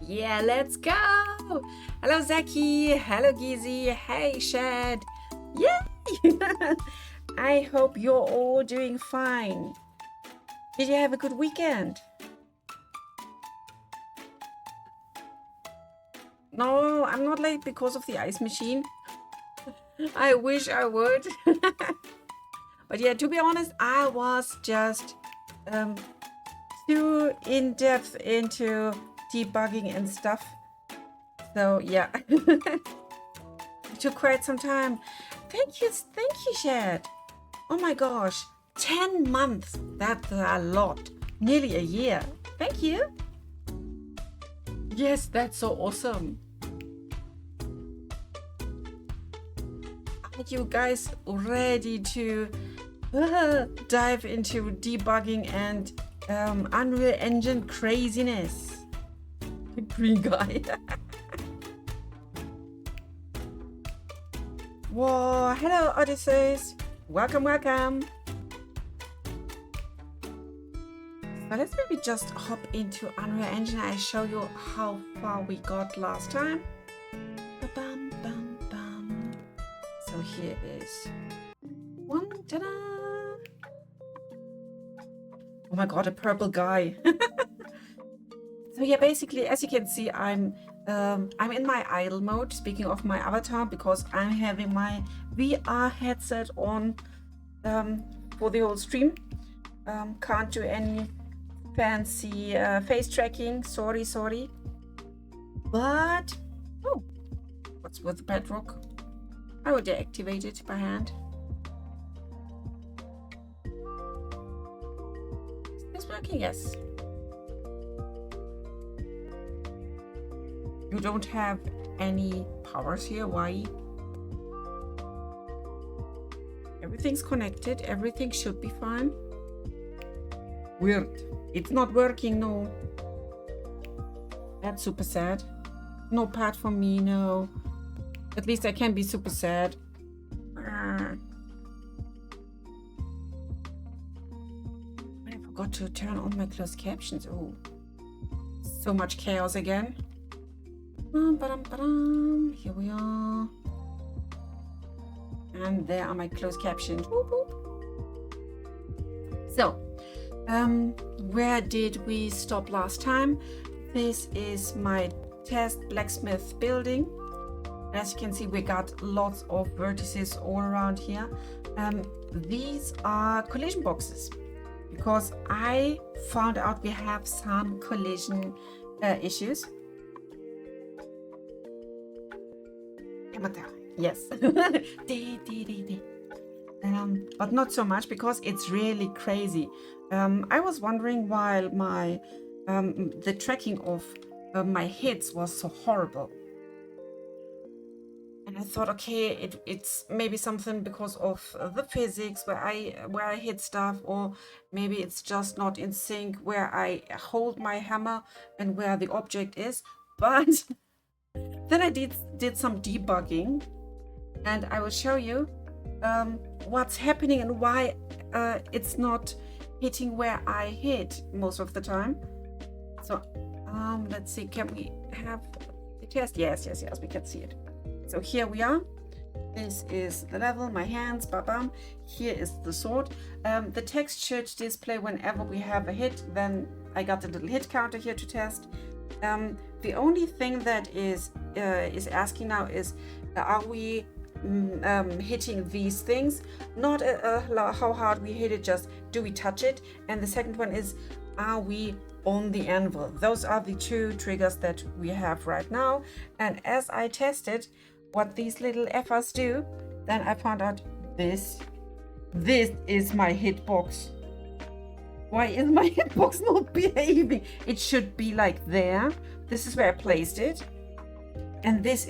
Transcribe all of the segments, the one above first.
Yeah, let's go! Hello, Zaki. Hello, Gizi. Hey, Shad. Yay! I hope you're all doing fine. Did you have a good weekend? No, I'm not late because of the ice machine. I wish I would. But yeah, to be honest, I was just too in-depth into debugging and stuff. So yeah, it took quite some time. Thank you, Shad. Oh my gosh, 10 months. That's a lot. Nearly a year. Thank you. Yes, that's so awesome. Are you guys ready to dive into debugging and Unreal Engine craziness? Green guy. Whoa, hello Odysseus. Welcome, welcome. So let's maybe just hop into Unreal Engine. I show you how far we got last time. Ba-bum, bum, bum. So here is one. Ta-da! Oh my god, a purple guy. So yeah, basically, as you can see, I'm in my idle mode, speaking of my avatar, because I'm having my VR headset on for the whole stream. Can't do any fancy face tracking. Sorry. But, oh, what's with the bedrock? I will deactivate it by hand. Is this working? Yes. You don't have any powers here. Why? Everything's connected. Everything should be fine. Weird. It's not working. No. That's super sad. No part for me. No. At least I can be super sad. I forgot to turn on my closed captions. Oh. So much chaos again. Here we are. And there are my closed captions. Whoop, whoop. So, where did we stop last time? This is my test blacksmith building. As you can see, we got lots of vertices all around here. These are collision boxes because I found out we have some collision issues. Yes. But not so much because it's really crazy. I was wondering while my the tracking of my hits was so horrible. And I thought, okay, it's maybe something because of the physics where I hit stuff, or maybe it's just not in sync where I hold my hammer and where the object is. But then I did some debugging, and I will show you what's happening and why it's not hitting where I hit most of the time. So let's see, can we have the test? Yes, we can see it. So here we are. This is the level, my hands, bam. Here is the sword. The text should display whenever we have a hit. Then I got a little hit counter here to test. The only thing that is asking now is, are we hitting these things? Not how hard we hit it, just do we touch it? And the second one is, are we on the anvil? Those are the two triggers that we have right now. And as I tested what these little effers do, then I found out this is my hitbox. Why is my hitbox not behaving? It should be like there. This is where I placed it. And this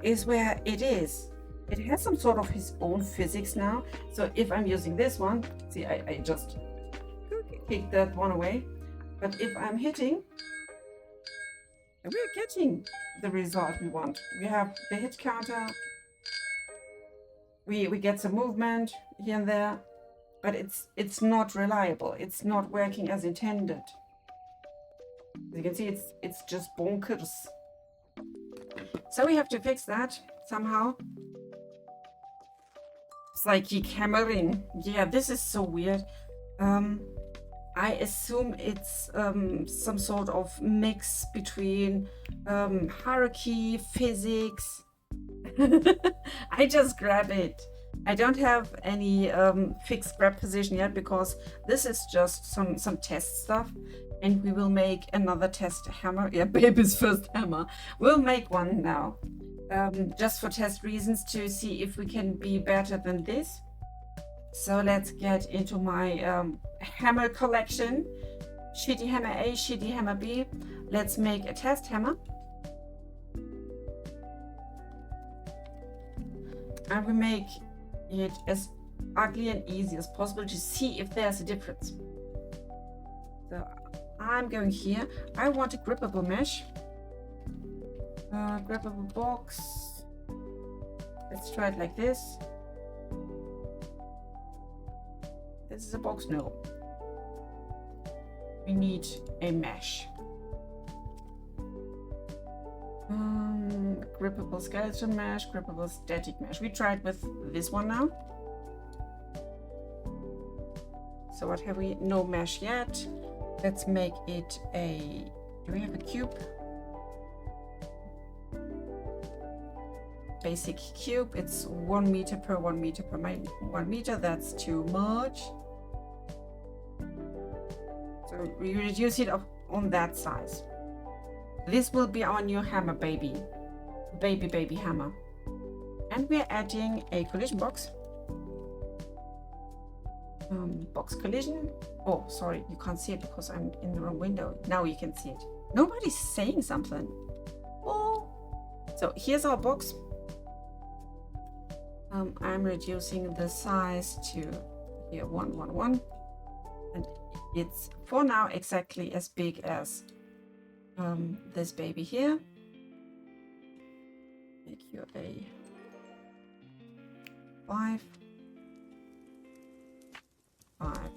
is where it is. It has some sort of its own physics now. So if I'm using this one, see, I just kick that one away. But if I'm hitting, we're getting the result we want. We have the hit counter. We get some movement here and there, but it's not reliable. It's not working as intended. As you can see, it's just bonkers. So we have to fix that somehow. It's like keep hammering. Yeah, this is so weird. I assume it's some sort of mix between hierarchy, physics. I just grab it. I don't have any fixed grab position yet because this is just some test stuff, and we will make another test hammer. Yeah, baby's first hammer. We'll make one now, just for test reasons to see if we can be better than this. So let's get into my hammer collection. Shitty hammer A, shitty hammer B. Let's make a test hammer. And we make it as ugly and easy as possible to see if there's a difference. So I'm going here. I want a grippable mesh. Grippable box. Let's try it like this. This is a box? No. We need a mesh. Grippable skeleton mesh, grippable static mesh. We tried with this one now. So what have we? No mesh yet. Let's make it a... Do we have a cube? Basic cube. It's 1 meter per 1 meter per 1 meter. That's too much. So we reduce it up on that size. This will be our new hammer, baby hammer. And we're adding a collision box. Box collision. Oh, sorry, you can't see it because I'm in the wrong window. Now you can see it. Nobody's saying something. Oh, so here's our box. I'm reducing the size to here 1, 1, 1, and it's for now exactly as big as this baby here. Make you a 5, 5,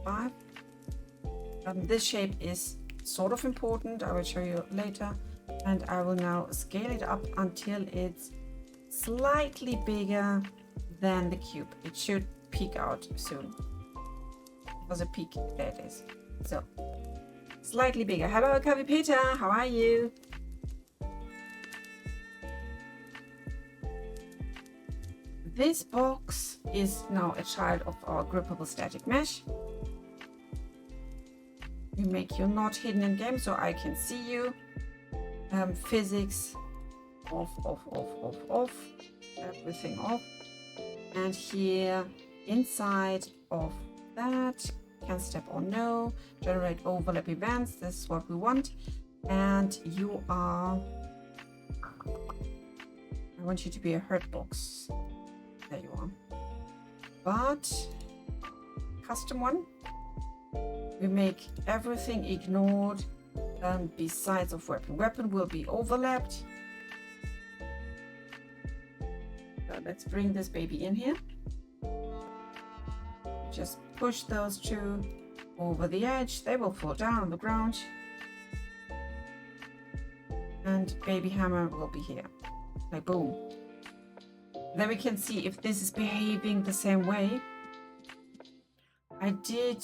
5. This shape is sort of important. I will show you later, and I will now scale it up until it's slightly bigger than the cube. It should peek out soon. It was a peak. There it is. So slightly bigger. Hello, Kavi Peter. How are you? This box is now a child of our grippable static mesh. You make your knot hidden in game so I can see you. Physics off, off, off, off, off. Everything off. And here inside of that, can step or no, generate overlap events. This is what we want. And you are, I want you to be a hurt box. There you are. But custom one, we make everything ignored besides of weapon. Weapon will be overlapped. So let's bring this baby in here. Just push those two over the edge. They will fall down on the ground. And baby hammer will be here. Like boom. Then we can see if this is behaving the same way. I did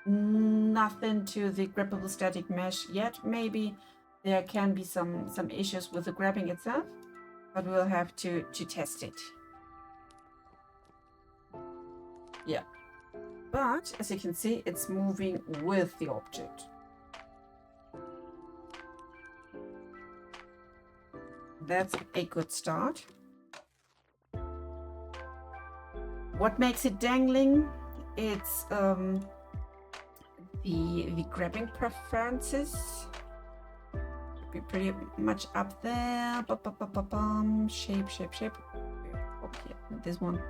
nothing to the grippable static mesh yet. Maybe there can be some issues with the grabbing itself, but we'll have to test it. Yeah. But as you can see, it's moving with the object. That's a good start. What makes it dangling? It's the grabbing preferences. Should be pretty much up there. Shape. Okay, this one.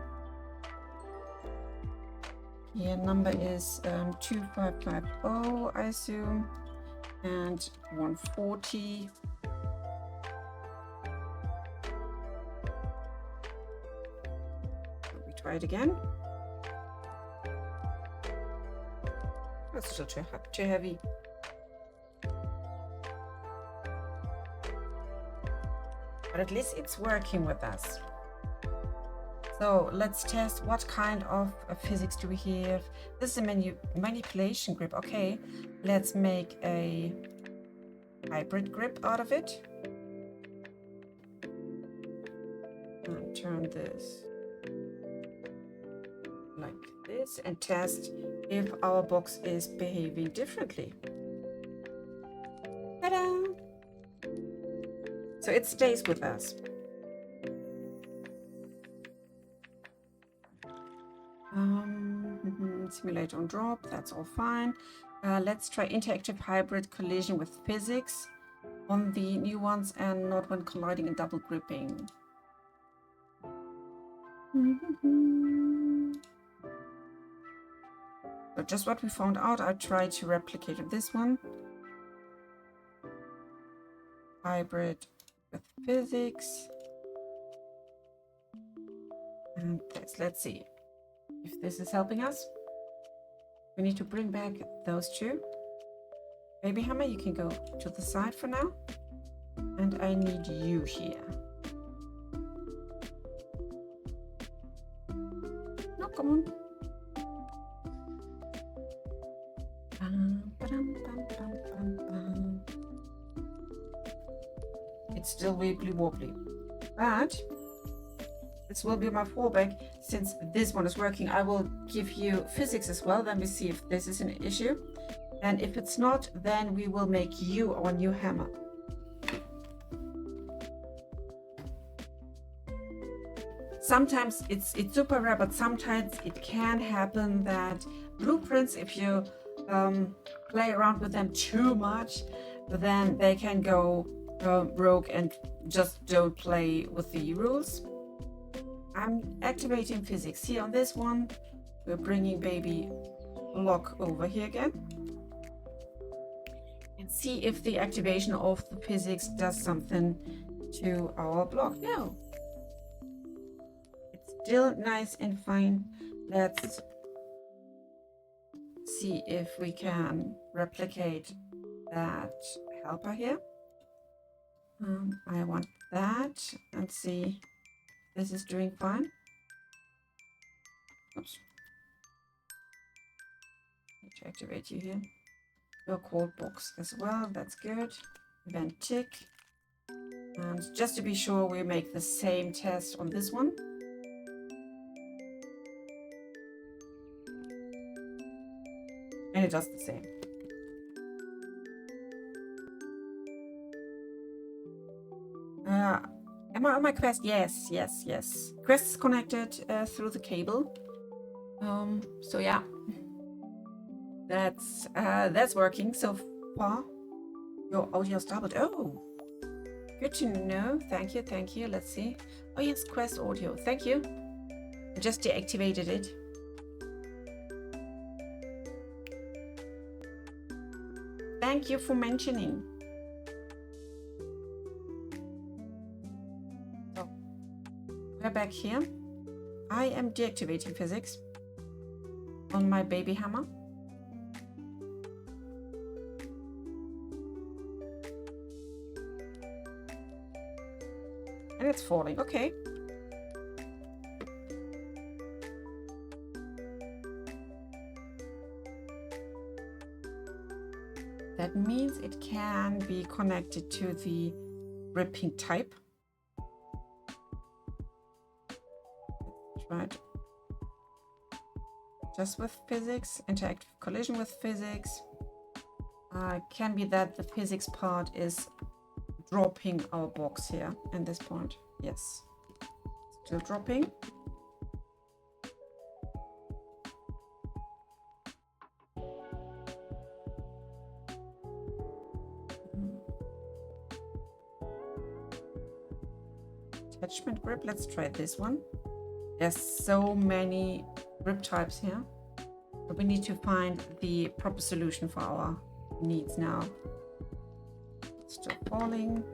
Here number is 2550, I assume, and 140. We try it again. That's still too heavy. but at least it's working with us. So let's test what kind of physics do we have. This is a manipulation grip. Okay, let's make a hybrid grip out of it. And turn this like this and test if our box is behaving differently. Ta-da! So it stays with us. Simulate on drop, that's all fine. Let's try interactive hybrid collision with physics on the new ones and not when colliding and double gripping. So just what we found out, I tried to replicate this one. Hybrid with physics. And let's see if this is helping us. We need to bring back those two. Baby hammer, you can go to the side for now. And I need you here. No, come on. It's still wibbly wobbly, but this will be my fallback. Since this one is working, I will give you physics as well. Then we see if this is an issue. And if it's not, then we will make you our new hammer. Sometimes it's super rare, but sometimes it can happen that blueprints, if you play around with them too much, then they can go rogue and just don't play with the rules. I'm activating physics here on this one. We're bringing baby block over here again. And see if the activation of the physics does something to our block. No. It's still nice and fine. Let's see if we can replicate that helper here. I want that and see if this is doing fine. Oops. Need to activate you here. Your cold box as well, that's good. Event tick. And just to be sure, we make the same test on this one. And it does the same. Am I on my quest? Yes, yes, yes. Quest is connected through the cable. So yeah, that's working so far. Your audio started. Oh, good to know. Thank you, thank you. Let's see. Oh yes, quest audio. Thank you. I just deactivated it. Thank you for mentioning. So, we're back here. I am deactivating physics on my baby hammer. And it's falling. Okay. That means it can be connected to the gripping type. Right. Just with physics, interactive collision with physics. Can be that the physics part is dropping our box here in this point. Yes, still dropping. Attachment grip, let's try this one. There's so many grip types here, but we need to find the proper solution for our needs now. Still falling.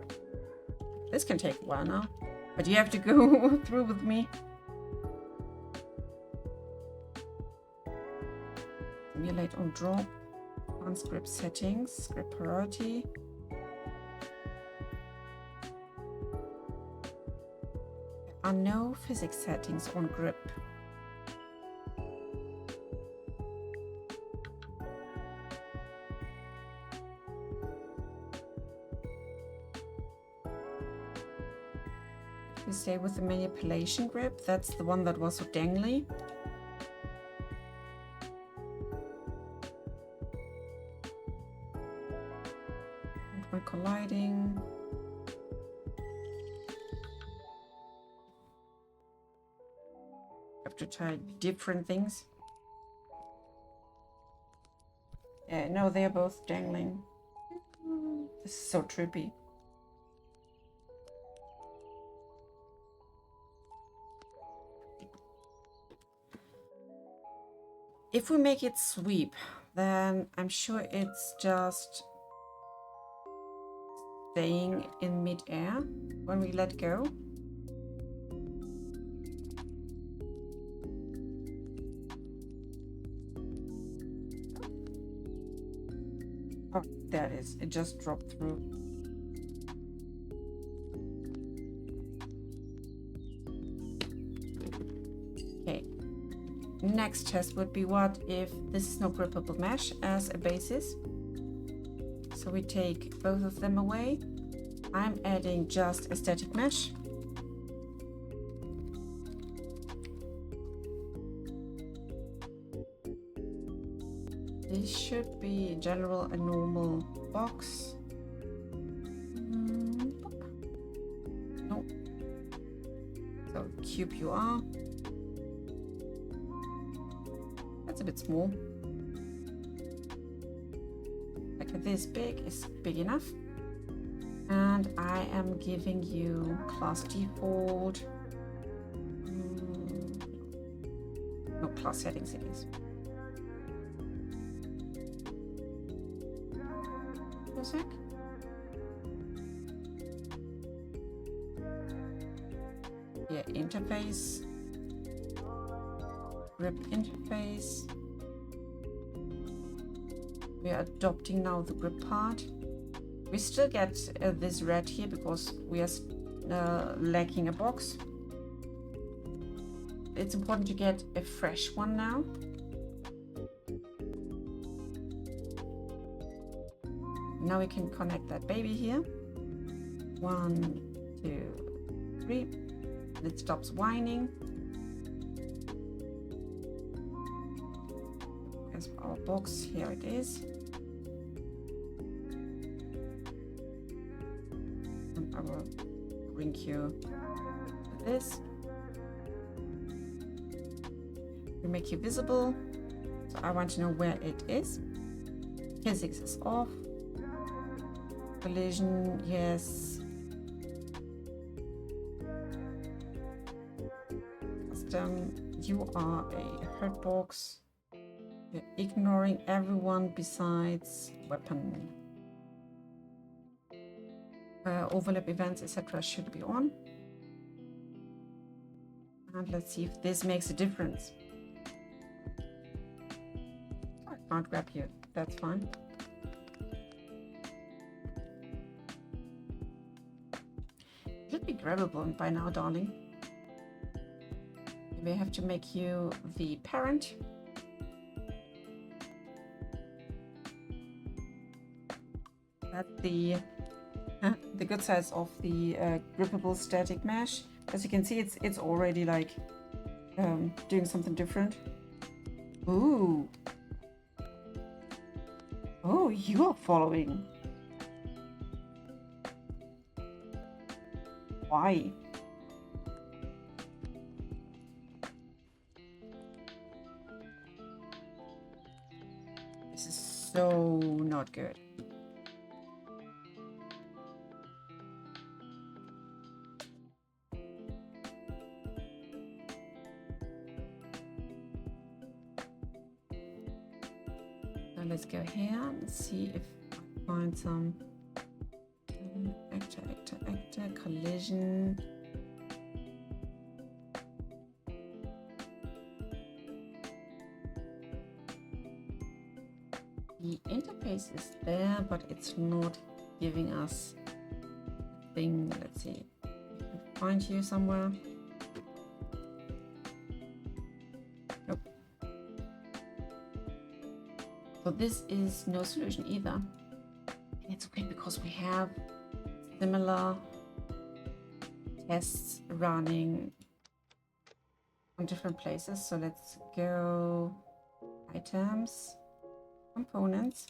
This can take a while now, but you have to go through with me. Simulate on drop. Advanced grip settings, grip priority. are no physics settings on grip. We stay with the manipulation grip. That's the one that was so dangly. And we're colliding. Have to try different things. Yeah, no, they're both dangling. This is so trippy. If we make it sweep, then I'm sure it's just staying in mid-air when we let go. Oh, there it is. It just dropped through. Okay. Next test would be what if this is no grippable mesh as a basis. So we take both of them away. I'm adding just a static mesh. This should be in general a normal box. No. So cube you are. That's a bit small. Like this big is big enough. And I am giving you class default. No, class settings it is. A sec. Yeah, interface. Grip interface. We are adopting now the grip part. We still get this red here because we are lacking a box. It's important to get a fresh one now. Now we can connect that baby here. 1, 2, 3. It stops whining. There's our box. Here it is. And I will bring you this. We make you visible. So I want to know where it is. Physics is off. Collision, yes. Custom, you are a hurt box. You're ignoring everyone besides weapon. Overlap events, etc. should be on. And let's see if this makes a difference. I can't grab you, that's fine. Should be grabbable by now, darling. Maybe I have to make you the parent. That's the good size of the grippable static mesh. As you can see, it's already like doing something different. Ooh. Oh, you are following. Why? This is so not good. So let's go here and see if I find some actor, collision. The interface is there, but it's not giving us a thing. Let's see. Find you somewhere. So this is no solution either. And it's okay because we have similar tests running on different places. So let's go items, components.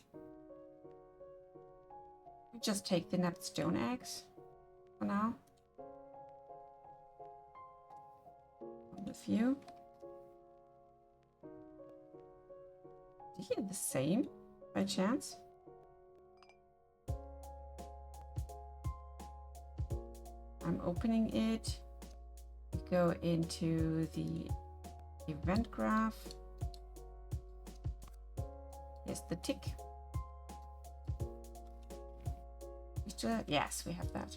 We just take the nut stone eggs for now. A few. Did you get the same by chance? I'm opening it. We go into the event graph. Here's the tick. Yes, we have that.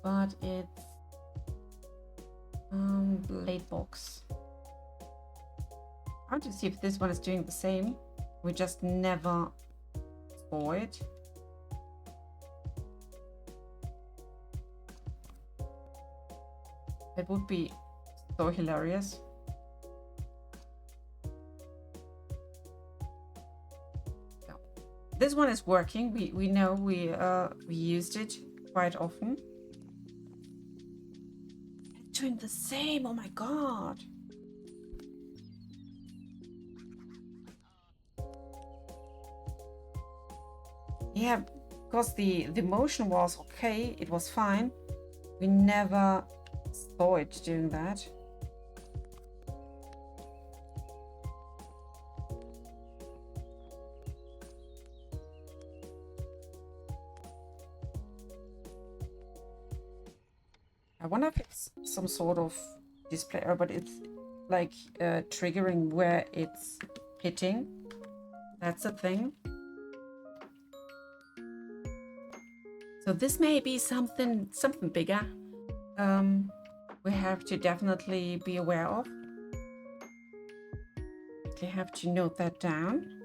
But it's blade box. I want to see if this one is doing the same. We just never saw it. It would be so hilarious. So, this one is working. We know we used it quite often. It's doing the same. Oh my god. Yeah, because the motion was okay, it was fine. We never saw it doing that. I wonder if it's some sort of display error, but it's like triggering where it's hitting. That's a thing. So this may be something bigger. We have to definitely be aware of. We have to note that down.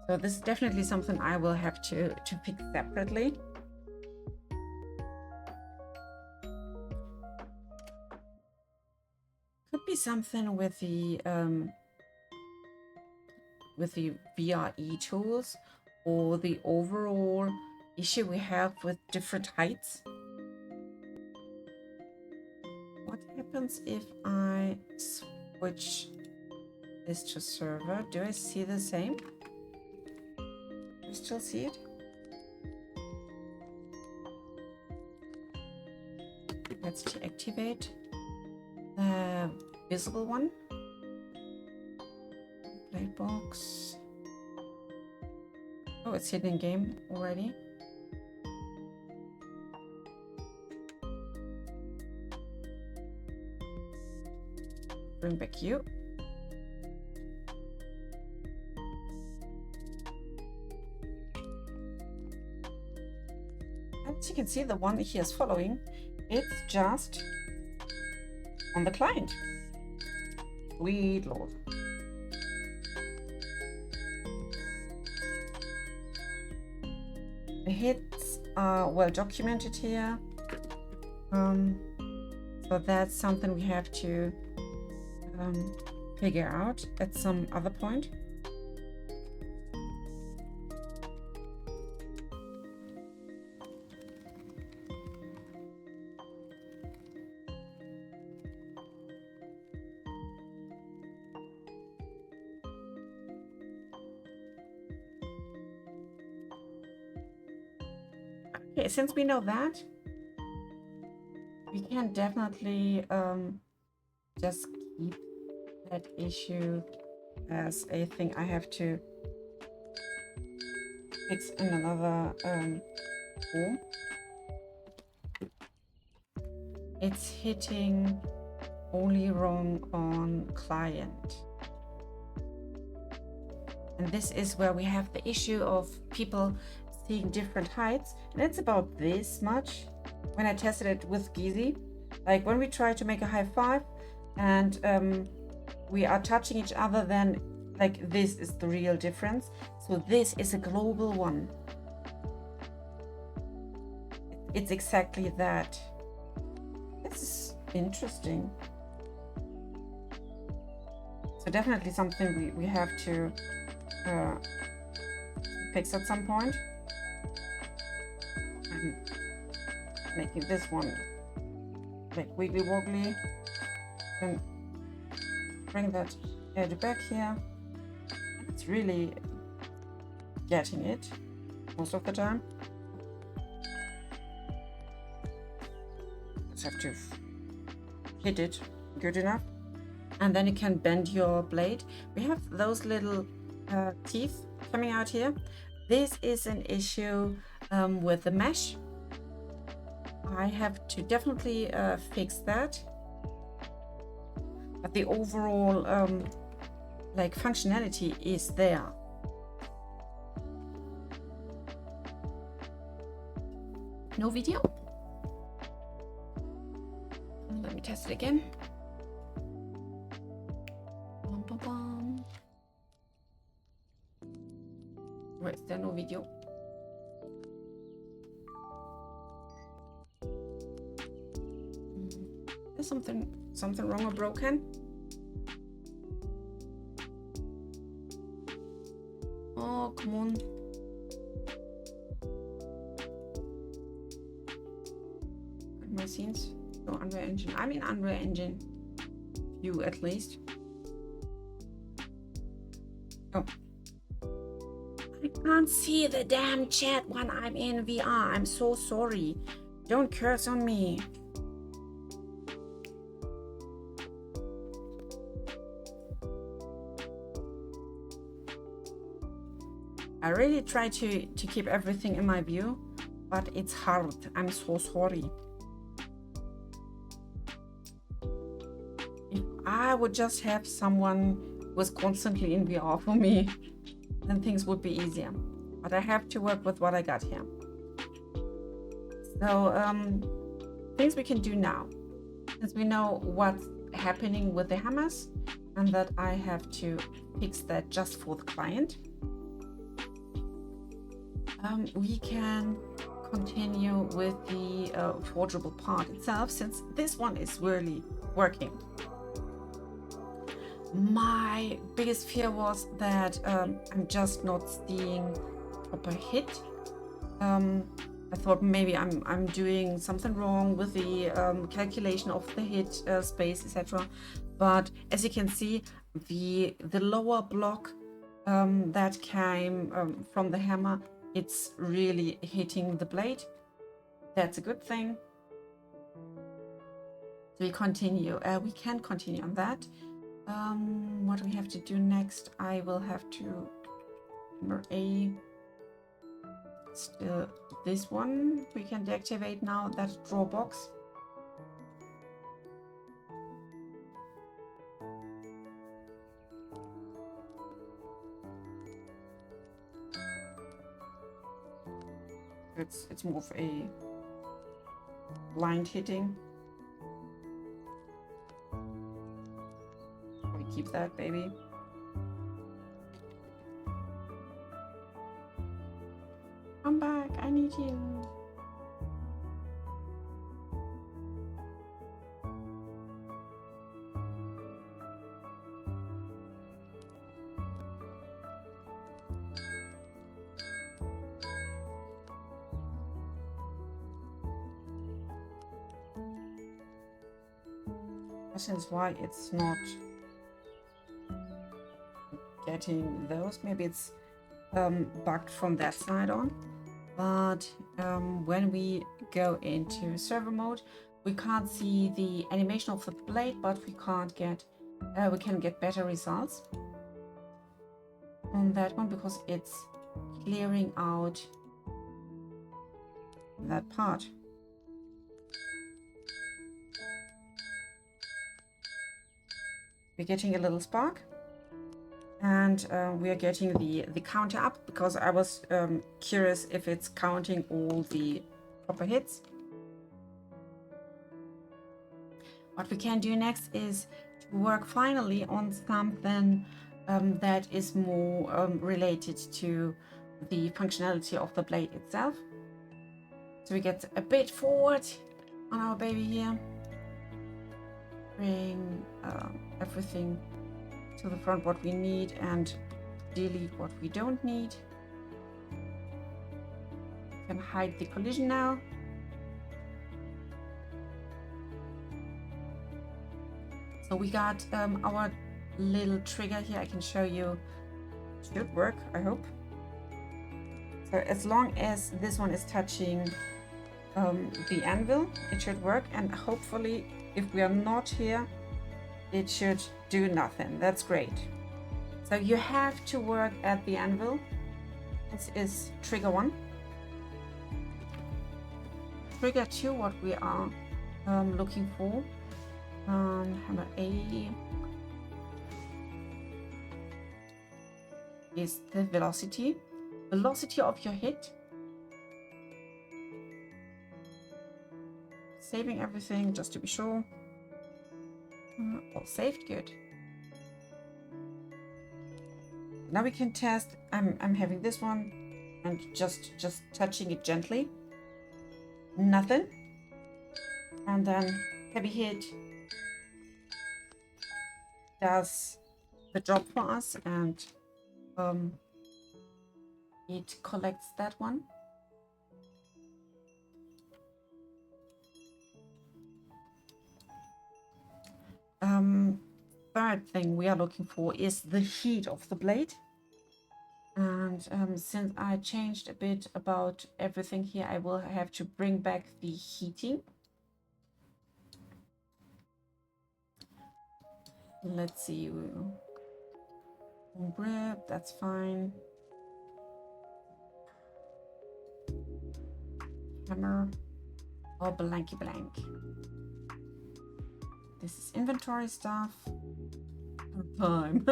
So this is definitely something I will have to pick separately. Could be something with the VRE tools, or the overall issue we have with different heights. What happens if I switch this to server? Do I see the same? Still see it? Let's deactivate the visible one. Play box. Oh, it's hidden in game already. Bring back you. As you can see, the one he is following, it's just on the client. Sweet Lord. The hits are well documented here. So that's something we have to figure out at some other point. Okay, since we know that, we can definitely just keep that issue as a thing I have to fix in another form. it's hitting only wrong on client. And this is where we have the issue of people seeing different heights. And it's about this much when I tested it with Gizi. Like when we try to make a high five and we are touching each other, then like this is the real difference. So this is a global one. It's exactly that. This is interesting. So definitely something we have to fix at some point. I'm making this one like wiggly woggly. Then bring that edge back here. It's really getting it most of the time. Just have to hit it good enough. And then you can bend your blade. We have those little teeth coming out here. This is an issue with the mesh. I have to definitely fix that. But the overall like functionality is there. No video. Let me test it again. Bum, bum, bum. Why is there no video? There's something wrong or broken. Oh, come on. My scenes. No, Unreal Engine. I'm in Unreal Engine view at least. Oh. I can't see the damn chat when I'm in VR. I'm so sorry. Don't curse on me. I really try to keep everything in my view, but it's hard. I'm so sorry. If I would just have someone who was constantly in VR for me, then things would be easier. But I have to work with what I got here. So things we can do now, since we know what's happening with the hammers and that I have to fix that just for the client. We can continue with the forgeable part itself, since this one is really working. My biggest fear was that I'm just not seeing proper hit. I thought maybe I'm doing something wrong with the calculation of the hit space, etc. But as you can see, the lower block that came from the hammer, it's really hitting the blade. That's a good thing. So we continue. We can continue on that. What do we have to do next? I will have to hammer A. Still this one. We can deactivate now that draw box. It's more of a blind hitting. We keep that, baby. Come back, I need you. Questions why it's not getting those. Maybe it's bugged from that side on. But when we go into server mode, we can't see the animation of the blade, but we can get better results on that one because it's clearing out that part. we're getting a little spark, and we are getting the counter up, because I was curious if it's counting all the proper hits. What we can do next is to work finally on something that is more related to the functionality of the blade itself. So we get a bit forward on our baby here. Bring everything to the front what we need and delete what we don't need. Can hide the collision now. So we got our little trigger here. I can show you. Should work, I hope. So as long as this one is touching the anvil, it should work, and hopefully if we are not here, it should do nothing. That's great. So you have to work at the anvil. This is trigger 1. Trigger 2, what we are looking for. Hammer A is the velocity of your hit. Saving everything just to be sure. All saved, good. Now we can test. I'm having this one and just touching it gently. Nothing. And then heavy hit does the job for us, and it collects that one. Third thing we are looking for is the heat of the blade. And since I changed a bit about everything here, I will have to bring back the heating. Let's see. Grip, that's fine. Hammer or blanky blank. This is inventory stuff. Time.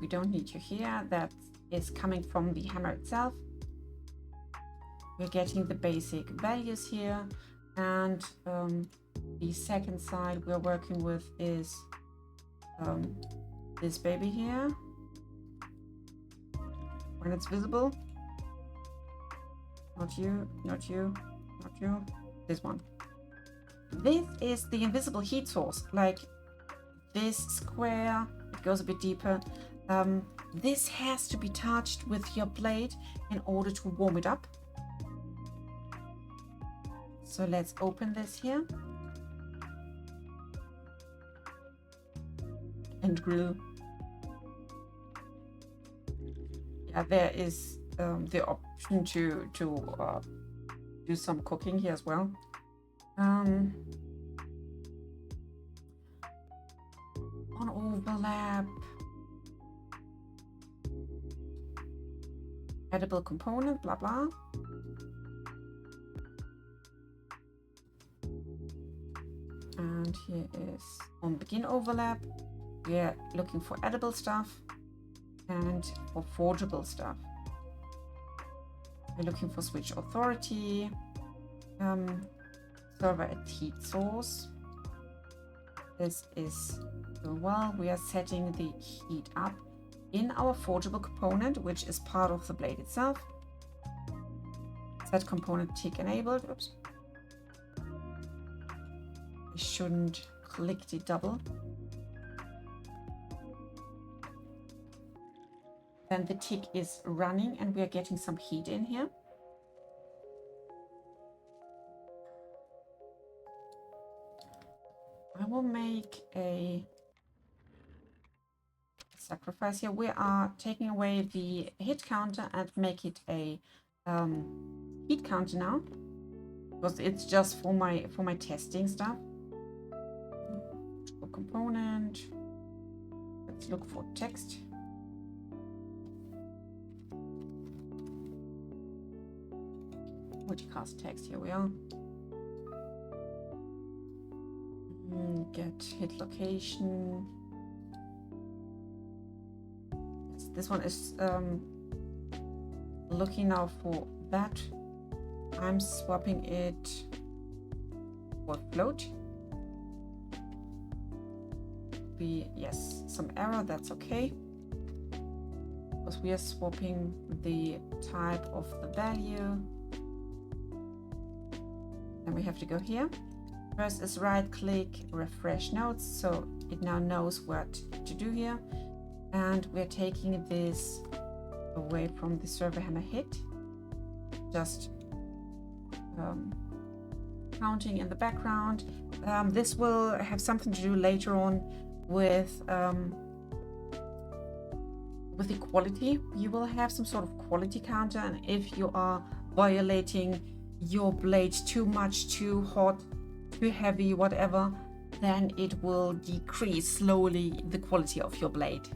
We don't need you here. That is coming from the hammer itself. We're getting the basic values here, and the second side we're working with is this baby here. When it's visible. Not you, not you, not you. This one. This is the invisible heat source, like this square. It goes a bit deeper. This has to be touched with your blade in order to warm it up. So let's open this here and grill. Yeah, there is the option to do some cooking here as well. On overlap, edible component, blah blah. And here is on begin overlap. We are looking for edible stuff and for forgeable stuff. We're looking for switch authority, server at heat source. This is well, we are setting the heat up in our forgeable component, which is part of the blade itself. Set component tick enabled. Oops. I shouldn't click the double. Then the tick is running and we are getting some heat in here. I will make a sacrifice here. We are taking away the hit counter and make it a heat counter now, because it's just for my testing stuff. Component. Let's look for text. Multicast text. Here we are. Get hit location. Yes, this one is looking now for that. I'm swapping it for float. Yes, some error, that's okay. Because we are swapping the type of the value. And we have to go here. First is right click, refresh notes, so it now knows what to do here. And we're taking this away from the server hammer hit. Just counting in the background. This will have something to do later on with the quality. You will have some sort of quality counter, and if you are violating your blade too much, too hot, too heavy, whatever, then it will decrease slowly the quality of your blade.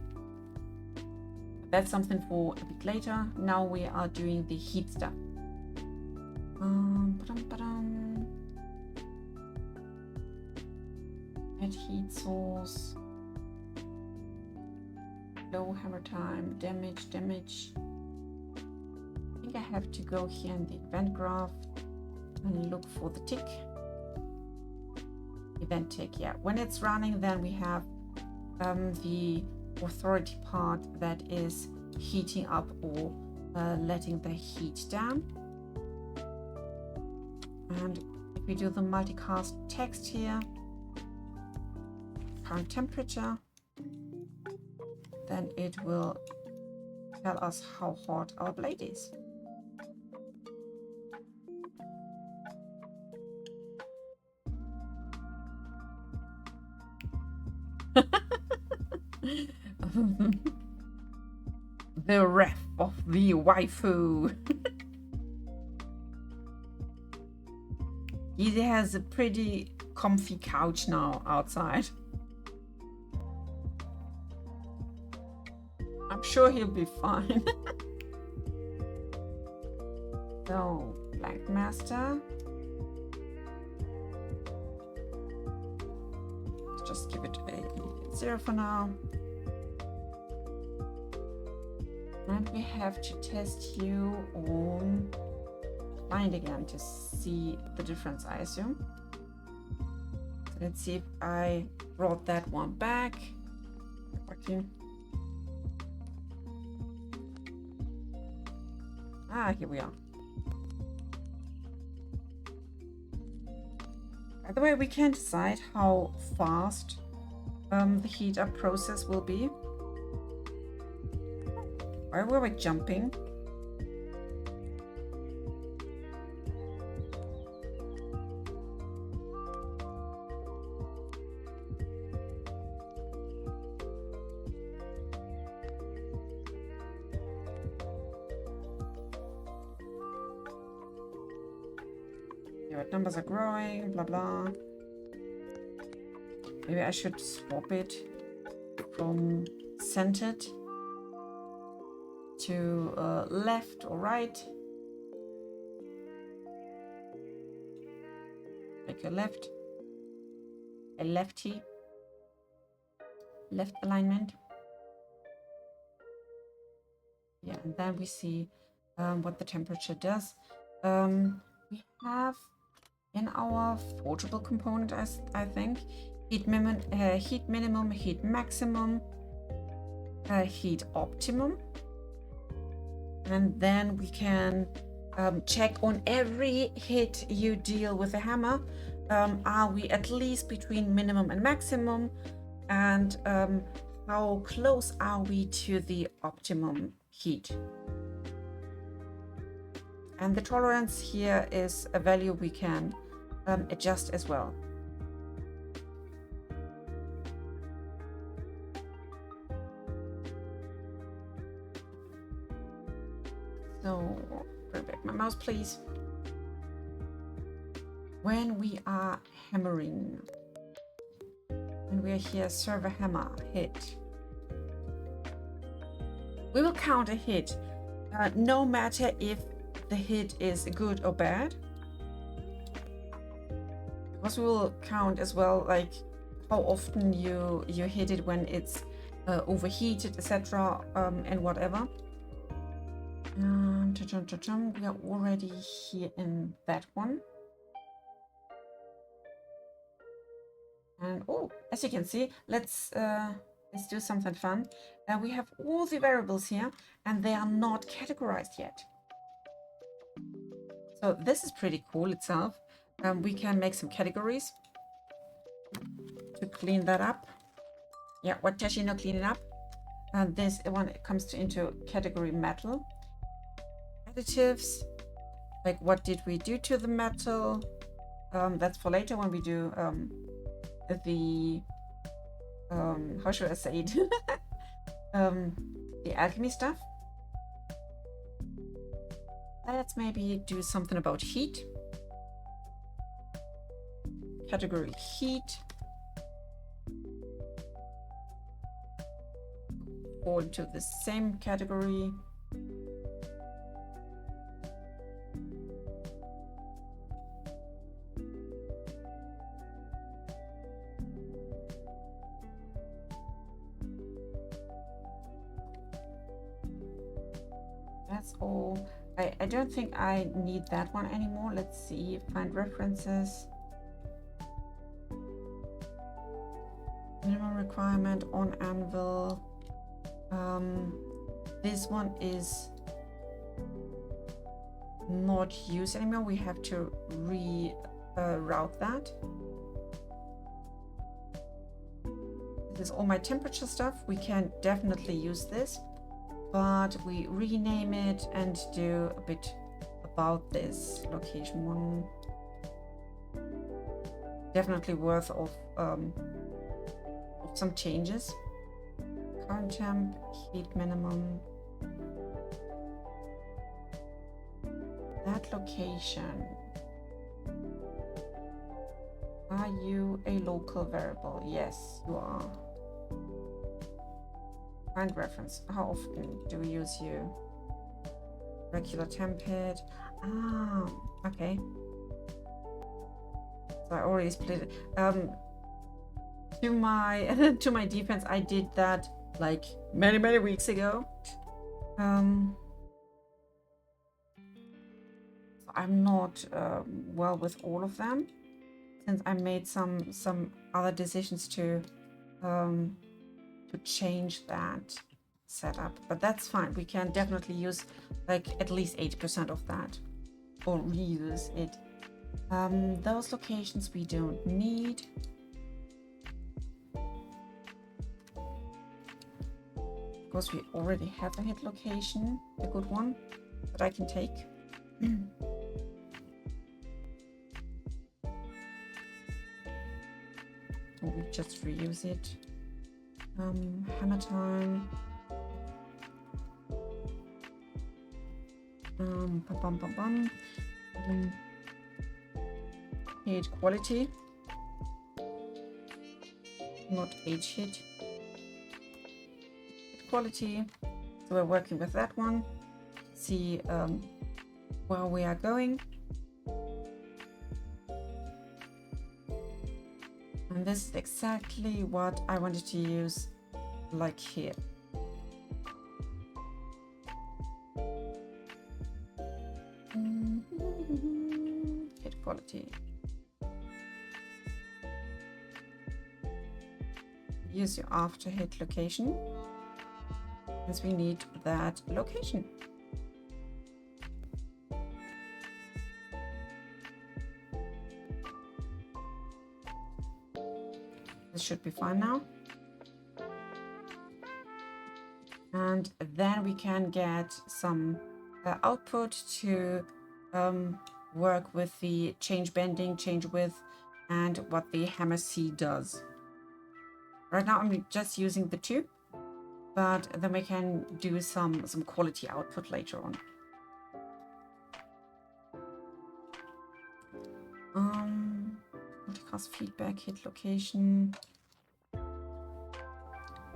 That's something for a bit later. Now we are doing the heat stuff. Add heat source. Low hammer time, damage. I think I have to go here in the event graph and look for the tick. Event tick, yeah. When it's running, then we have the authority part that is heating up or letting the heat down. And if we do the multicast text here, current temperature, then it will tell us how hot our blade is. The ref of the waifu. He has a pretty comfy couch now outside. I'm sure he'll be fine. So, Blank Master. Let's just give it a 0 for now. And we have to test you on blind again to see the difference, I assume. So let's see if I brought that one back. Okay. Ah, here we are. By the way, we can decide how fast the heat up process will be. Why were we jumping? Yeah, numbers are growing, blah blah. Maybe I should swap it from centered to left or right. Make a left, a lefty, left alignment. Yeah, and then we see what the temperature does. We have in our forgeable component, I think, heat minimum, heat maximum, heat optimum. And then we can check on every hit you deal with a hammer. Are we at least between minimum and maximum? And how close are we to the optimum heat? And the tolerance here is a value we can adjust as well. So, bring back my mouse, please. When we are hammering, and we are here, server hammer, hit, we will count a hit, no matter if the hit is good or bad. Because we will count as well, like how often you hit it when it's overheated, etc., and whatever. We are already here in that one. And oh, as you can see, let's do something fun. We have all the variables here, and they are not categorized yet. So this is pretty cool itself. We can make some categories to clean that up. Yeah, what does she know clean it up? And this one comes into category metal. Additives, like what did we do to the metal? That's for later when we do the how should I say it? The alchemy stuff. Let's maybe do something about heat. Category heat. Fall into the same category. That's all. I don't think I need that one anymore. Let's see, find references. Minimum requirement on anvil. This one is not used anymore. We have to reroute that. This is all my temperature stuff. We can definitely use this, but we rename it and do a bit about this. Location one. Definitely worth of some changes. Current temp, heat minimum. That location. Are you a local variable? Yes, you are. Find reference. How often do we use you? Regular temp hit. Ah, okay. So I already split it. To my to my defense, I did that like many weeks ago. So I'm not well with all of them, since I made some other decisions to change that setup, but that's fine. We can definitely use like at least 80% of that, or reuse it. Those locations we don't need. Of course, we already have a hit location, a good one that I can take. Or we just reuse it. Hammer time. Hit quality, not age hit. Quality. So we're working with that one. See where we are going. And this is exactly what I wanted to use, like here. Hit quality. Use your after hit location, as we need that location. This should be fine now. And then we can get some output to work with the change bending, change width, and what the hammer C does. Right now I'm just using the two, but then we can do some quality output later on. Multicast feedback, hit location.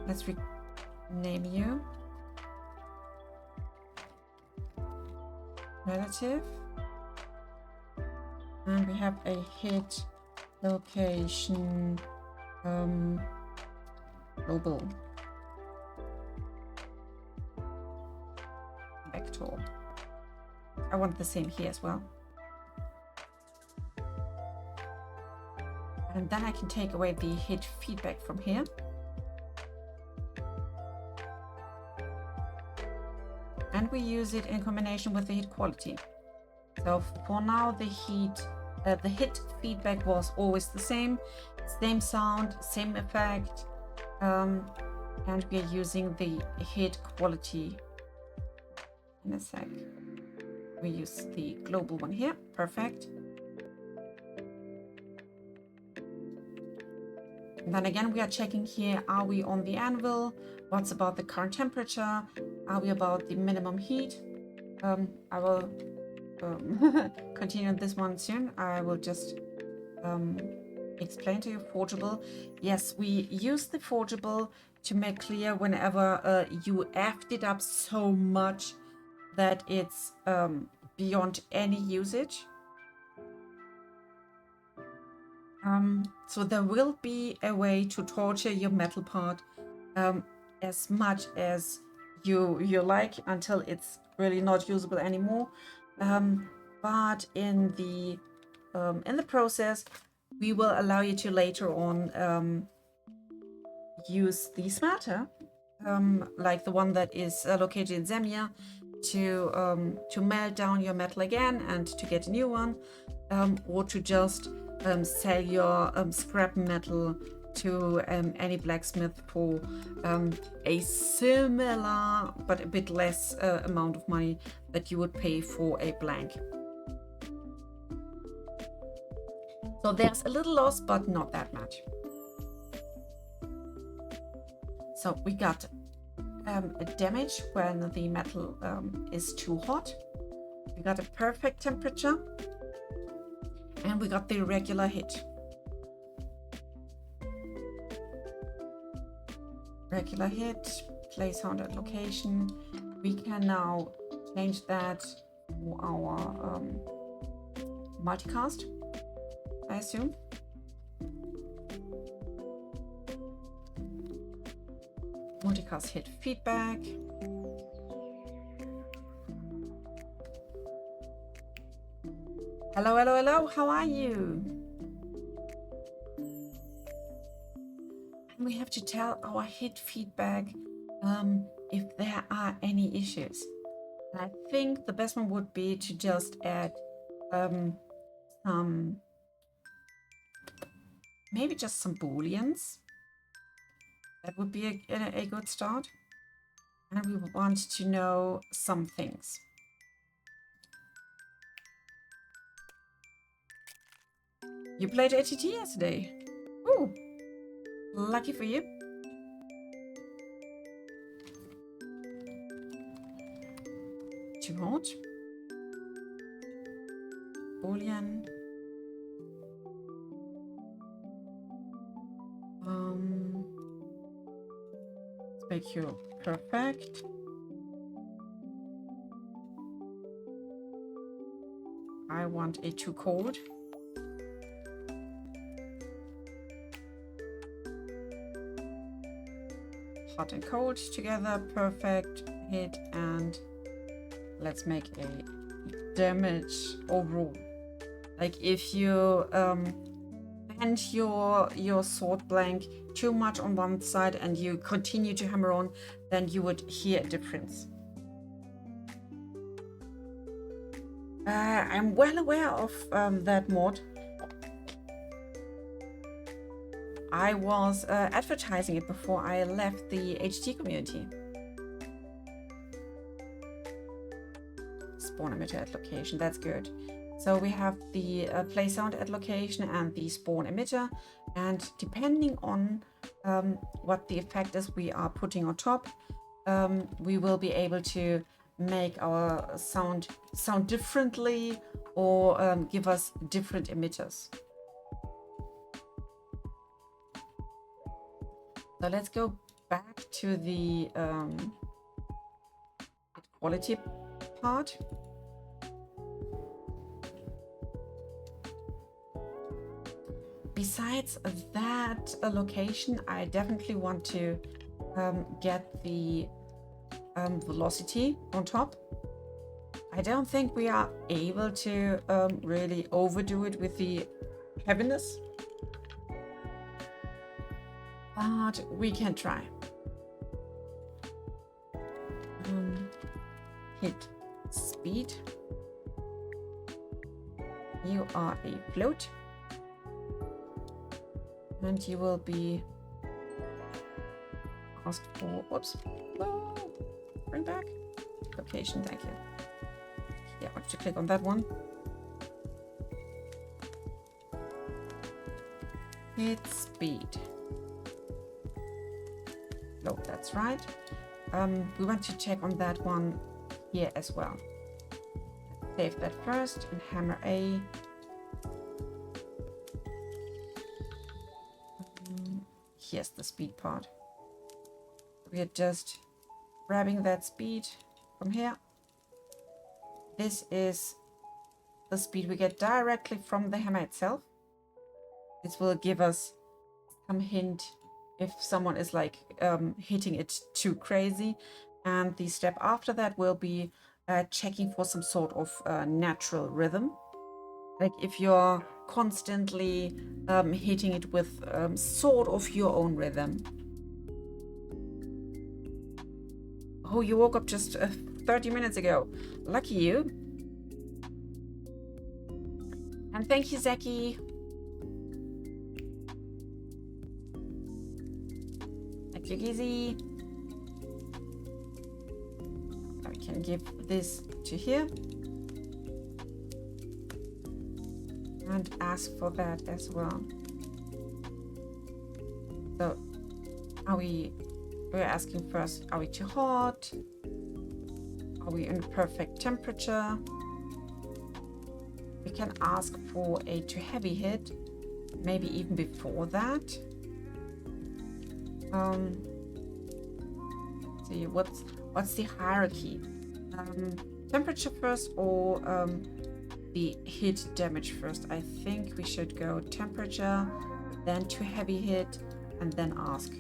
Let's rename you. Relative. And we have a hit location global vector. I want the same here as well. And then I can take away the hit feedback from here. And we use it in combination with the hit quality. So for now, the hit feedback was always the same sound, same effect, and we are using the hit quality in a sec. We use the global one here, perfect. And then again, we are checking here, are we on the anvil? What's about the current temperature? Are we about the minimum heat? I will continue on this one soon. I will just explain to you forgeable. Yes, we use the forgeable to make clear whenever you effed it up so much that it's beyond any usage. So there will be a way to torture your metal part as much as you like until it's really not usable anymore. But in the process, we will allow you to later on use the smelter, like the one that is located in Zemia, to melt down your metal again and to get a new one, or to just sell your scrap metal to any blacksmith for a similar but a bit less amount of money that you would pay for a blank. So there's a little loss, but not that much. So we got a damage when the metal is too hot. We got a perfect temperature, and we got the regular hit. Regular hit, play sound at location. We can now change that for our multicast, I assume. Multicast hit feedback. Hello, hello, hello, how are you? And we have to tell our hit feedback if there are any issues. And I think the best one would be to just add maybe just some booleans. That would be a good start. And we want to know some things. You played ATT yesterday. Ooh, lucky for you. Too hot. Boolean. Let's make you perfect. I want a too cold. Hot and cold together, perfect hit, and let's make a damage overall. Like if you bend your sword blank too much on one side and you continue to hammer on, then you would hear a difference. I'm well aware of that mod. I was advertising it before I left the HT community. Spawn emitter at location, that's good. So we have the play sound at location and the spawn emitter, and depending on what the effect is we are putting on top, we will be able to make our sound differently or give us different emitters. So let's go back to the quality part. Besides that location, I definitely want to get the velocity on top. I don't think we are able to really overdo it with the heaviness, but we can try. Hit speed. You are a float, and you will be asked for, whoops, no, bring back location, thank you. Yeah, I want you to click on that one. Hit speed. No, that's right. We want to check on that one here as well. Save that first and hammer A. Here's the speed part. We are just grabbing that speed from here. This is the speed we get directly from the hammer itself. This will give us some hint if someone is like hitting it too crazy. And the step after that will be checking for some sort of natural rhythm. Like if you're constantly hitting it with sort of your own rhythm. Oh, you woke up just 30 minutes ago. Lucky you. And thank you, Zeki. Thank you, Gizzy. I can give this to here. And ask for that as well. So, we're asking first, are we too hot? Are we in perfect temperature? We can ask for a too heavy hit, maybe even before that. Let's see, what's the hierarchy? Temperature first or the hit damage first? I think we should go temperature, then too heavy hit, and then ask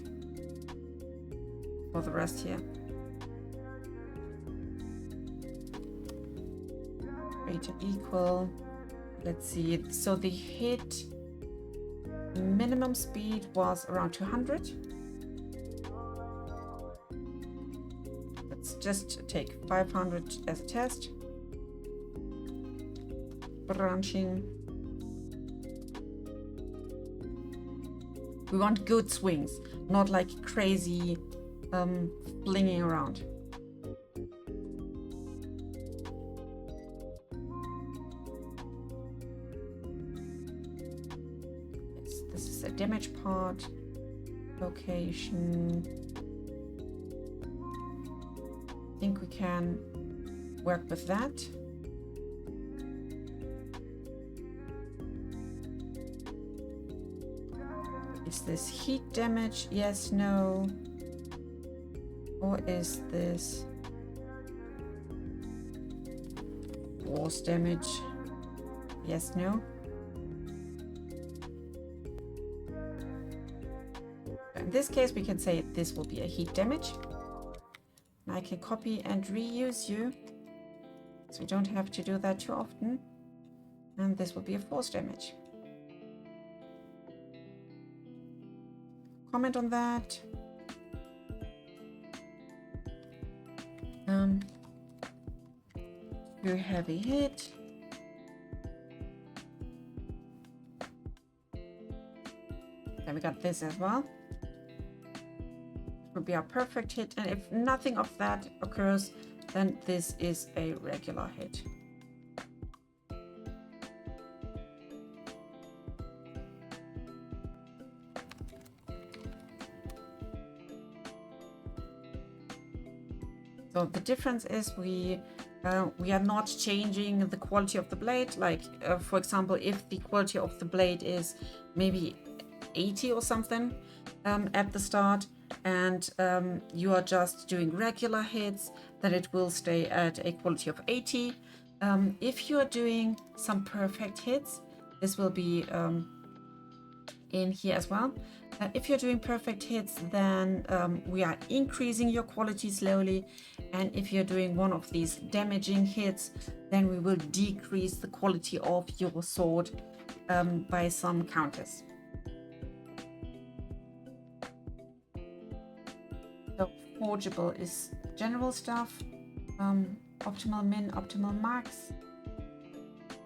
for the rest here. Greater equal. Let's see. So the hit minimum speed was around 200. Let's just take 500 as a test. Branching. We want good swings, not like crazy flinging around. Yes, this is a damage part. Location. I think we can work with that. Is this heat damage? Yes, no. Or is this force damage? Yes, no. In this case, we can say this will be a heat damage. I can copy and reuse you, so we don't have to do that too often. And this will be a force damage. Comment on that. Too heavy hit. Then we got this as well. It will be our perfect hit, and if nothing of that occurs, then this is a regular hit. So the difference is we are not changing the quality of the blade. Like for example, if the quality of the blade is maybe 80 or something at the start, and you are just doing regular hits, then it will stay at a quality of 80. If you are doing some perfect hits, this will be in here as well. If you're doing perfect hits, then we are increasing your quality slowly. And if you're doing one of these damaging hits, then we will decrease the quality of your sword by some counters. So forgeable is general stuff, optimal min, optimal max,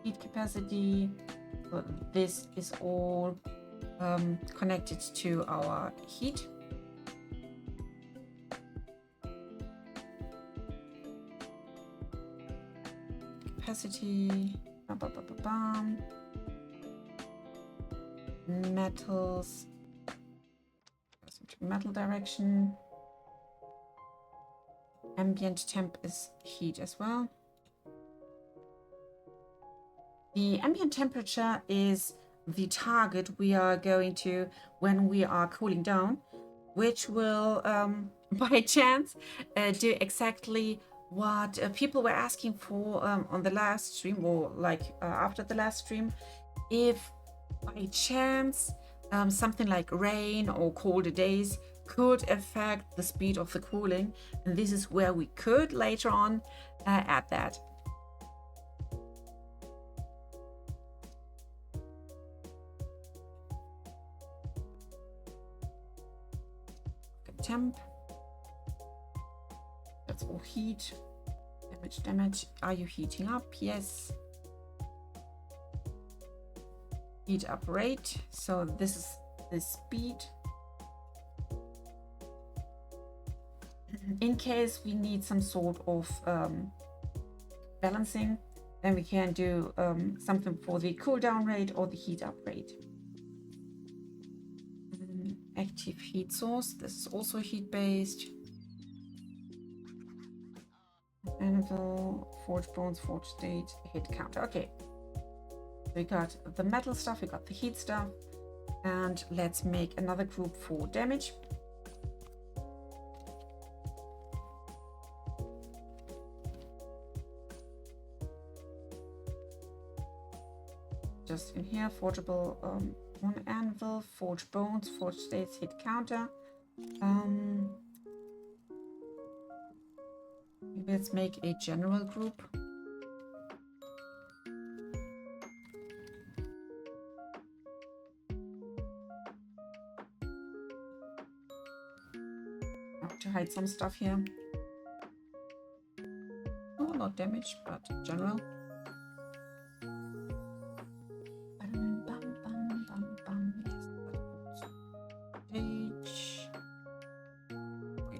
heat capacity. So this is all connected to our heat. Capacity, metals, metal direction. Ambient temp is heat as well. The ambient temperature is the target we are going to when we are cooling down, which will by chance do exactly what people were asking for on the last stream, or like after the last stream. If by chance something like rain or colder days could affect the speed of the cooling, and this is where we could later on add that. Temp, that's all heat. Damage. Are you heating up? Yes. Heat up rate, so this is the speed. In case we need some sort of balancing, then we can do something for the cooldown rate or the heat up rate. Active heat source, this is also heat based. Anvil, forge bones, forge state, hit counter. Okay, we got the metal stuff, we got the heat stuff, and let's make another group for damage. Just in here, forgeable on anvil, forge bones, forge states, hit counter. Let's make a general group. I have to hide some stuff here. Oh, not damage, but general.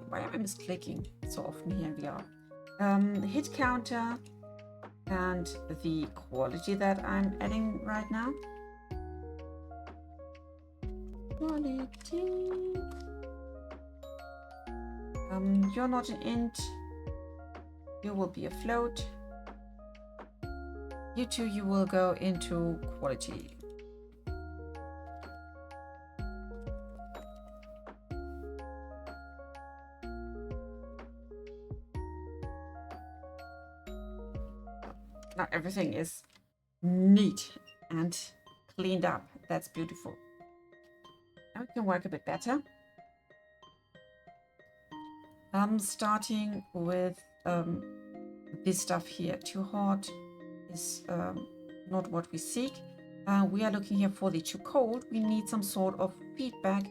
Why am I misclicking so often here in VR? Hit counter and the quality that I'm adding right now. Quality. You're not an int. You will be a float. You two, you will go into quality. Now everything is neat and cleaned up. That's beautiful. Now we can work a bit better. Starting with this stuff here. Too hot is not what we seek. We are looking here for the too cold. We need some sort of feedback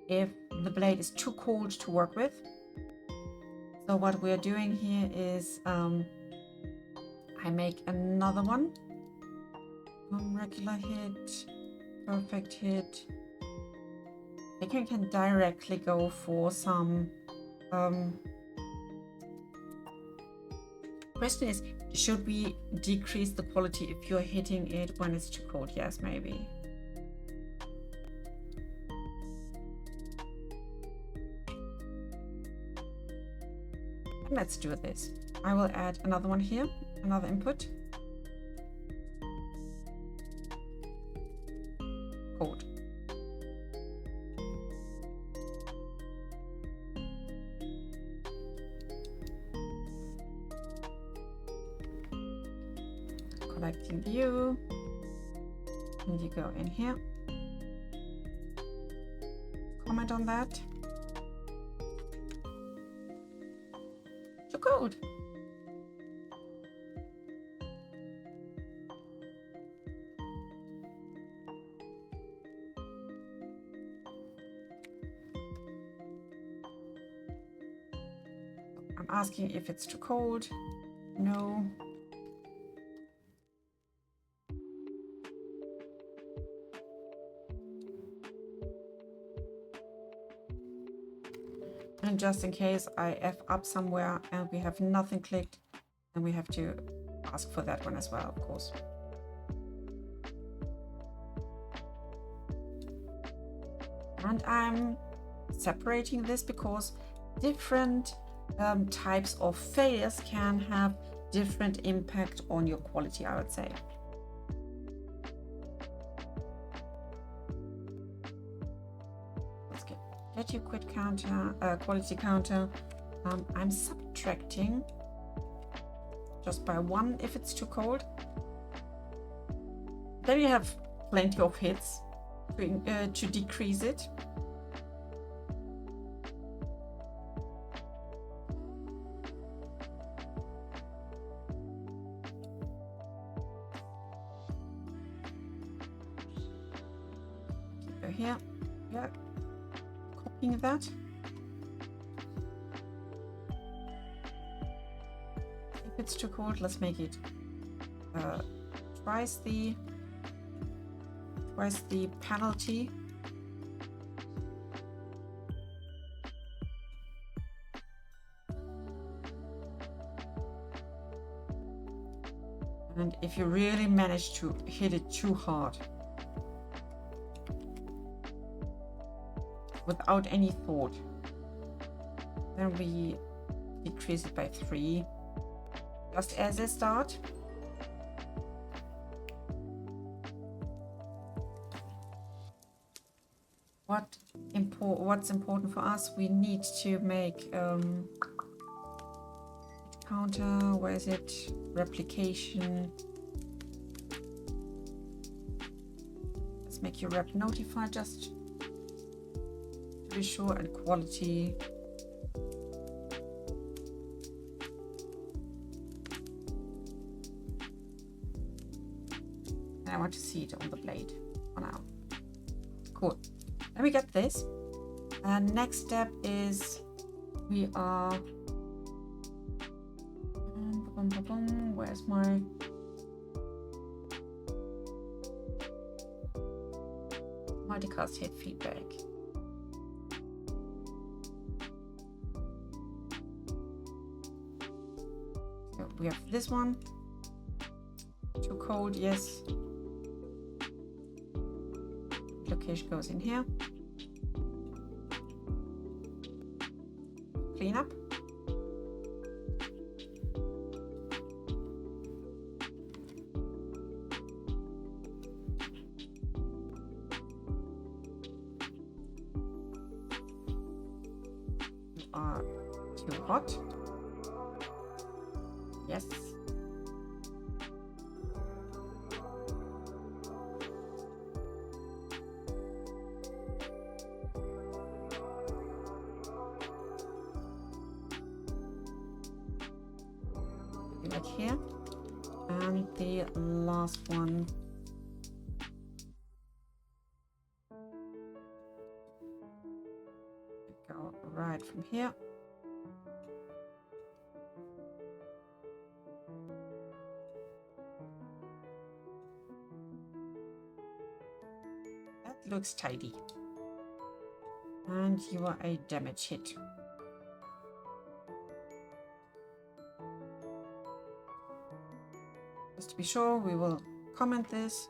if the blade is too cold to work with. So what we are doing here is I make another one. Regular hit, perfect hit. I think I can directly go for some. Question is, should we decrease the quality if you're hitting it when it's too cold? Yes, maybe. And let's do this. I will add another one here, another input. Cold. Collecting view, and you go in here. comment on that? Too cold. I'm asking if it's too cold. No. And just in case I F up somewhere and we have nothing clicked, then we have to ask for that one as well, of course. And I'm separating this because different types of failures can have different impact on your quality, I would say. Let's get your quit counter, quality counter. I'm subtracting just by 1 if it's too cold. There you have plenty of hits to decrease it. Here, yeah, copying that. If it's too cold, let's make it twice the penalty. And if you really manage to hit it too hard, without any thought, then we decrease it by 3, just as a start. What's important for us? We need to make counter. Where is it? Replication. Let's make your rep notify just to be sure, and quality. And I want to see it on the blade for now. Cool. Then we get this. And next step is we are. Where's my multicast hit feedback? So we have this one. Too cold, yes. Location goes in here. Clean up. You are too hot. Yes. Like here, and the last one go right from here. That looks tidy, and you are a damage hit. Just to be sure, we will comment this.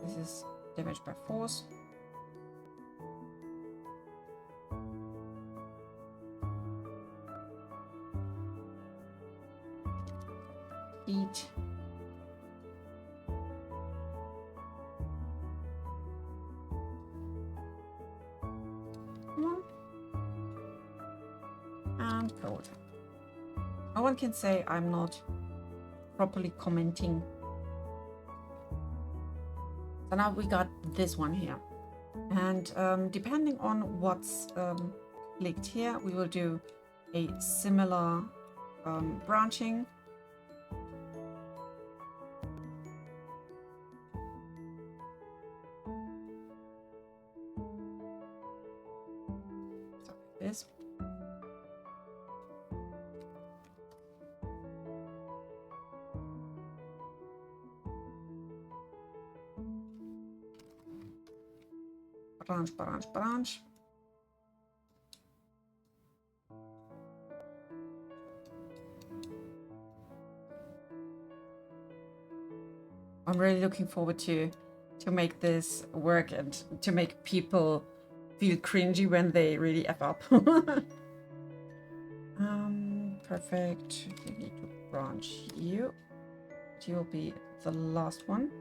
This is damage by force. Heat. And cold. No one can say I'm not properly commenting. So now we got this one here. And depending on what's clicked here, we will do a similar branching. So like this. Branch, branch, branch. I'm really looking forward to make this work and to make people feel cringy when they really F up. Perfect. We need to branch you. You'll be the last one.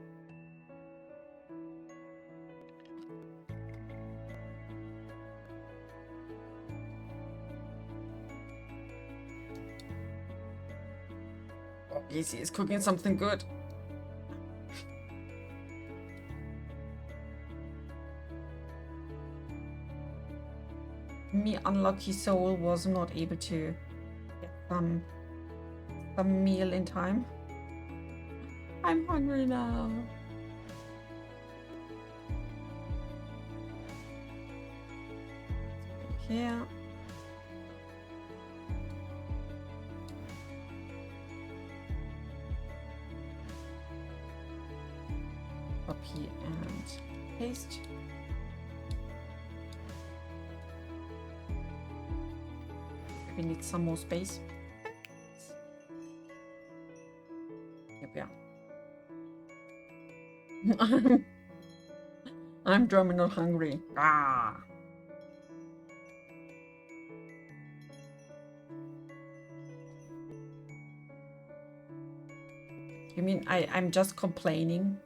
Oh, Easy is cooking something good. Me unlucky soul was not able to get some meal in time. I'm hungry now. Here. Copy and paste. We need some more space. Here we are. I'm drumming not hungry. Ah. You mean I'm just complaining?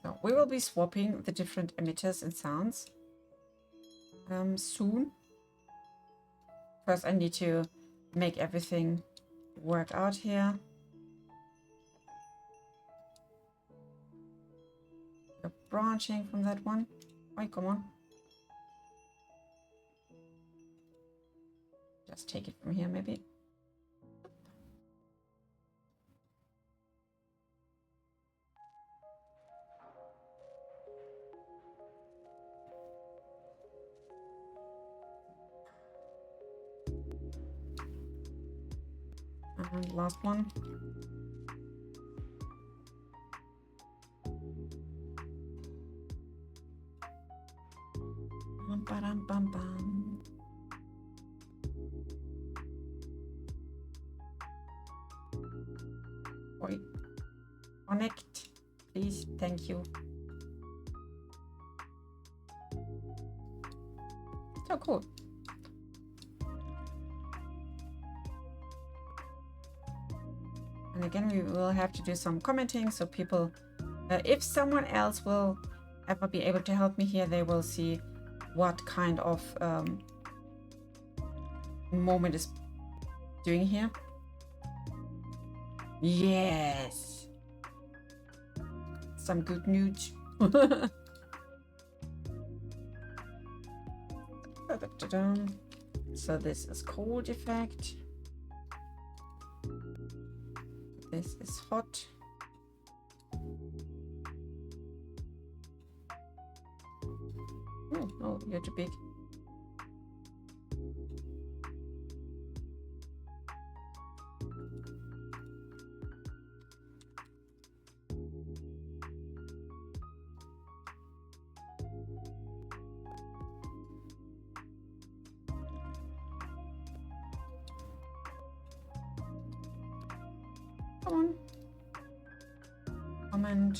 So we will be swapping the different emitters and sounds soon. First I need to make everything work out here. We're branching from that one. Oh, come on. Just take it from here, maybe. And last one. Bum, bum, bum. Oi. Connect, please. Thank you. So cool. And again, we will have to do some commenting so people, if someone else will ever be able to help me here, they will see what kind of moment is doing here. Yes, some good news. So this is cold effect. This is hot. Oh, you're too big. Come on. Comment.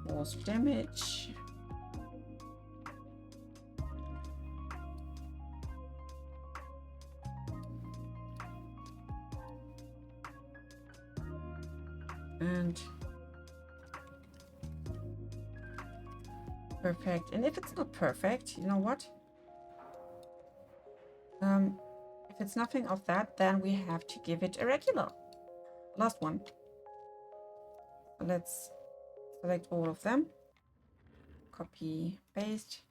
Force damage. And perfect. And if it's not perfect, you know what? If it's nothing of that, then we have to give it a regular. Last one. So let's select all of them. Copy, paste.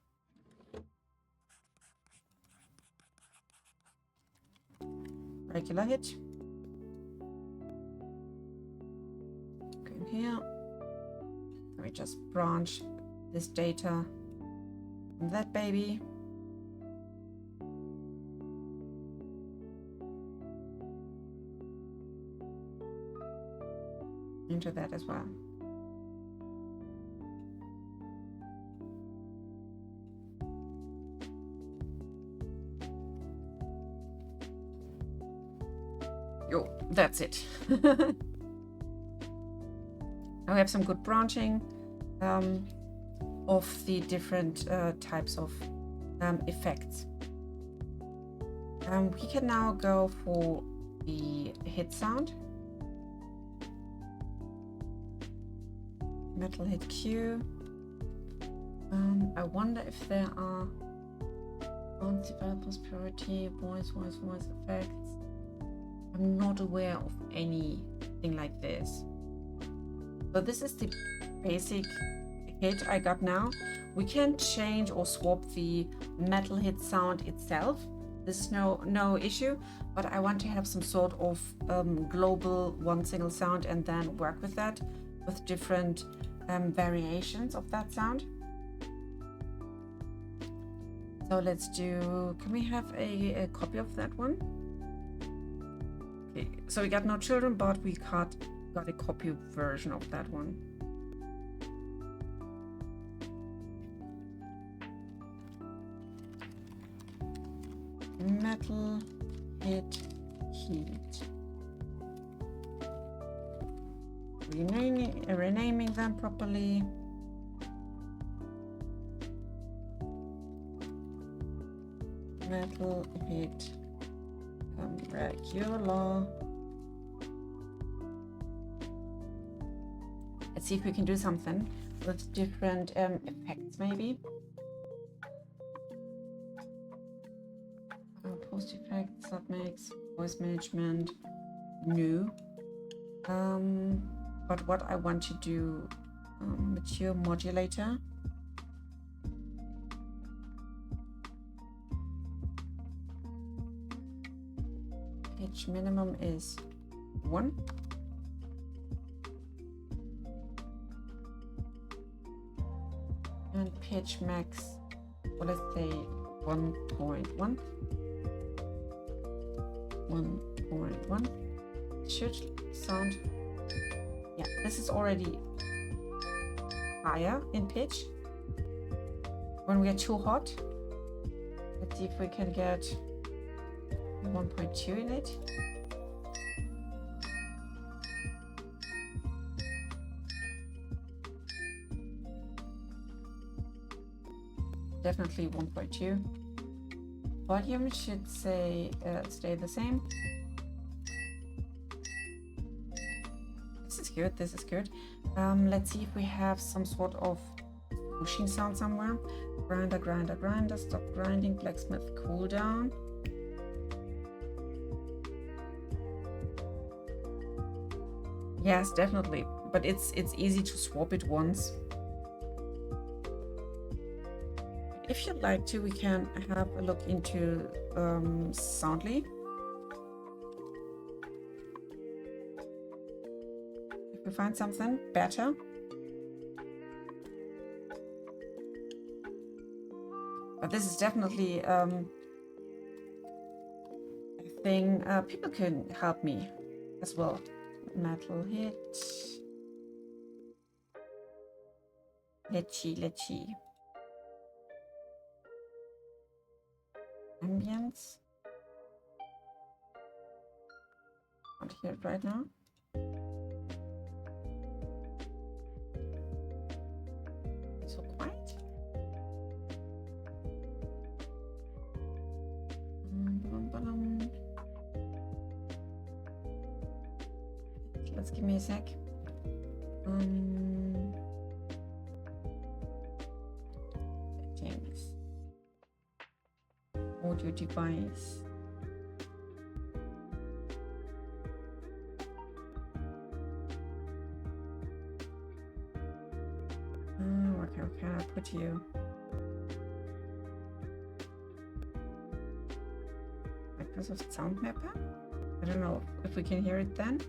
Regular hit. Go in here. Let me just branch this data from that baby. Into that as well. Yo, that's it. Now we have some good branching of the different types of effects. We can now go for the hit sound. Metal hit cue. I wonder if there are developers priority voice effects. I'm not aware of anything like this. So this is the basic hit I got now. We can change or swap the metal hit sound itself. This is no issue, but I want to have some sort of global one single sound and then work with that with different variations of that sound. So let's do, can we have a copy of that one? Okay, so we got no children, but we got a copy version of that one. Metal hit heat. Renaming them properly. Metal hit regular. Let's see if we can do something with different effects, maybe. Post effects, submix, voice management, new. But what I want to do, mature modulator. Pitch minimum is 1. And pitch max, well, let's say 1.1. 1.1. Should sound, yeah, this is already higher in pitch. When we are too hot, let's see if we can get 1.2 in it. Definitely 1.2. Volume should say stay the same. This is good. This is good. Let's see if we have some sort of pushing sound somewhere. Grinder, grinder, grinder. Stop grinding. Blacksmith cooldown. Yes, definitely. But it's easy to swap it once. If you'd like to, we can have a look into Soundly. If we find something better. But this is definitely a thing people can help me as well. Metal hit. Let's ambience. Can't hear it right now. So quiet. Let's give me a sec. device. Oh, okay, where can I put you? Microsoft Sound Mapper? I don't know if we can hear it then.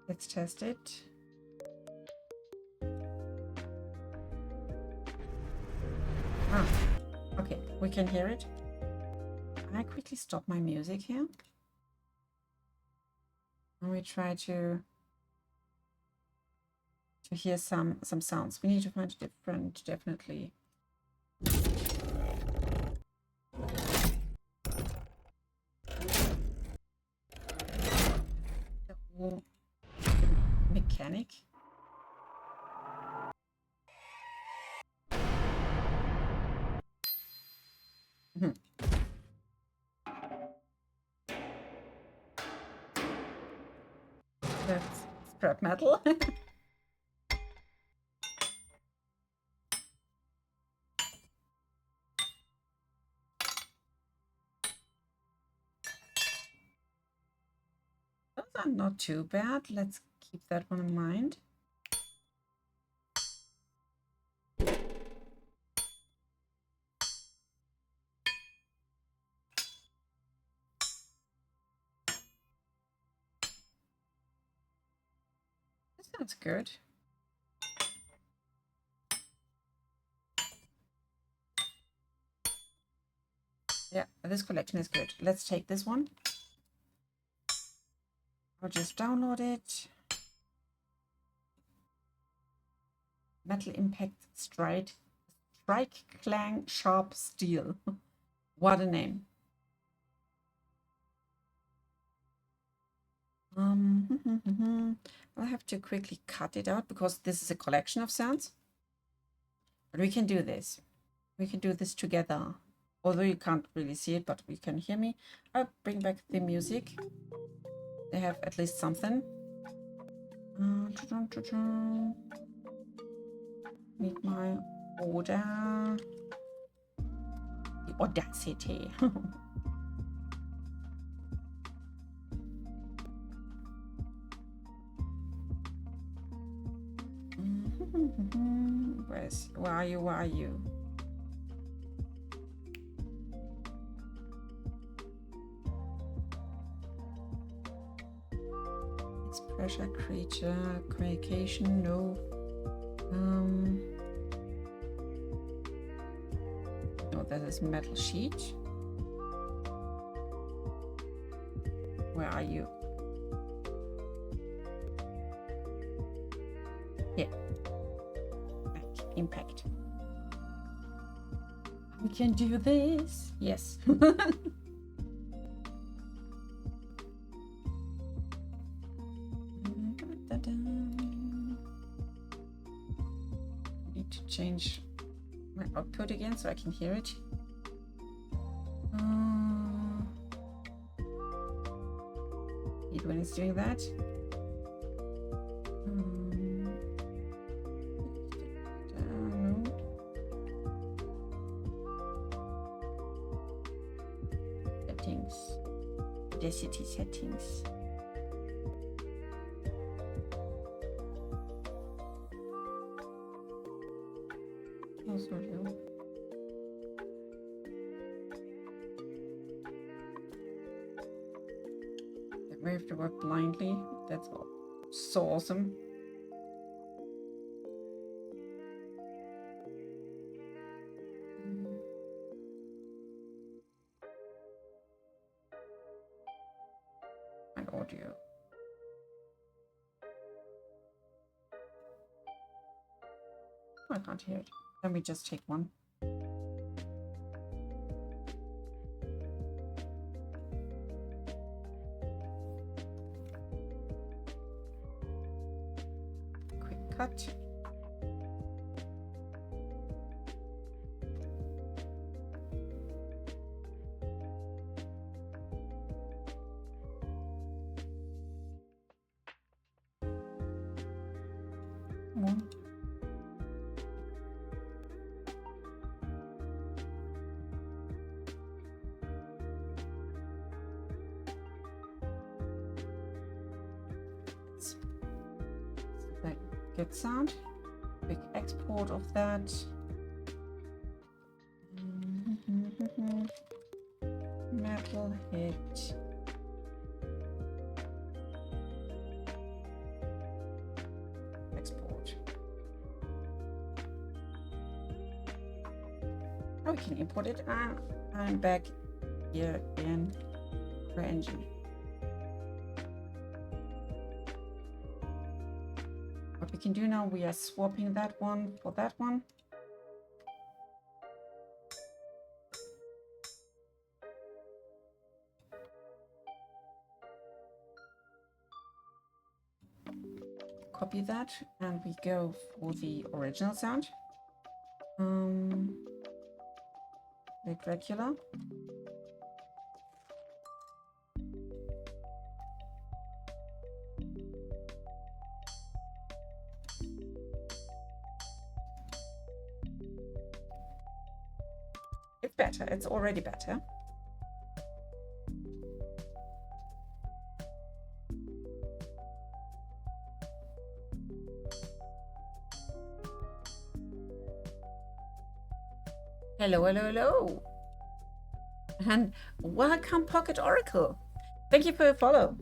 Let's test it. Ah, okay, we can hear it. Can I quickly stop my music here? And we try to hear some sounds. We need to find a different, definitely. The mechanic. That's scrap metal. Those are not too bad. Let's keep that one in mind. This sounds good. Yeah, this collection is good. Let's take this one. I'll just download it. Metal Impact Strike Clang Sharp Steel. What a name. I'll have to quickly cut it out because this is a collection of sounds. But we can do this. We can do this together. Although you can't really see it, but we can hear me. I'll bring back the music. They have at least something. Need my order. The audacity. Where are you? Where are you? It's pressure creature communication. No. No, that is metal sheet. Where are you? Yeah. Back. Impact. We can do this. Yes. Need to change my output again so I can hear it. Hate when it's doing that. Settings. Audacity settings. Also you. We have to work blindly. That's all. So awesome. And audio. I can't hear it. Then we just take one. Quick cut. Come on. Good sound. Quick export of that. Metal hit. Export. Now we can import it. I'm back here in CoreEngine. What we can do now, we are swapping that one for that one. Copy that and we go for the original sound. Make regular. It's better. It's already better. Hello, hello, hello. And welcome, Pocket Oracle. Thank you for your follow.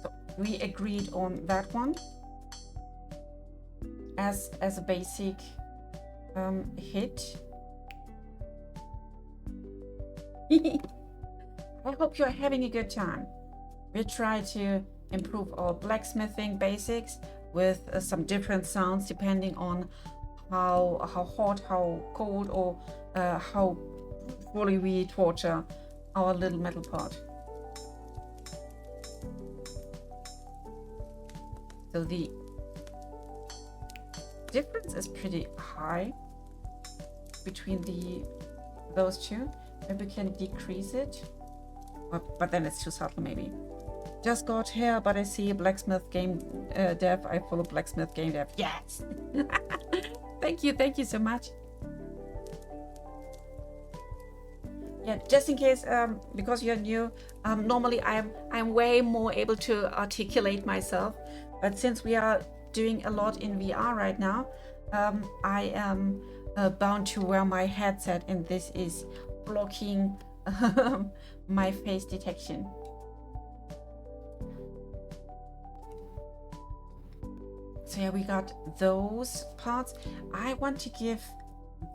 So we agreed on that one as a basic hit. I hope you're having a good time. We try to improve our blacksmithing basics with some different sounds depending on how hot, how cold, or how fully we torture our little metal part. So the difference is pretty high between those two. Maybe we can decrease it, but then it's too subtle maybe. Just got here, but I see a blacksmith game dev. I follow blacksmith game dev. Yes. Thank you so much. Yeah, just in case, because you're new, normally I'm way more able to articulate myself, but since we are doing a lot in VR right now, I am bound to wear my headset, and this is blocking my face detection. So yeah, we got those parts. I want to give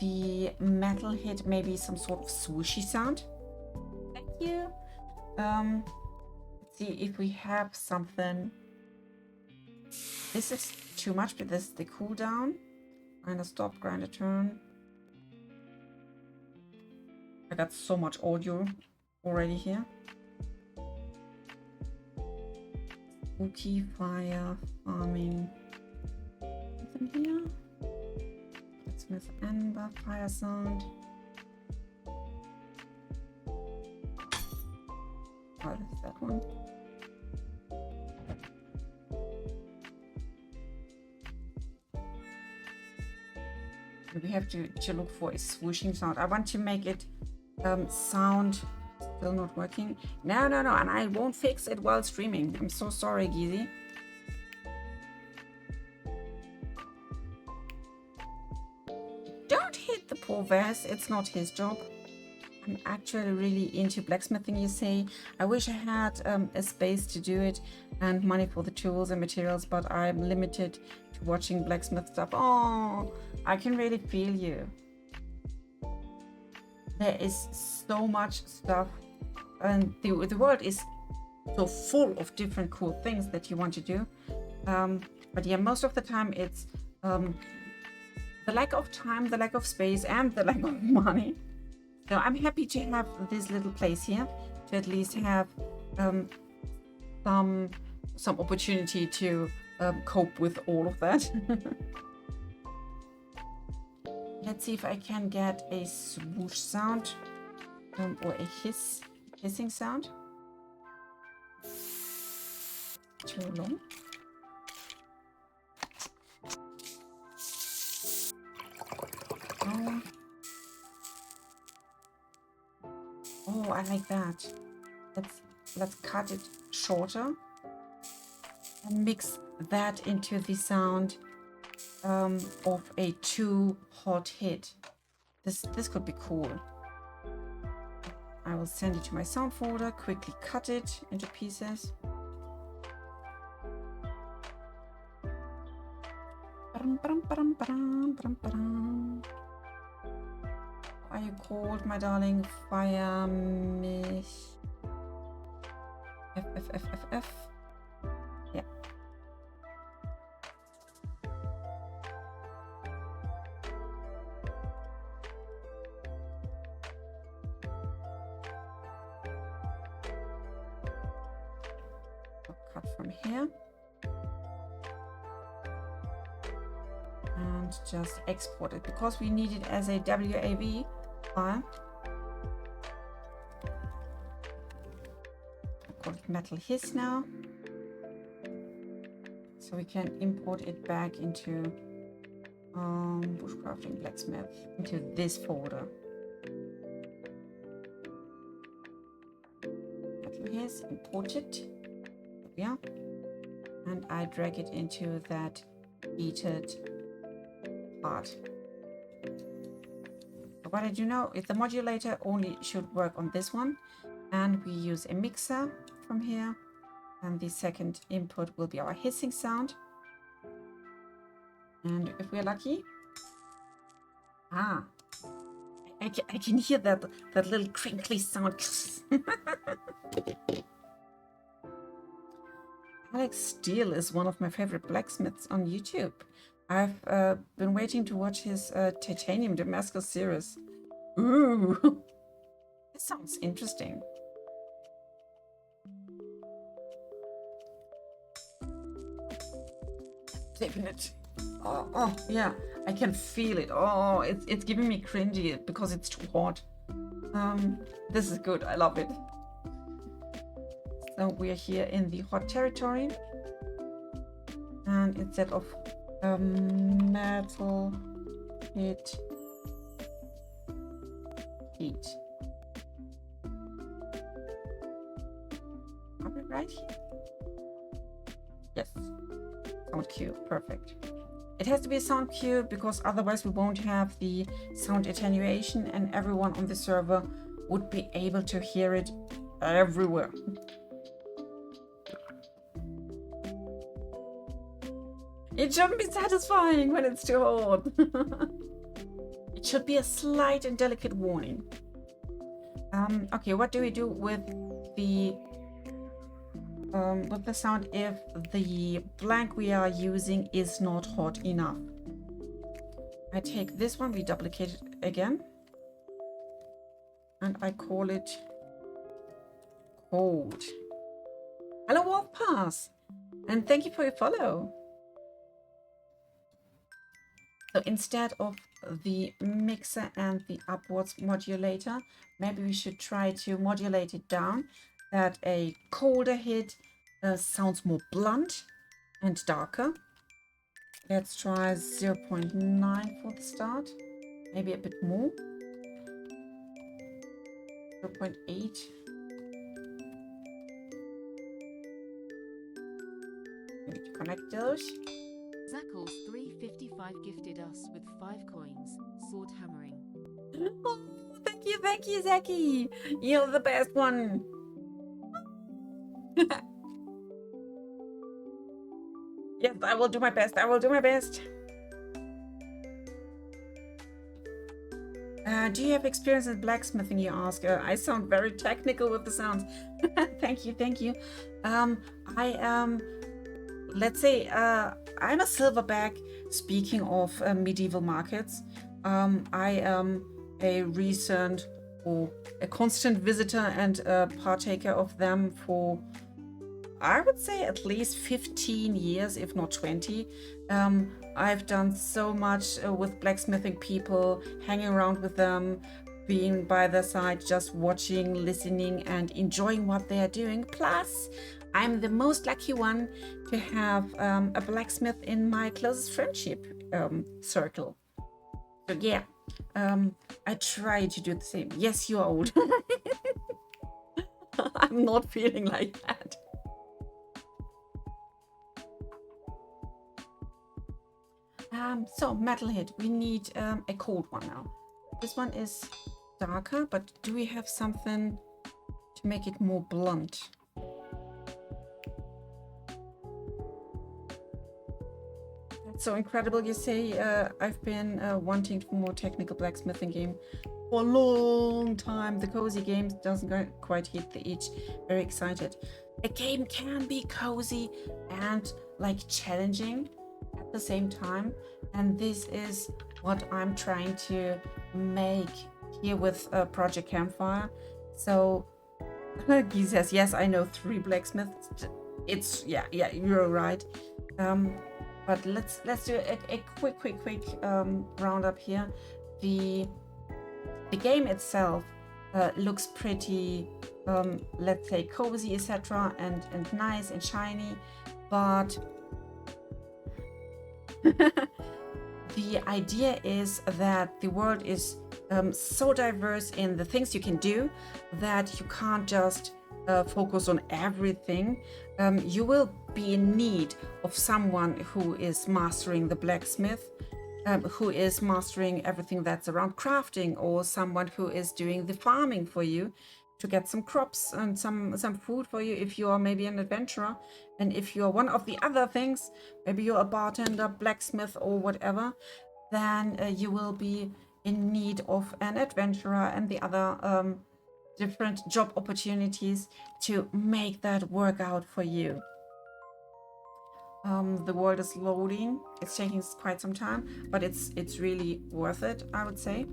the metal hit maybe some sort of swooshy sound. Thank you. Let's see if we have something. This is too much, but this is the cooldown. Grinder stop, grinder turn. I got so much audio already here. Spooky, fire, farming. Nothing here. Blacksmith ember, fire sound. Oh, this is that one. We have to look for a swooshing sound. I want to make it sound. Still not working. No, and I won't fix it while streaming. I'm so sorry, Gizi. Don't hit the poor Vaz. It's not his job. I'm actually really into blacksmithing, you say. I wish I had a space to do it and money for the tools and materials, but I'm limited to watching blacksmith stuff. Oh, I can really feel you. There is so much stuff, and the world is so full of different cool things that you want to do. But yeah, most of the time it's the lack of time, the lack of space, and the lack of money. So I'm happy to have this little place here to at least have some opportunity to cope with all of that. Let's see if I can get a swoosh sound or a hissing sound. Too long. Oh, I like that. Let's cut it shorter. and mix that into the sound of a too hot hit. This could be cool. I will send it to my sound folder, quickly cut it into pieces. Are you called, my darling? Fire mich. F. Yeah. I'll cut from here. And just export it because we need it as a WAV file. I'll call it Metal Hiss now. So we can import it back into Bushcrafting Blacksmith, into this folder. Metal Hiss, import it. Yeah. And I drag it into that heated part. So what I do now is the modulator only should work on this one, and we use a mixer from here, and the second input will be our hissing sound. And if we're lucky, I can hear that little crinkly sound. Alex Steele is one of my favorite blacksmiths on YouTube. I've been waiting to watch his Titanium Damascus series. Ooh, this sounds interesting. Definitely. Oh, yeah, I can feel it. Oh, it's giving me cringy because it's too hot. This is good. I love it. So we are here in the hot territory, and instead of metal hit heat. Are we right here? Yes. Sound cue. Perfect. It has to be a sound cue because otherwise we won't have the sound attenuation and everyone on the server would be able to hear it everywhere. It shouldn't be satisfying when it's too hot. It should be a slight and delicate warning. Okay, what do we do with the sound if the blank we are using is not hot enough? I take this one, we duplicate it again, and I call it cold. Hello, Wolf Pass, and thank you for your follow. So instead of the mixer and the upwards modulator, maybe we should try to modulate it down, that a colder hit sounds more blunt and darker. Let's try 0.9 for the start, maybe a bit more. 0.8. We need to connect those. Zackles355 gifted us with 5 coins. Sword hammering. Oh, thank you, Zaki. You're the best one. Yes, I will do my best. Do you have experience in blacksmithing, you ask? I sound very technical with the sounds. Thank you. Let's say, I'm a silverback. Speaking of medieval markets, I am a recent or a constant visitor and partaker of them for, I would say, at least 15 years, if not 20. I've done so much with blacksmithing people, hanging around with them, being by their side, just watching, listening, and enjoying what they are doing. Plus, I'm the most lucky one to have a blacksmith in my closest friendship circle. So yeah, I try to do the same. Yes, you're old. I'm not feeling like that. So metalhead, we need a cold one now. This one is darker, but do we have something to make it more blunt? That's so incredible. You say I've been wanting for more technical blacksmithing game for a long time. The cozy game doesn't quite hit the itch. Very excited. A game can be cozy and like challenging at the same time, and this is what I'm trying to make here with Project Campfire. So he says, yes, I know 3 blacksmiths. It's yeah, you're right. But let's do a quick roundup here. The game itself looks pretty, let's say, cozy, etc., and nice and shiny, but the idea is that the world is so diverse in the things you can do that you can't just focus on everything. You will be in need of someone who is mastering the blacksmith, who is mastering everything that's around crafting, or someone who is doing the farming for you to get some crops and some food for you if you are maybe an adventurer. And if you're one of the other things, maybe you're a bartender, blacksmith, or whatever, then you will be in need of an adventurer and the other different job opportunities to make that work out for you. The world is loading. It's taking quite some time, but it's really worth it, I would say.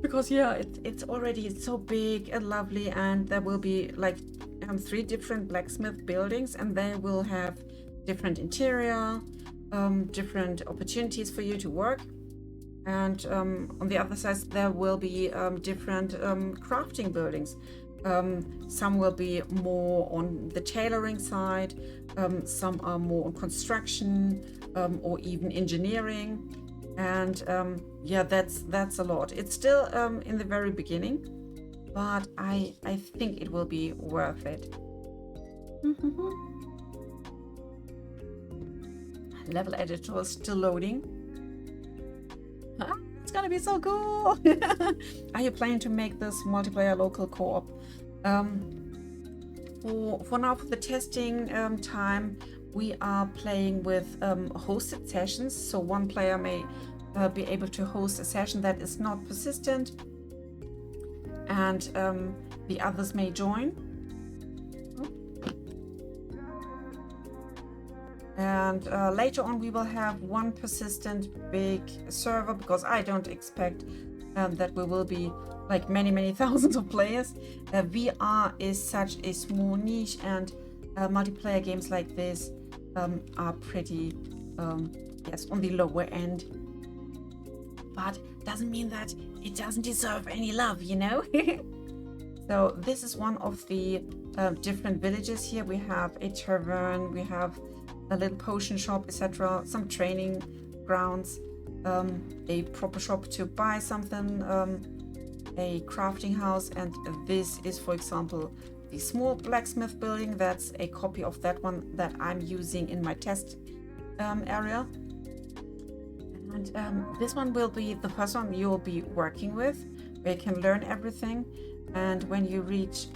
Because yeah, it's already so big and lovely, and there will be like 3 different blacksmith buildings, and they will have different interior, different opportunities for you to work. And on the other side, there will be different crafting buildings. Some will be more on the tailoring side, some are more on construction, or even engineering. And yeah, that's a lot. It's still in the very beginning, but I think it will be worth it. Level editor is still loading. It's gonna be so cool. Are you planning to make this multiplayer local co-op? For now, for the testing time, we are playing with hosted sessions. So one player may be able to host a session that is not persistent, and the others may join. And later on, we will have one persistent big server, because I don't expect that we will be like many thousands of players. VR is such a small niche, and multiplayer games like this are pretty, yes, on the lower end. But doesn't mean that it doesn't deserve any love, you know? So this is one of the different villages here. We have a tavern, we have a little potion shop, etc., some training grounds, a proper shop to buy something, a crafting house, and this is, for example, the small blacksmith building. That's a copy of that one that I'm using in my test area. And this one will be the first one you'll be working with, where you can learn everything. And when you reach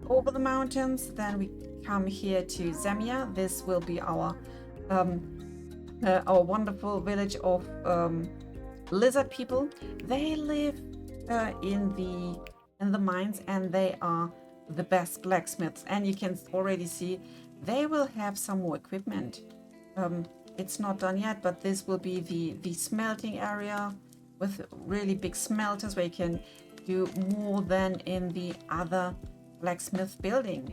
over the mountains, then we come here to Zemia. This will be our wonderful village of lizard people. They live in the mines, and they are the best blacksmiths. And you can already see they will have some more equipment. It's not done yet, but this will be the smelting area with really big smelters, where you can do more than in the other blacksmith building.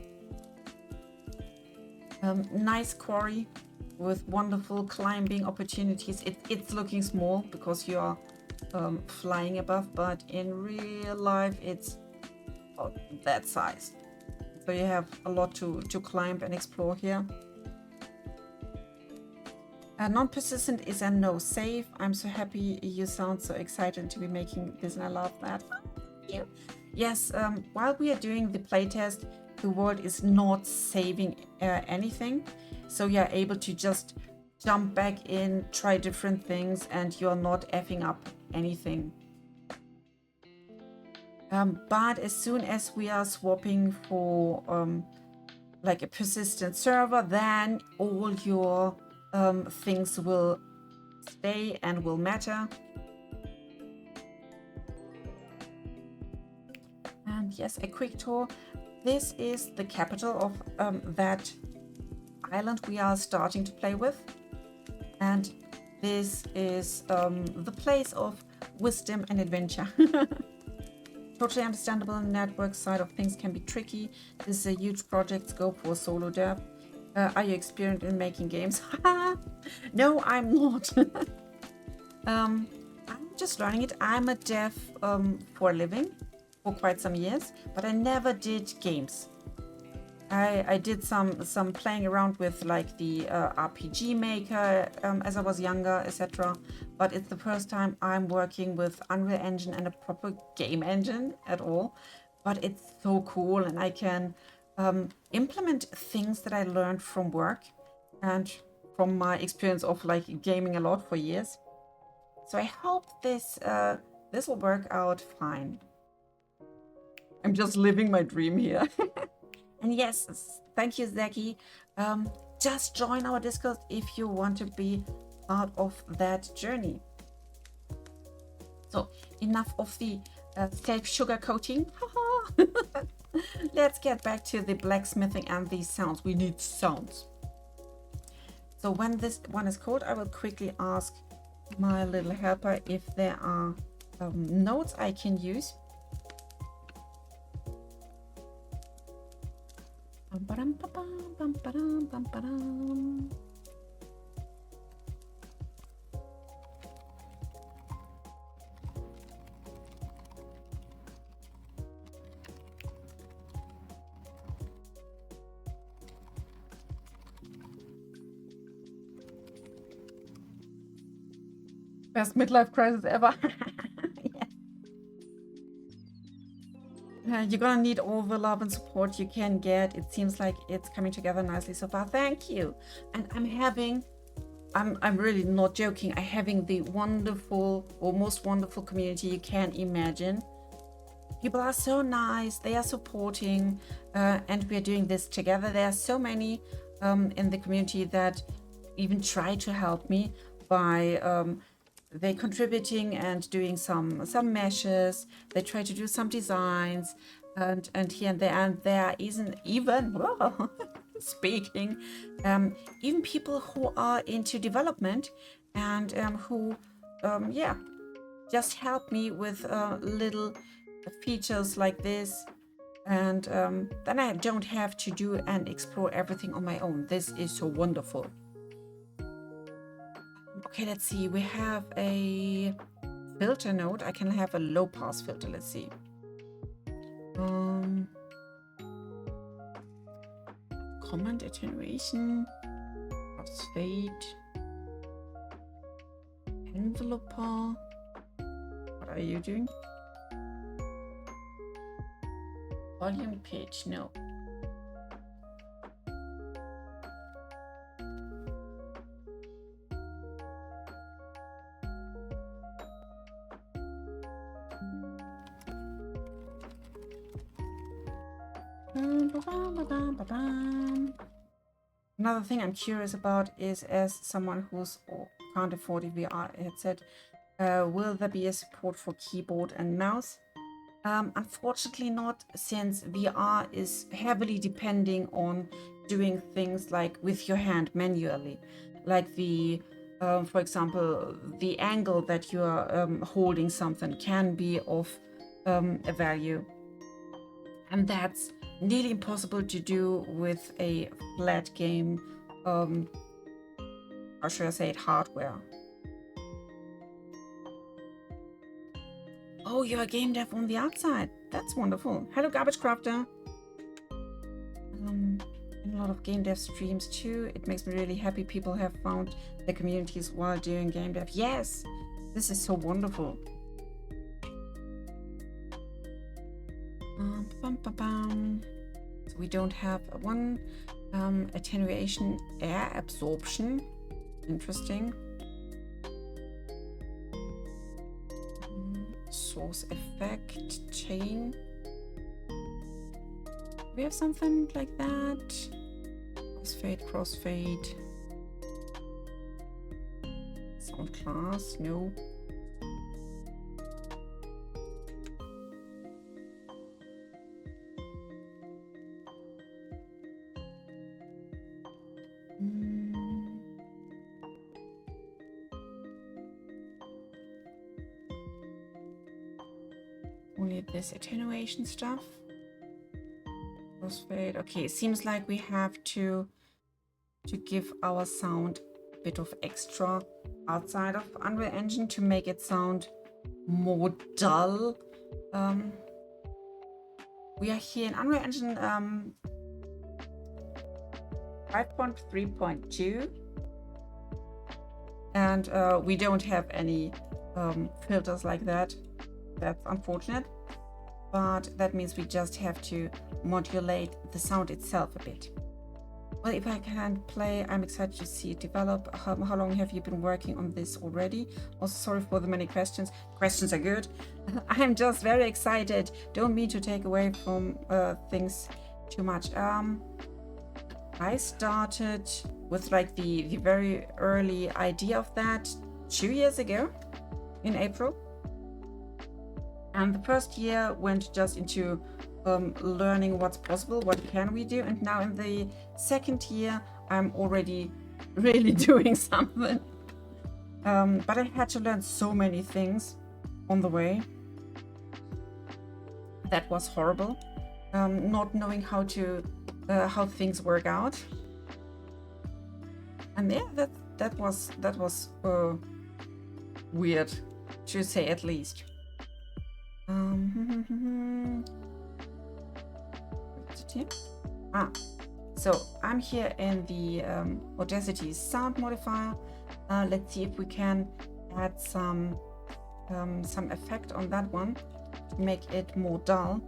Nice quarry with wonderful climbing opportunities. It's looking small because you are flying above, but in real life it's that size. So you have a lot to climb and explore here. Non-persistent is a no save. I'm so happy you sound so excited to be making this, and I love that. Thank you. Yes, while we are doing the playtest, the world is not saving anything, so you're able to just jump back in, try different things, and you're not effing up anything. But as soon as we are swapping for like a persistent server, then all your things will stay and will matter. And yes, a quick tour. This is the capital of that island we are starting to play with. And this is the place of wisdom and adventure. Totally understandable. Network side of things can be tricky. This is a huge project scope for solo dev. Are you experienced in making games? No, I'm not. I'm just learning it. I'm a dev for a living for quite some years, but I never did games. I did some playing around with like the RPG Maker as I was younger, etc. But it's the first time I'm working with Unreal Engine and a proper game engine at all. But it's so cool, and I can implement things that I learned from work and from my experience of like gaming a lot for years. So I hope this will work out fine. I'm just living my dream here. And yes, thank you, Zaki. Just join our Discord if you want to be part of that journey. So enough of the self-sugarcoating. Let's get back to the blacksmithing and these sounds. We need sounds. So when this one is called, I will quickly ask my little helper if there are notes I can use. Best midlife crisis ever. You're gonna need all the love and support you can get. It seems like it's coming together nicely so far. Thank you. And I'm really not joking. I'm having the wonderful or most wonderful community you can imagine. People are so nice. They are supporting, and we are doing this together. There are so many in the community that even try to help me by they contributing and doing some meshes. They try to do some designs and here and there, and there isn't even speaking even people who are into development and who just help me with little features like this, and then I don't have to do and explore everything on my own. This is so wonderful. Okay, let's see. We have a filter node. I can have a low pass filter. Let's see. Command attenuation, crossfade, enveloper. What are you doing? Volume pitch, no. Another thing I'm curious about is, as someone who's can't afford a VR headset, will there be a support for keyboard and mouse? Unfortunately not, since VR is heavily depending on doing things like with your hand manually, like the for example, the angle that you are holding something can be of a value, and that's nearly impossible to do with a flat game, or should I say it, hardware. Oh, you're a game dev on the outside. That's wonderful. Hello, Garbage Crafter. A lot of game dev streams too. It makes me really happy people have found their communities while doing game dev. Yes, this is so wonderful. So we don't have one attenuation, air absorption. Interesting. Source effect chain. We have something like that. Crossfade, crossfade. Sound class, no. Only this attenuation stuff. Crossfade. Okay, it seems like we have to give our sound a bit of extra outside of Unreal Engine to make it sound more dull. We are here in Unreal Engine 5.3.2, and we don't have any filters like that. That's unfortunate, but that means we just have to modulate the sound itself a bit. Well, if I can play, I'm excited to see it develop. How long have you been working on this already? Also, sorry for the many questions. Questions are good. I'm just very excited. Don't mean to take away from things too much. I started with like the very early idea of that 2 years ago in April. And the first year went just into learning what's possible, what can we do. And now in the second year, I'm already really doing something. But I had to learn so many things on the way. That was horrible. Not knowing how things work out. And yeah, that was weird, to say at least. So I'm here in the Audacity sound modifier. Let's see if we can add some effect on that one to make it more dull.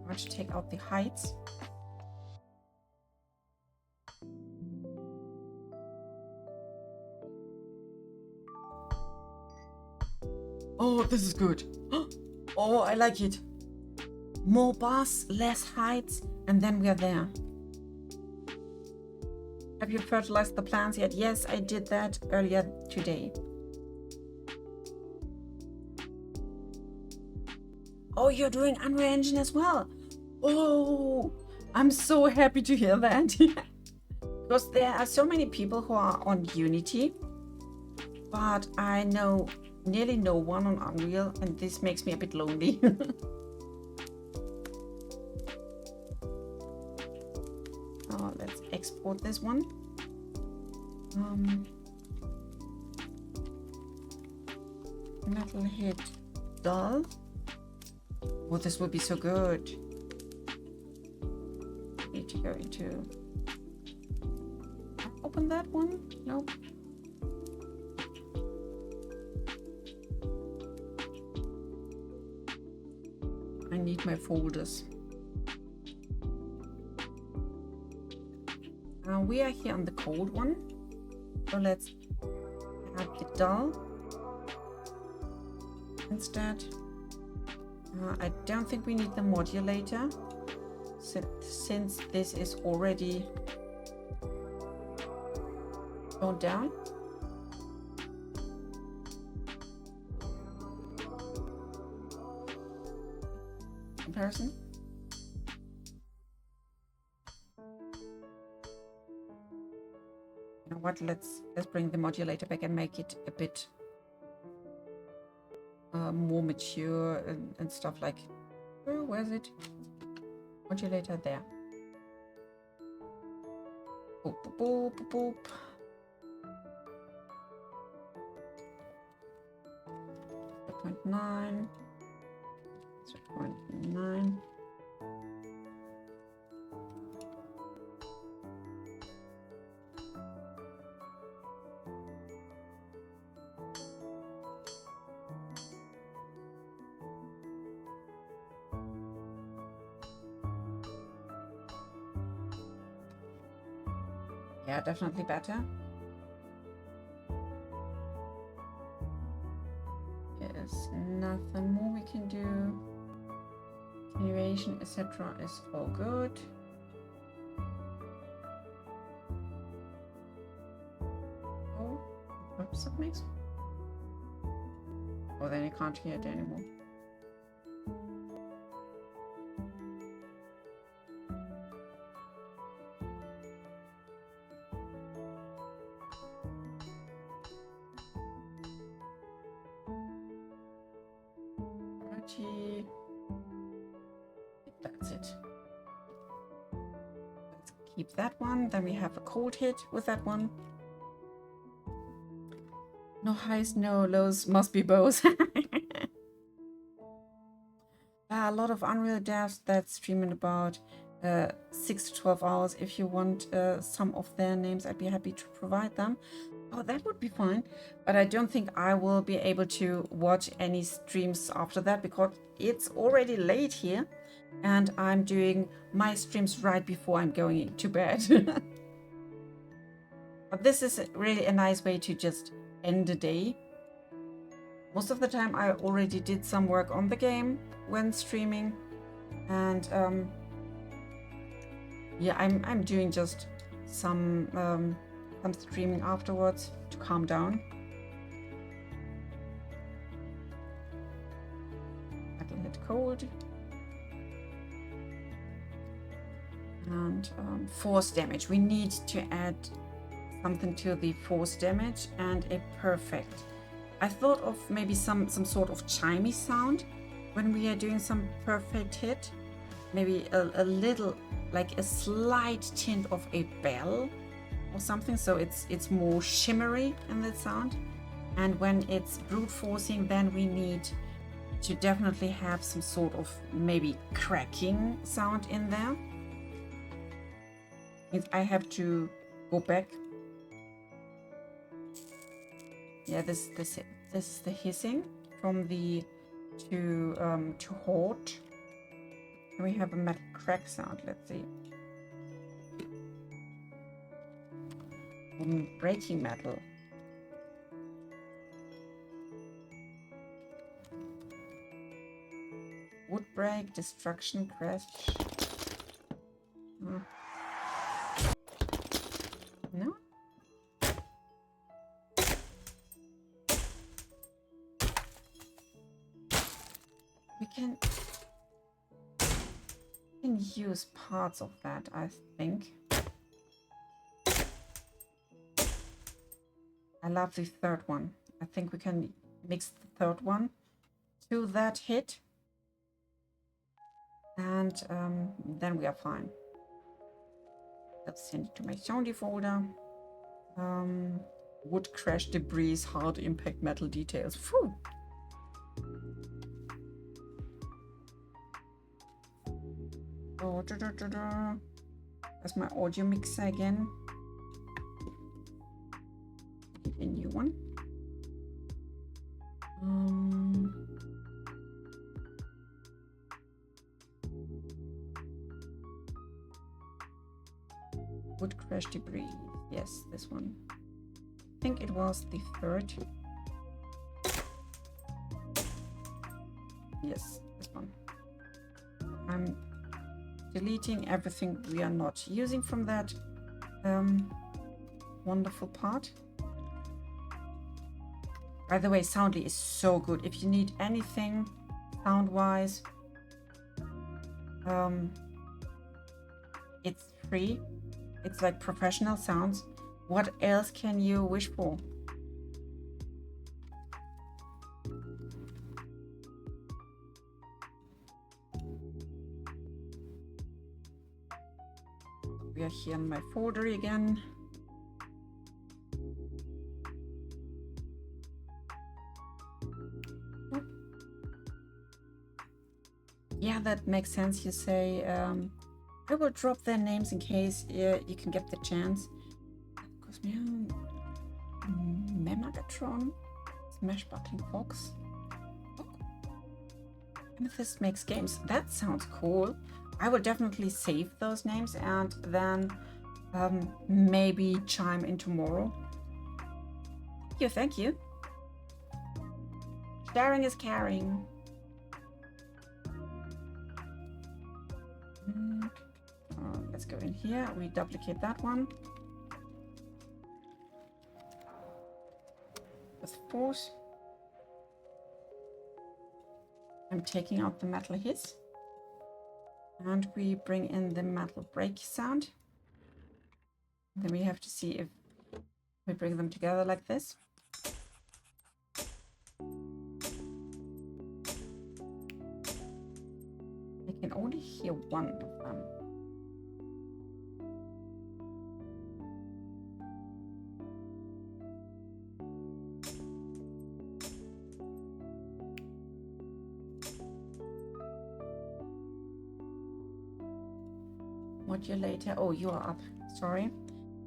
I want to take out the heights. Oh, this is good. Oh, I like it. More bass, less heights, and then we are there. Have you fertilized the plants yet? Yes, I did that earlier today. Oh, you're doing Unreal Engine as well. Oh, I'm so happy to hear that. Because there are so many people who are on Unity, but I know nearly no one on Unreal, and this makes me a bit lonely. Let's export this one. Metal hit dull. Oh, this will be so good. Need to go into. Open that one? Nope. I need my folders. We are here on the cold one, so let's add the dull instead. I don't think we need the modulator since this is already toned down. Comparison. You know what? Let's bring the modulator back and make it a bit more mature and stuff like. Oh, where's it? Modulator there. Boop, boop, boop, boop. 0.9. 0.9. Yeah, definitely better. There's nothing more we can do. Continuation, etc. is all good. Oh, submix. Oh, then you can't hear it anymore. That's it. Let's keep that one. Then we have a cold hit with that one. No highs, no lows, must be both. A lot of Unreal devs that stream in about 6 to 12 hours. If you want some of their names, I'd be happy to provide them. Oh, that would be fine. But I don't think I will be able to watch any streams after that because it's already late here and I'm doing my streams right before I'm going to bed. But this is really a nice way to just end the day. Most of the time I already did some work on the game when streaming, and yeah, I'm doing just some streaming afterwards to calm down. Metal hit cold and force damage. We need to add something to the force damage and a perfect. I thought of maybe some sort of chimey sound when we are doing some perfect hit. Maybe a little, like a slight tint of a bell or something, so it's more shimmery in that sound. And when it's brute forcing, then we need to definitely have some sort of maybe cracking sound in there. Means I have to go back. Yeah, this is the hissing from the to halt. And we have a metal crack sound. Let's see. Breaking metal. Wood break, destruction, crash. No? We can use parts of that, I think. I love the third one. I think we can mix the third one to that hit. And then we are fine. Let's send it to my soundy folder. Wood crash debris, hard impact metal details. Phew. Oh, that's my audio mixer again. A new one. Wood crash debris. Yes, this one. I think it was the third. Yes, this one. I'm deleting everything we are not using from that wonderful part. By the way, Soundly is so good. If you need anything sound-wise, it's free. It's like professional sounds. What else can you wish for? We are here in my folder again. Yeah, that makes sense. You say, I will drop their names in case you can get the chance. Megatron, Smash Buckling Fox. Amethyst makes games. That sounds cool. I will definitely save those names and then maybe chime in tomorrow. Thank you. Sharing is caring. Let's go in here. We duplicate that one. With force. I'm taking out the metal hiss. And we bring in the metal break sound. Then we have to see if we bring them together like this. I can only hear one of them. Modulator. Oh, you are up. Sorry.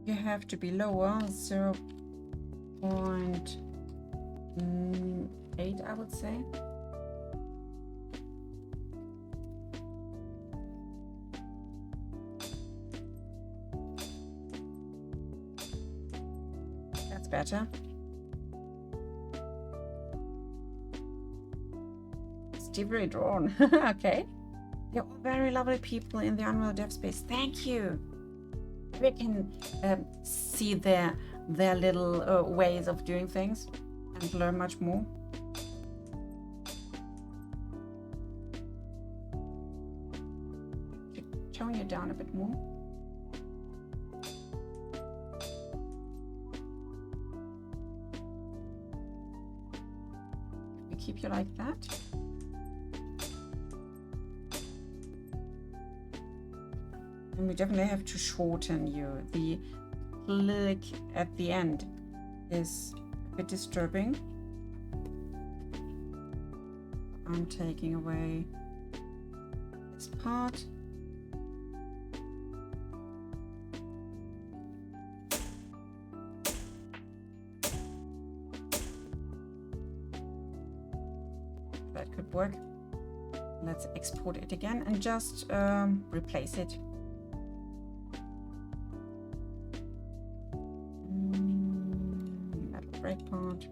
You have to be lower. 0.8, I would say. That's better. Stevery drawn. Okay. You're all very lovely people in the Unreal Dev space. Thank you. We can see their little ways of doing things and learn much more. Tone you down a bit more. We keep you like that. And we definitely have to shorten you. The click at the end is a bit disturbing. I'm taking away this part. That could work. Let's export it again and just replace it. Break part.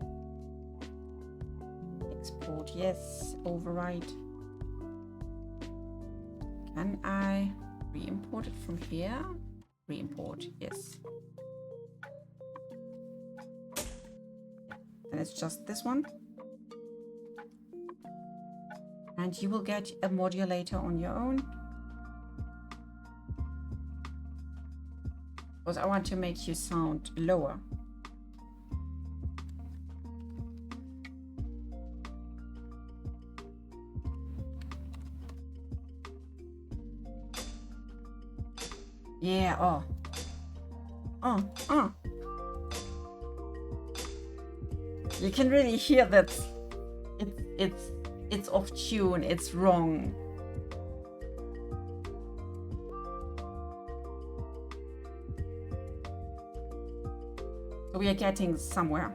Export, yes. Override. Can I re-import it from here? Re-import, yes. And it's just this one. And you will get a modulator on your own. Because I want to make you sound lower. Yeah, oh. You can really hear that it's off tune, it's wrong. So we are getting somewhere.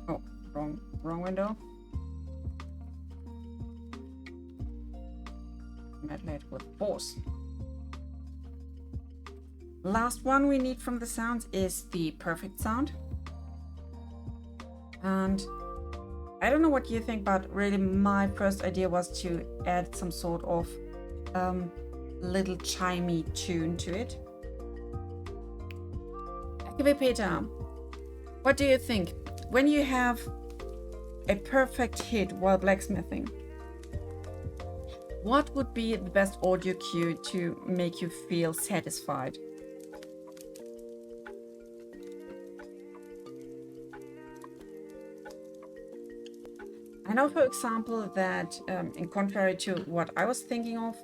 Oh, wrong window. Modulate with force. Last one we need from the sounds is the perfect sound. And I don't know what you think, but really my first idea was to add some sort of little chimey tune to it. Okay, Peter, what do you think? When you have a perfect hit while blacksmithing, what would be the best audio cue to make you feel satisfied? I know, for example, that in contrary to what I was thinking of,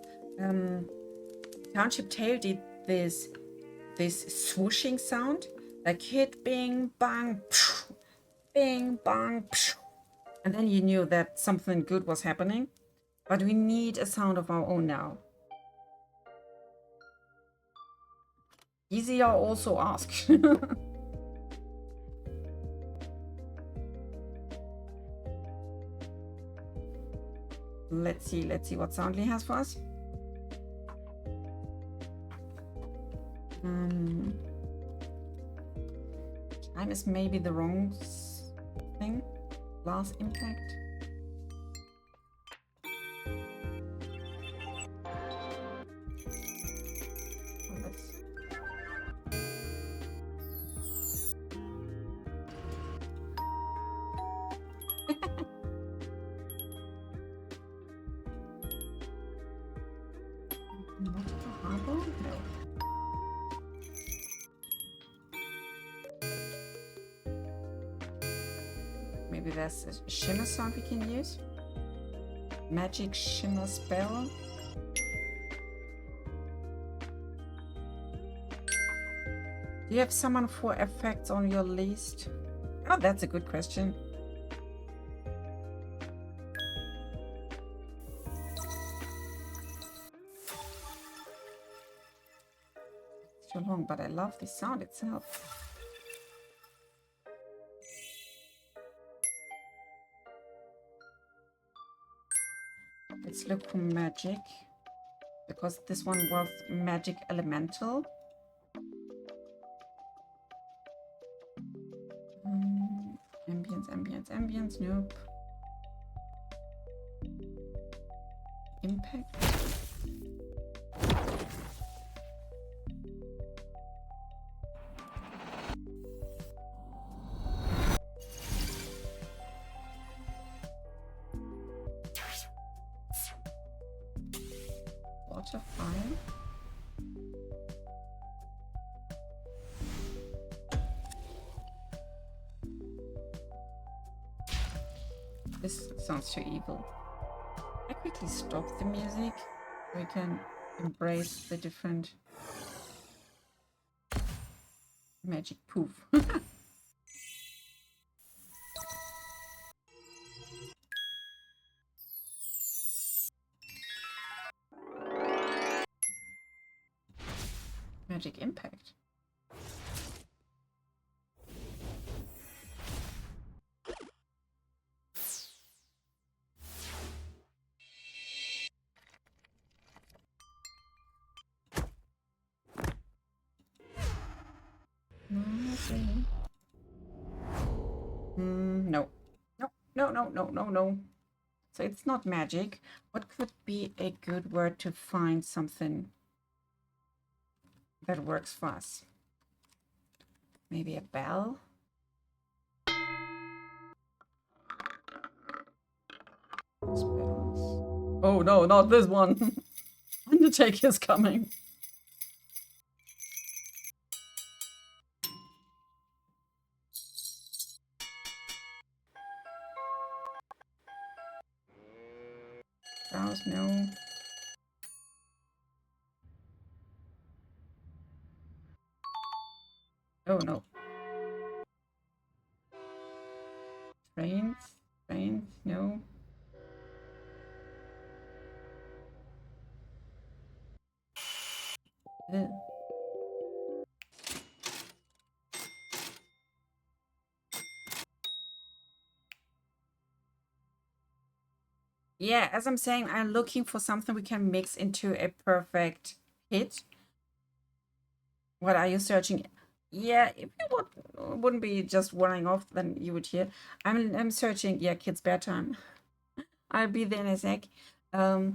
Township Tale did this swooshing sound, like hit, bing, bang, psh, bing, bang, psh. And then you knew that something good was happening. But we need a sound of our own now. Easier also asked. Let's see what Soundly has for us. Time is maybe the wrong thing. Last impact. Maybe there's a shimmer sound we can use. Magic shimmer spell. Do you have someone for effects on your list? Oh, that's a good question. It's too long, but I love the sound itself. Let's look for magic, because this one was magic elemental. Ambience, nope. Impact. Water fire. This sounds too evil. I quickly stop the music so we can embrace the different magic poof. Magic impact. No. No. So it's not magic. What could be a good word to find something that works for us? Maybe a bell? Spells. Oh no, not this one. Undertaker's coming. Browse, no. Oh no. Trains, no. Ugh. Yeah, as I'm saying, I'm looking for something we can mix into a perfect hit. What are you searching? Yeah, if you wouldn't be just running off, then you would hear. I'm searching, yeah, kids' bedtime. I'll be there in a sec. Okay,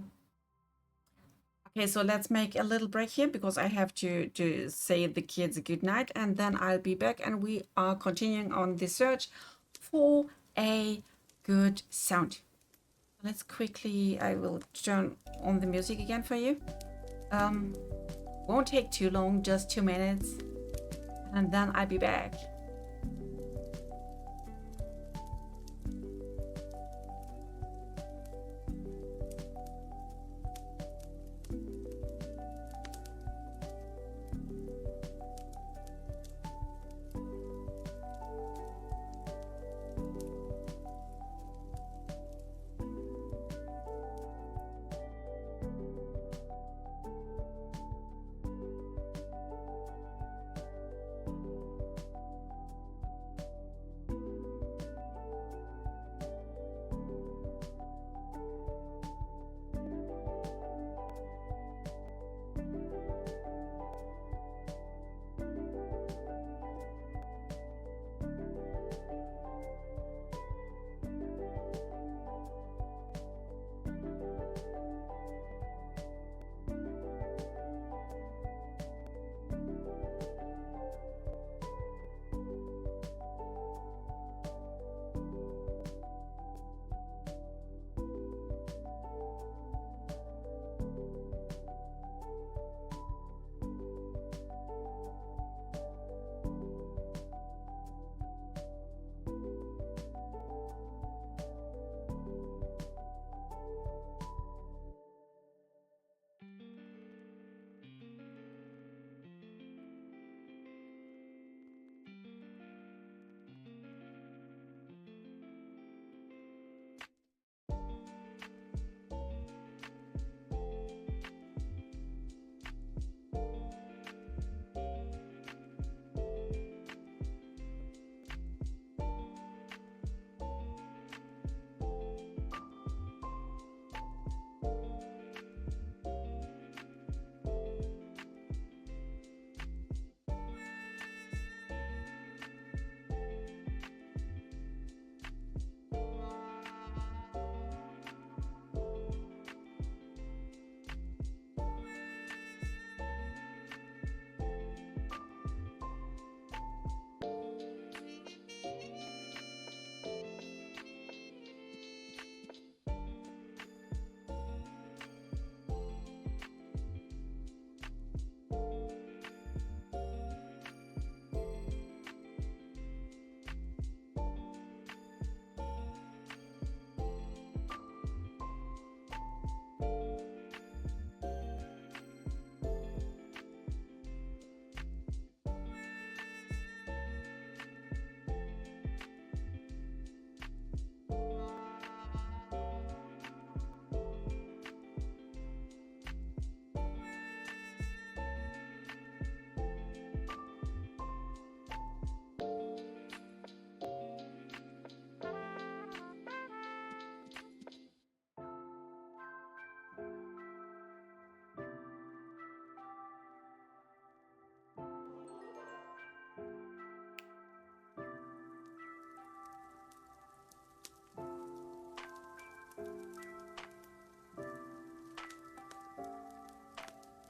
so let's make a little break here because I have to say the kids a good night, and then I'll be back and we are continuing on the search for a good sound. Let's quickly, I will turn on the music again for you. Won't take too long, just 2 minutes, and then I'll be back.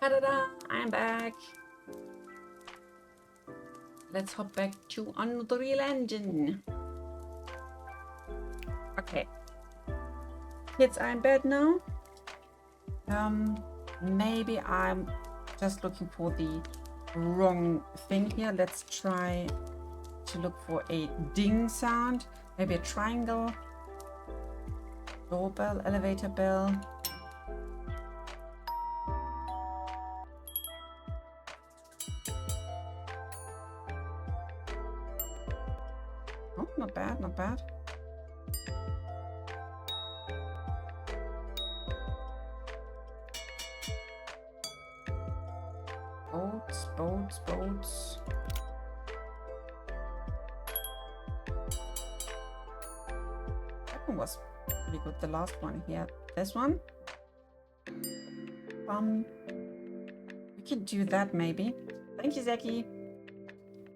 Ta-da-da! I'm back. Let's hop back to Unreal Engine. Okay. Kids are in bed now. Maybe I'm just looking for the wrong thing here. Let's try to look for a ding sound. Maybe a triangle. Doorbell, elevator bell. Oh, not bad, not bad. Boats, boats, boats. That one was pretty good, the last one here. This one. We can do that maybe. Thank you, Zeki.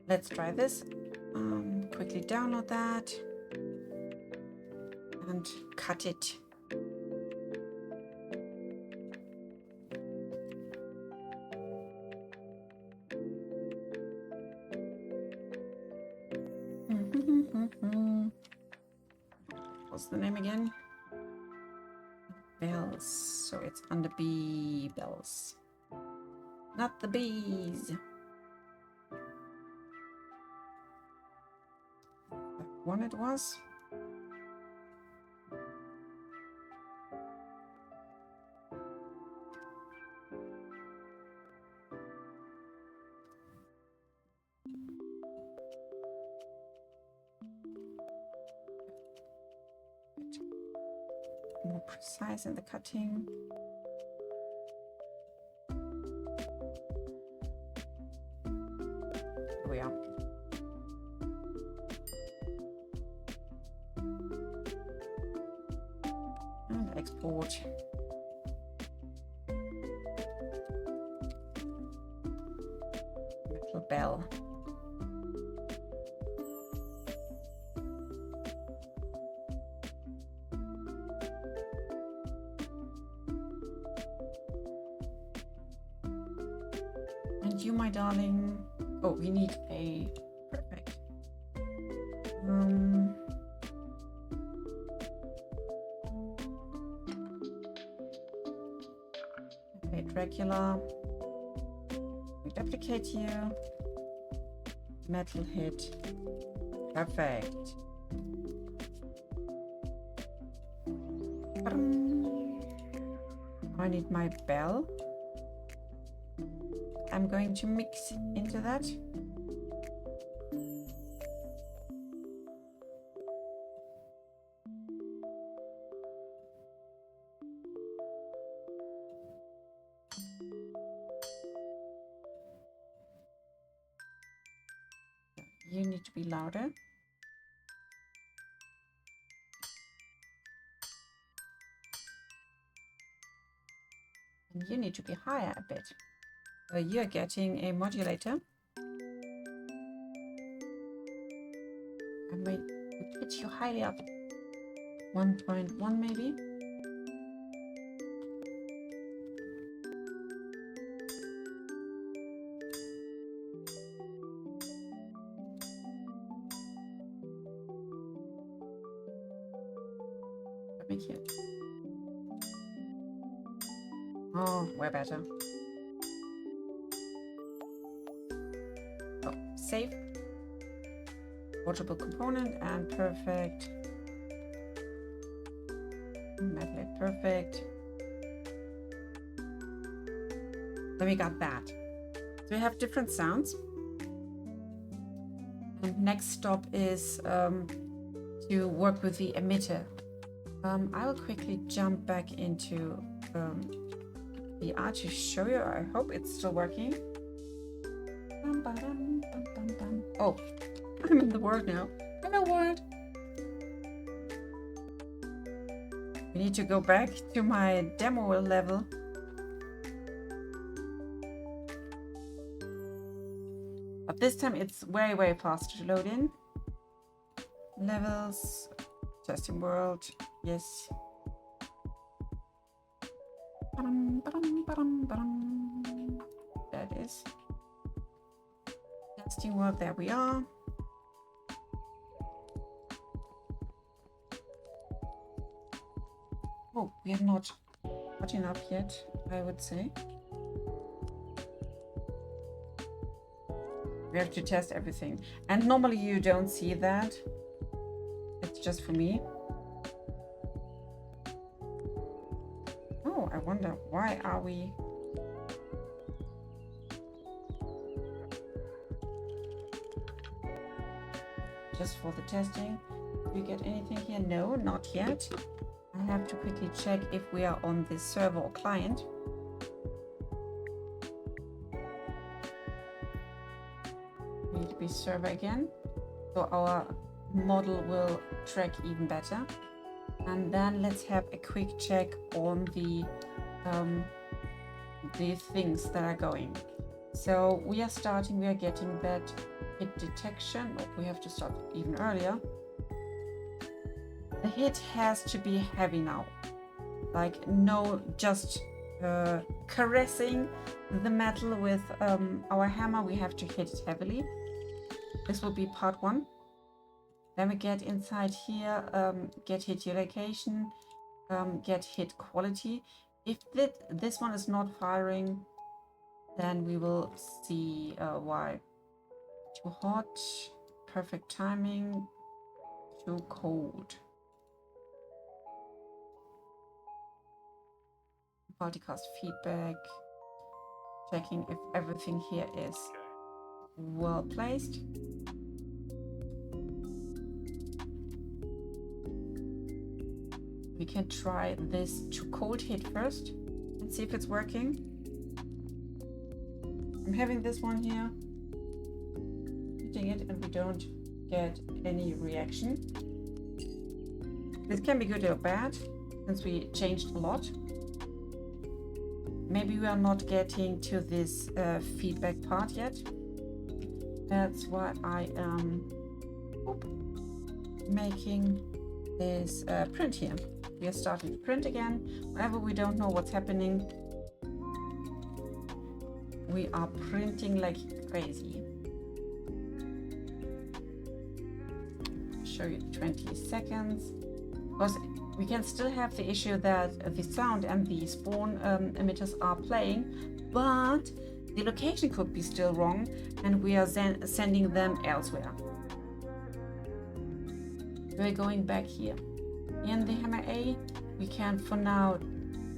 Let's try this. Quickly download that. And cut it. What's the name again? Bells. So it's under bee bells. Not the bees. That one it was. More precise in the cutting. Here we are. And export. Metal bell. And you, my darling. Oh, we need a perfect. Okay, Dracula. We duplicate here. Metal hit. Perfect. I need my bell. I'm going to mix into that. You need to be louder. And you need to be higher a bit. So you're getting a modulator. And we pitch you highly up. 1.1 maybe. Make it. Oh, we're better. Oh, save. Portable component and perfect. Magnet perfect. Then we got that. So we have different sounds. And next stop is to work with the emitter. I will quickly jump back into VR to show you. I hope it's still working. Oh, I'm in the world now. Hello, world. We need to go back to my demo level. But this time it's way, way faster to load in. Levels, testing world, yes. Ba-dum, ba-dum, ba-dum, ba-dum. that is. Testing work, there we are. Oh, we are not hot enough yet, I would say. We have to test everything. And normally you don't see that. It's just for me. Oh, I wonder, why are we... Just for the testing. Do we get anything here? No, not yet. I have to quickly check if we are on this server or client. Need to be server again. So our model will track even better. And then let's have a quick check on the things that are going. So we are starting, we are getting that hit detection. Oh, we have to start even earlier. The hit has to be heavy now. Like no just caressing the metal with our hammer. We have to hit it heavily. This will be part 1. Then we get inside here, get hit your location, get hit quality. If this one is not firing, then we will see why. Too hot, perfect timing, too cold. Multicast feedback, checking if everything here is well placed. We can try this too cold hit first and see if it's working. I'm having this one here, hitting it, and we don't get any reaction. This can be good or bad since we changed a lot. Maybe we are not getting to this feedback part yet. That's why I am making this print here. We are starting to print again. Whenever we don't know what's happening, we are printing like crazy. Show you 20 seconds. Because we can still have the issue that the sound and the spawn emitters are playing, but the location could be still wrong and we are then sending them elsewhere. We're going back here. In the Hammer A, we can for now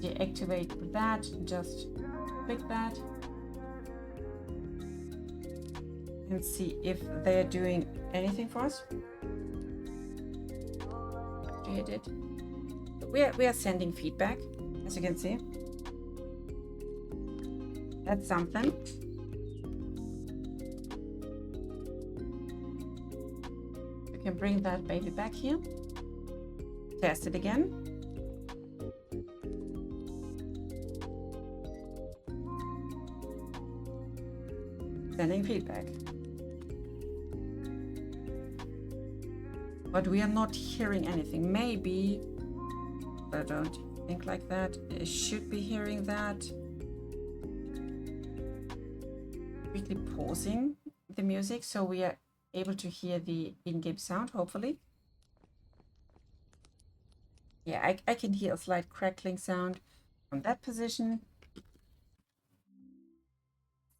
deactivate that, just click that and see if they're doing anything for us. Hit it. We are sending feedback, as you can see. That's something. We can bring that baby back here. Test it again. Sending feedback. But we are not hearing anything. Maybe, I don't think like that. It should be hearing that. Quickly pausing the music so we are able to hear the in-game sound, hopefully. Yeah, I can hear a slight crackling sound from that position.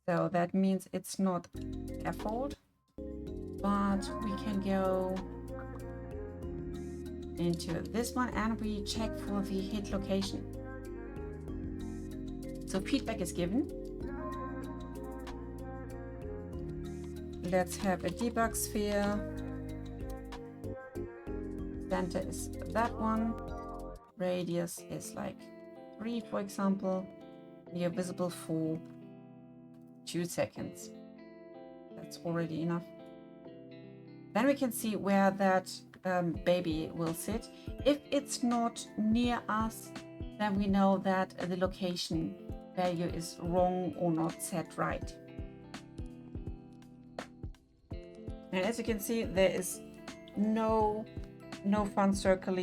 So that means it's not their fault. But we can go into this one and we check for the hit location. So feedback is given. Let's have a debug sphere. Center is that one. Radius is like 3, for example. You're visible for 2 seconds. That's already enough. Then we can see where that baby will sit. If it's not near us, then we know that the location value is wrong or not set right. And as you can see, there is no fun circle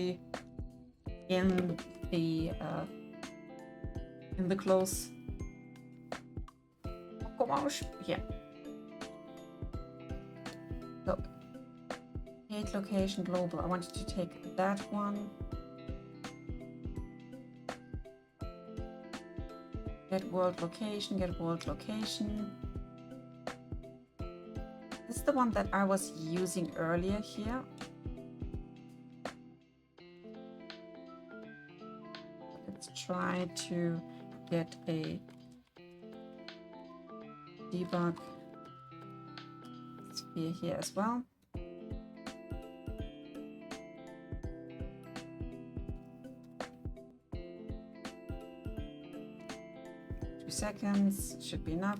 in the close on, here. So, hate location global. I wanted to take that one. Get world location, get world location. This is the one that I was using earlier here. Let's try to get a debug sphere here as well. Seconds should be enough.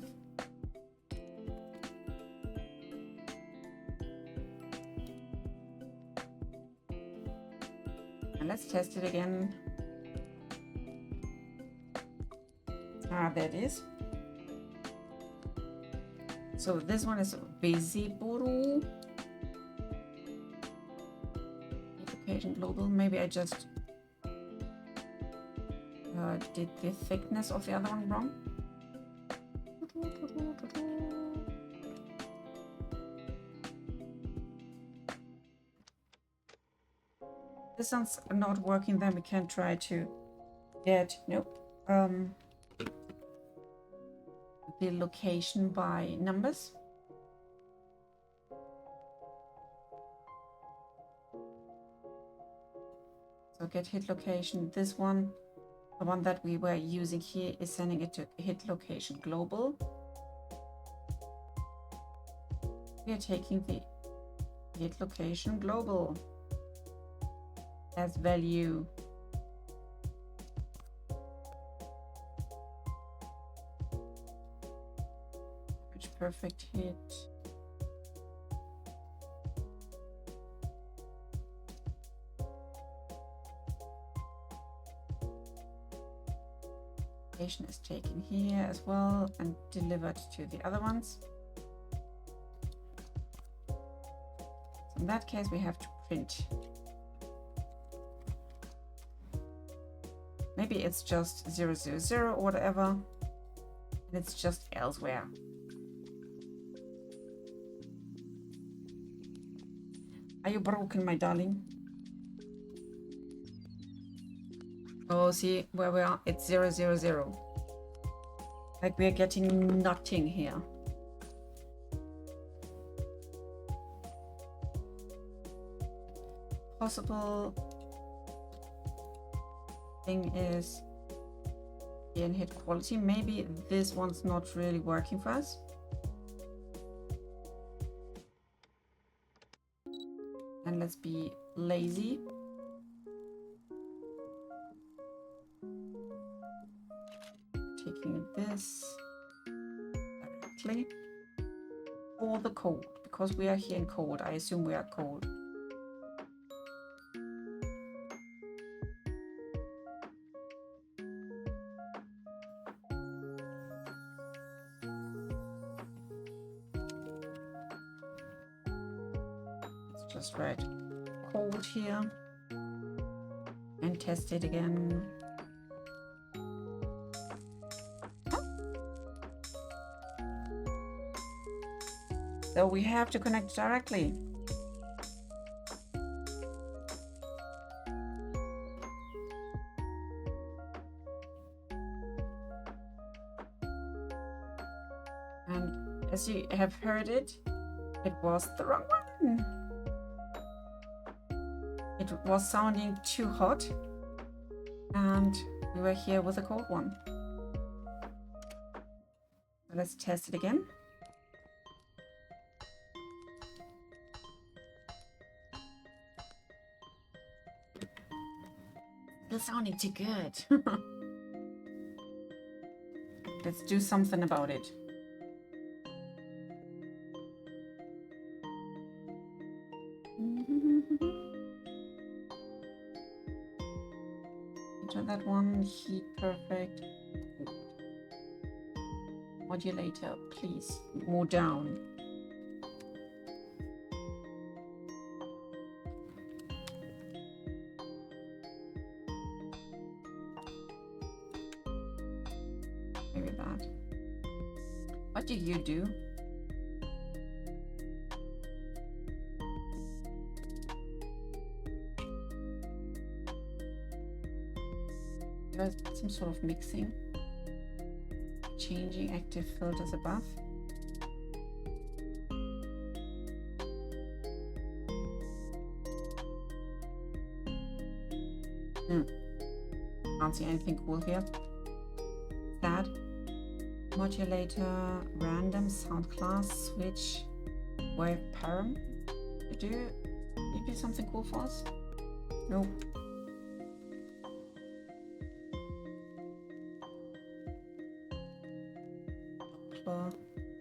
And let's test it again. Ah, there it is. So this one is visible. Location global. Maybe I just did the thickness of the other one wrong. This one's not working, then we can try to get, nope, the location by numbers. So get hit location. This one, the one that we were using here, is sending it to hit location global. We are taking the hit location global as value. Which perfect hit. Is taken here as well and delivered to the other ones. So in that case we have to print. Maybe it's just 000 or whatever, and it's just elsewhere. Are you broken, my darling? Oh, see where we are? It's 000. Like we're getting nothing here. Possible thing is in hit quality. Maybe this one's not really working for us. And let's be lazy. Taking this directly for the code, because we are here in code. I assume we are code. Let's just write code here and test it again. So we have to connect directly. And as you have heard it, it was the wrong one. It was sounding too hot, and we were here with a cold one. So let's test it again. Still sounding too good. Let's do something about it. Enter that one, heat perfect. Modulator, please, more down. What do you do? There's some sort of mixing. Changing active filters above. Can't see anything cool here. Sad. Modulator, random sound class, switch, wave param. Do you do something cool for us? Nope.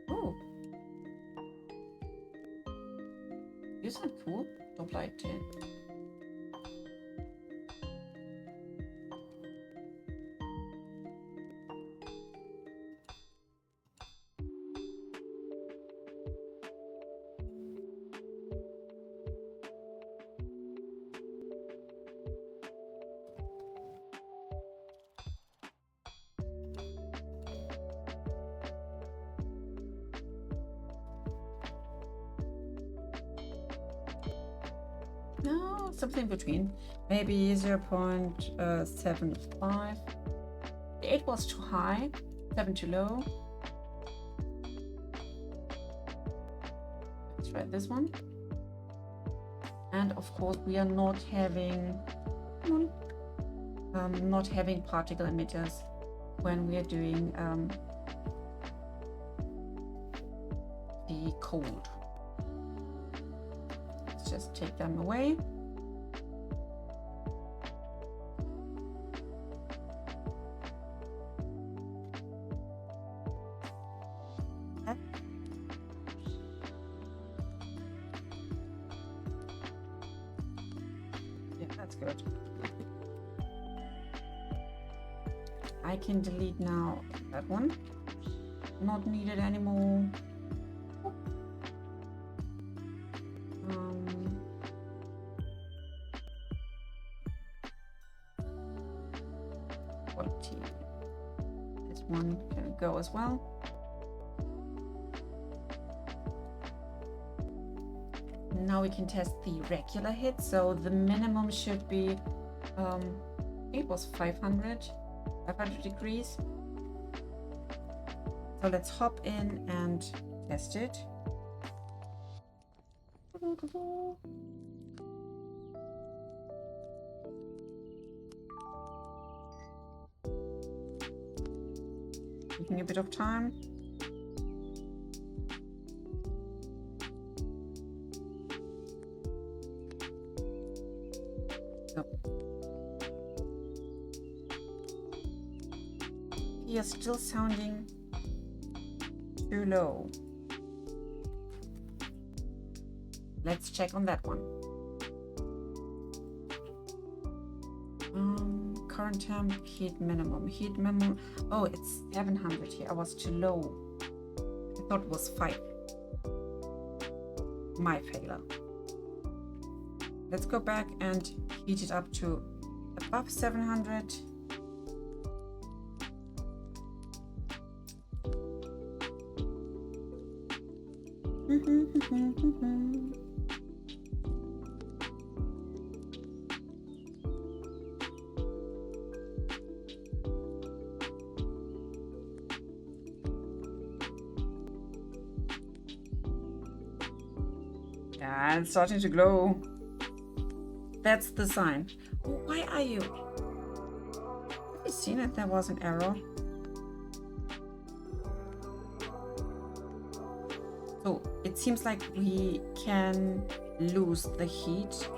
Oh, isn't that cool? Doppler IT. No, something in between. Maybe 0.75. The 8 was too high, 7 too low. Let's try this one. And of course, we are not having particle emitters when we are doing the cold. Let's just take them away. Yeah, that's good. I can delete now that one. Not needed anymore. Quality. This one can go as well. Now we can test the regular hit. So the minimum should be, it was 500 degrees. So let's hop in and test it. Taking a bit of time. So he is still sounding too low. Let's check on that one. Current temp, heat minimum. Heat minimum. Oh, it's 700 here. I was too low. I thought it was 5. My failure. Let's go back and heat it up to above 700. Yeah, it's starting to glow. That's the sign. Oh, why are you? Have you seen it? There was an error. So it seems like we can lose the heat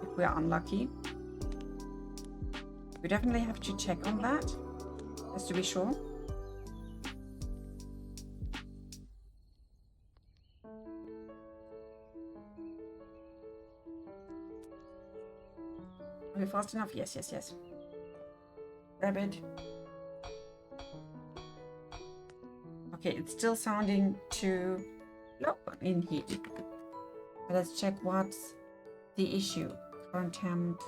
if we are unlucky. We definitely have to check on that, just to be sure. Are we fast enough? Yes, yes, yes. Grab it. Okay, it's still sounding too low in heat. But let's check what's the issue. Current temp.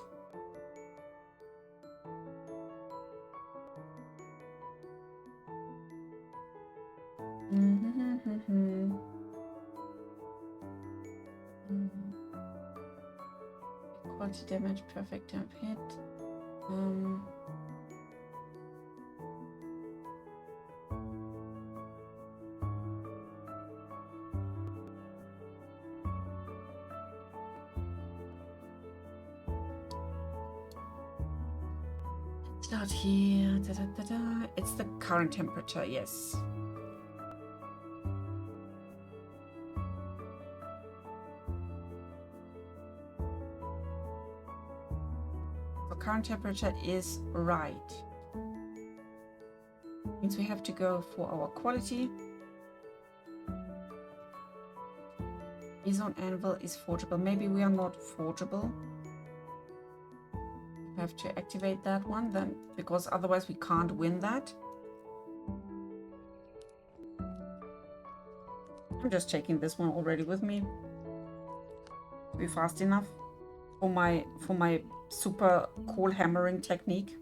Quality damage, perfect temp hit. Start here. Da, da, da, da. It's the current temperature, yes. The current temperature is right. Means we have to go for our quality. Is on anvil is forgeable. Maybe we are not forgeable. Have to activate that one then, because otherwise we can't win that. I'm just taking this one already with me to be fast enough for my super cool hammering technique.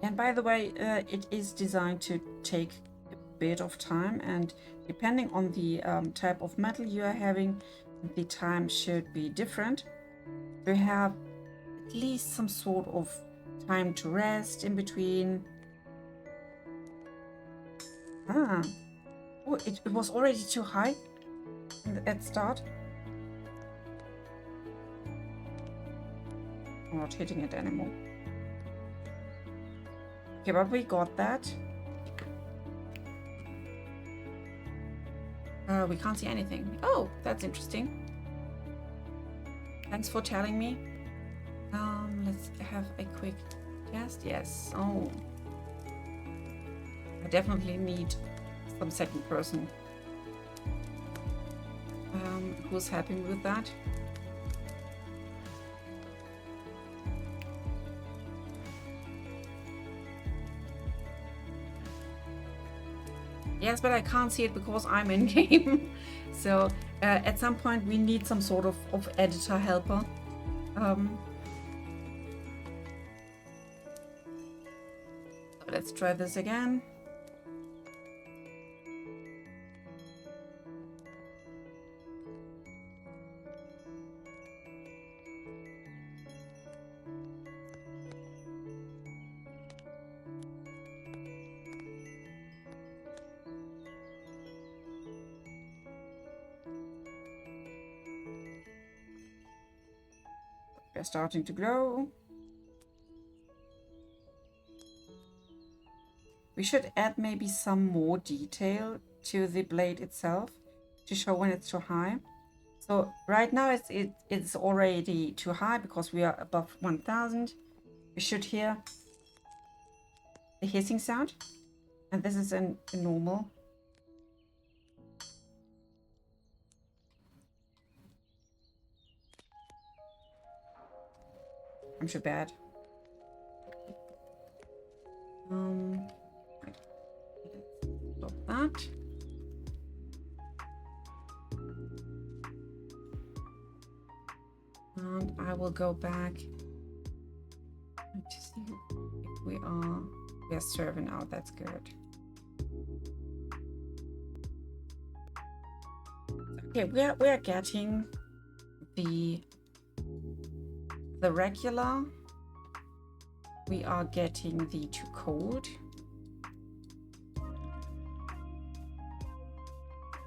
And by the way, it is designed to take a bit of time, and depending on the type of metal you are having, the time should be different. We have at least some sort of time to rest in between. Oh, it was already too high at start. I'm not hitting it anymore. Okay, but we got that. We can't see anything. Oh, that's interesting. Thanks for telling me. Let's have a quick test. Yes. Oh, I definitely need some second person who's happy with that. Yes, but I can't see it because I'm in game. So at some point we need some sort of editor helper. Let's try this again. They're starting to glow. We should add maybe some more detail to the blade itself to show when it's too high. So right now it's already too high because we are above 1000. We should hear the hissing sound, and this is a normal. I'm sure bad. Stop that. And I will go back to see if we are serving out. That's good. Okay, we are getting the regular. We are getting the too cold.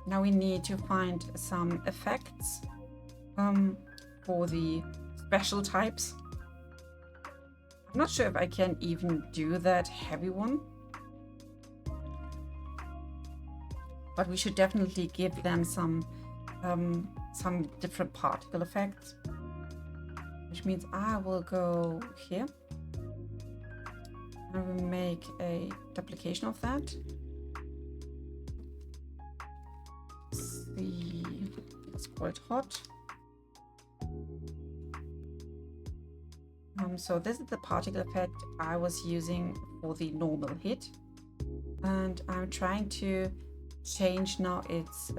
Now we need to find some effects for the special types. I'm not sure if I can even do that heavy one, but we should definitely give them some different particle effects, which means I will go here. I will make a duplication of that. Let's call it hot. So this is the particle effect I was using for the normal hit, and I'm trying to change now its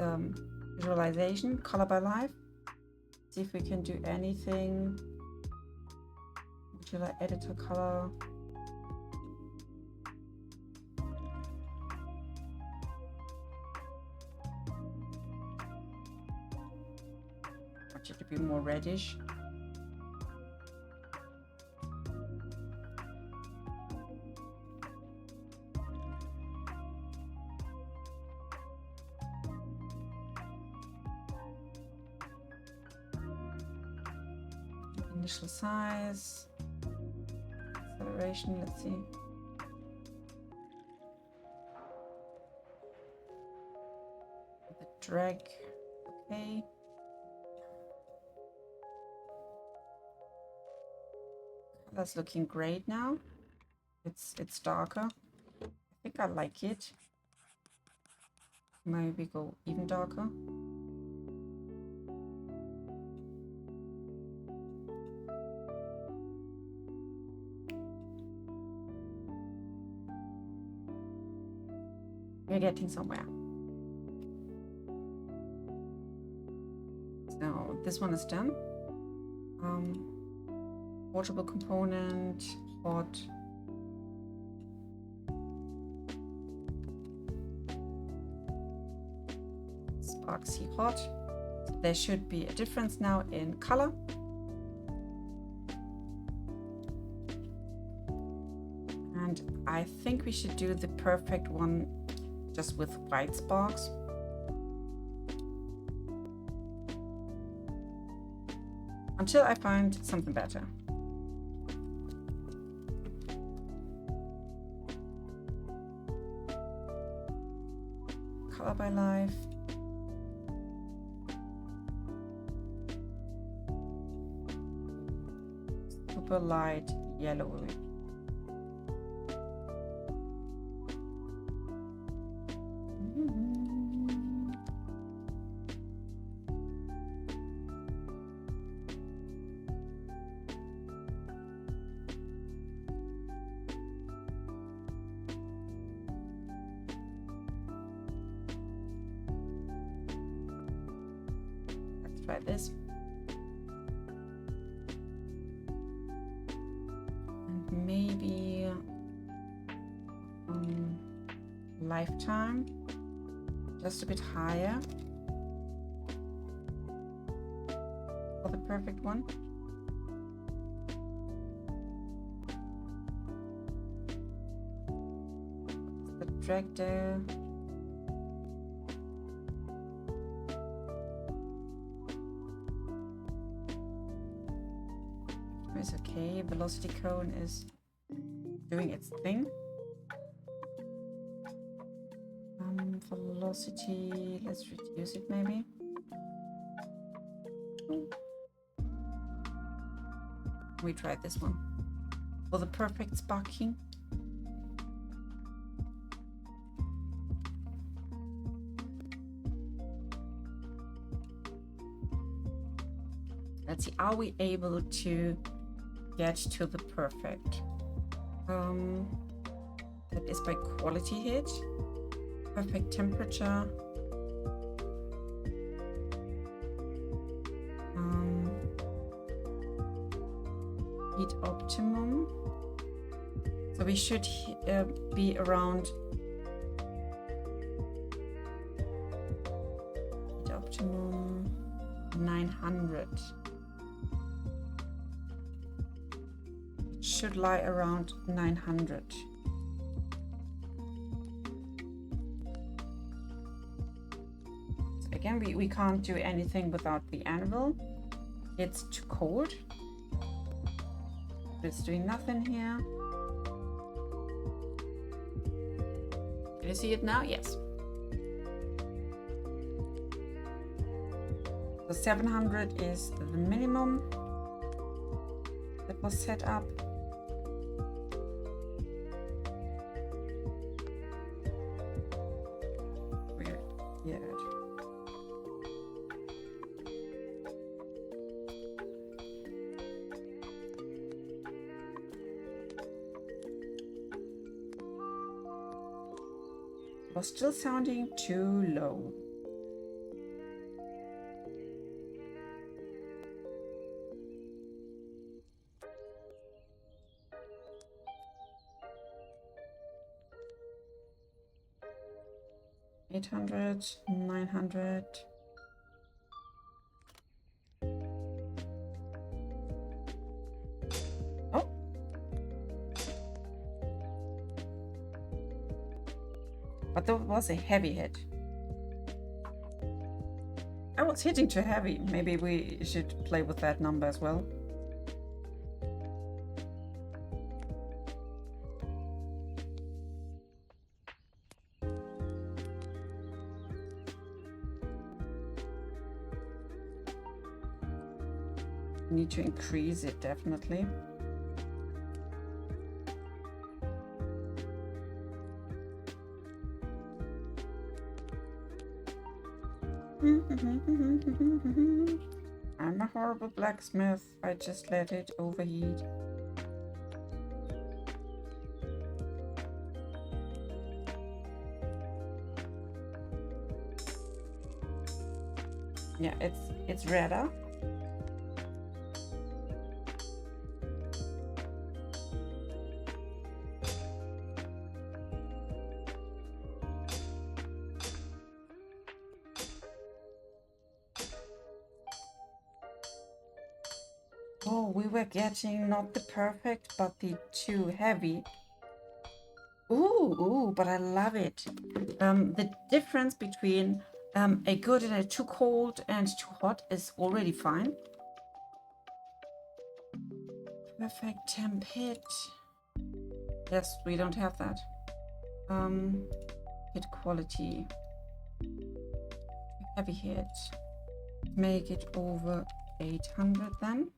visualization, color by life. See if we can do anything modular editor color. I want it to be more reddish. Initial size, acceleration, let's see. The drag, okay. That's looking great now. It's darker. I think I like it. Maybe go even darker. We're getting somewhere. So this one is done. Portable component, hot. Sparksy hot. So there should be a difference now in color. And I think we should do the perfect one just with white sparks. Until I find something better. Color by life. Super light yellow. Try this. And maybe lifetime, just a bit higher for the perfect one. The drag there. Is okay. Velocity cone is doing its thing. Velocity, let's reduce it maybe. We tried this one for the perfect sparking. Let's see, are we able to get to the perfect? That is by quality hit, perfect temperature, heat optimum. So we should be around heat optimum 900. Should lie around 900. So again, we can't do anything without the anvil. It's too cold. It's doing nothing here. Can you see it now? Yes. So 700 is the minimum that was set up. Was still sounding too low. 800, 900. Oh. But that was a heavy hit. I was hitting too heavy. Maybe we should play with that number as well. Need to increase it, definitely. I'm a horrible blacksmith. I just let it overheat. Yeah, it's redder. Oh, we were getting not the perfect, but the too heavy. Ooh, but I love it. The difference between a good and a too cold and too hot is already fine. Perfect temp hit. Yes, we don't have that. Hit quality. Heavy hit. Make it over 800 then.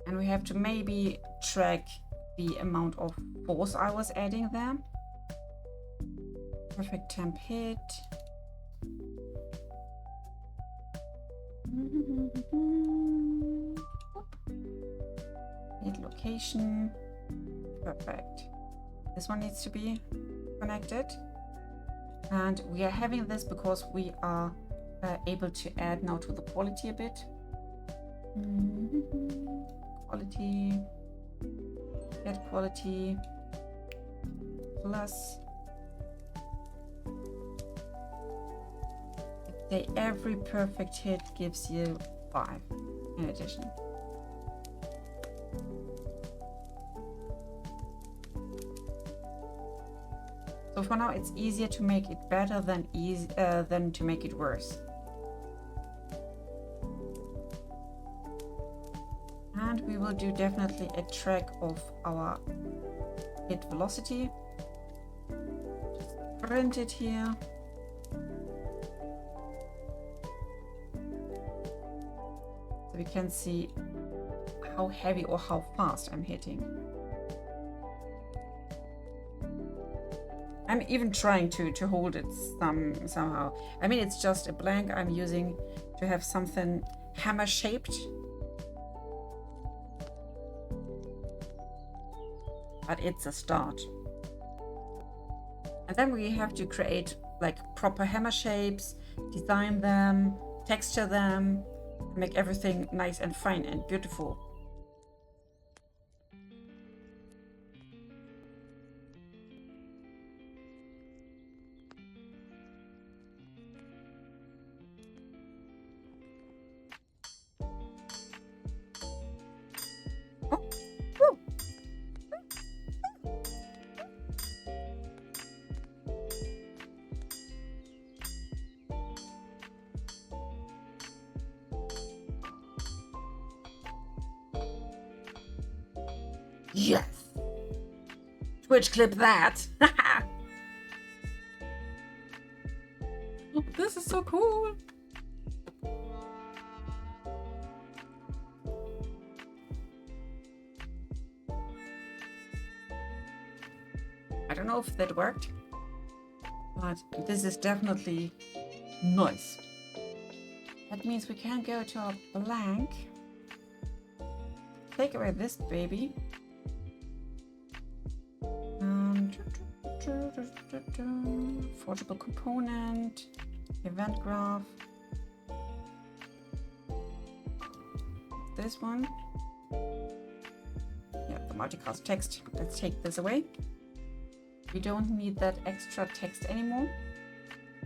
And we have to maybe track the amount of force I was adding there. Perfect temp hit. Hit location. Perfect. This one needs to be connected. And we are having this because we are able to add now to the quality a bit. Quality, get quality, plus. Say every perfect hit gives you 5 in addition. So for now, it's easier to make it better than to make it worse. And we will do definitely a track of our hit velocity. Just print it here. So we can see how heavy or how fast I'm hitting. I'm even trying to hold it somehow. I mean, it's just a blank I'm using to have something hammer shaped. But it's a start. And then we have to create like proper hammer shapes, design them, texture them, make everything nice and fine and beautiful. Yes! Twitch clip that! Oh, this is so cool! I don't know if that worked, but this is definitely nice. That means we can go to our blank, take away this baby. Forgeable component, event graph, this one, multicast text. Let's take this away. We don't need that extra text anymore,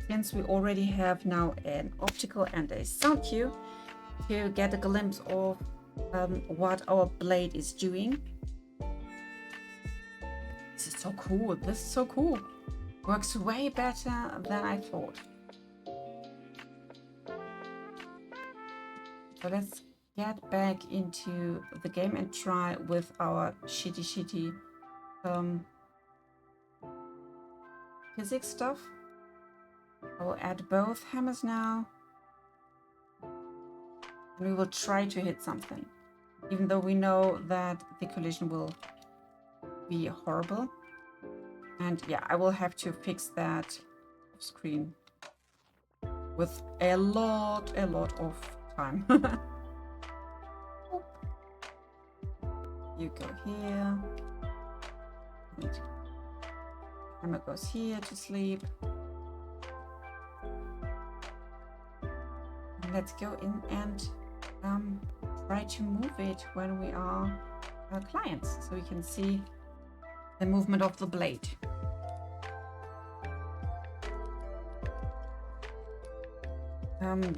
since we already have now an optical and a sound cue to get a glimpse of what our blade is doing. This is so cool. This is so cool. Works way better than I thought. So let's get back into the game and try with our shitty physics stuff. I will add both hammers now. And we will try to hit something, even though we know that the collision will be horrible. And yeah, I will have to fix that off screen with a lot of time. You go here. Hammer goes here to sleep. And let's go in and try to move it when we are clients, so we can see the movement of the blade.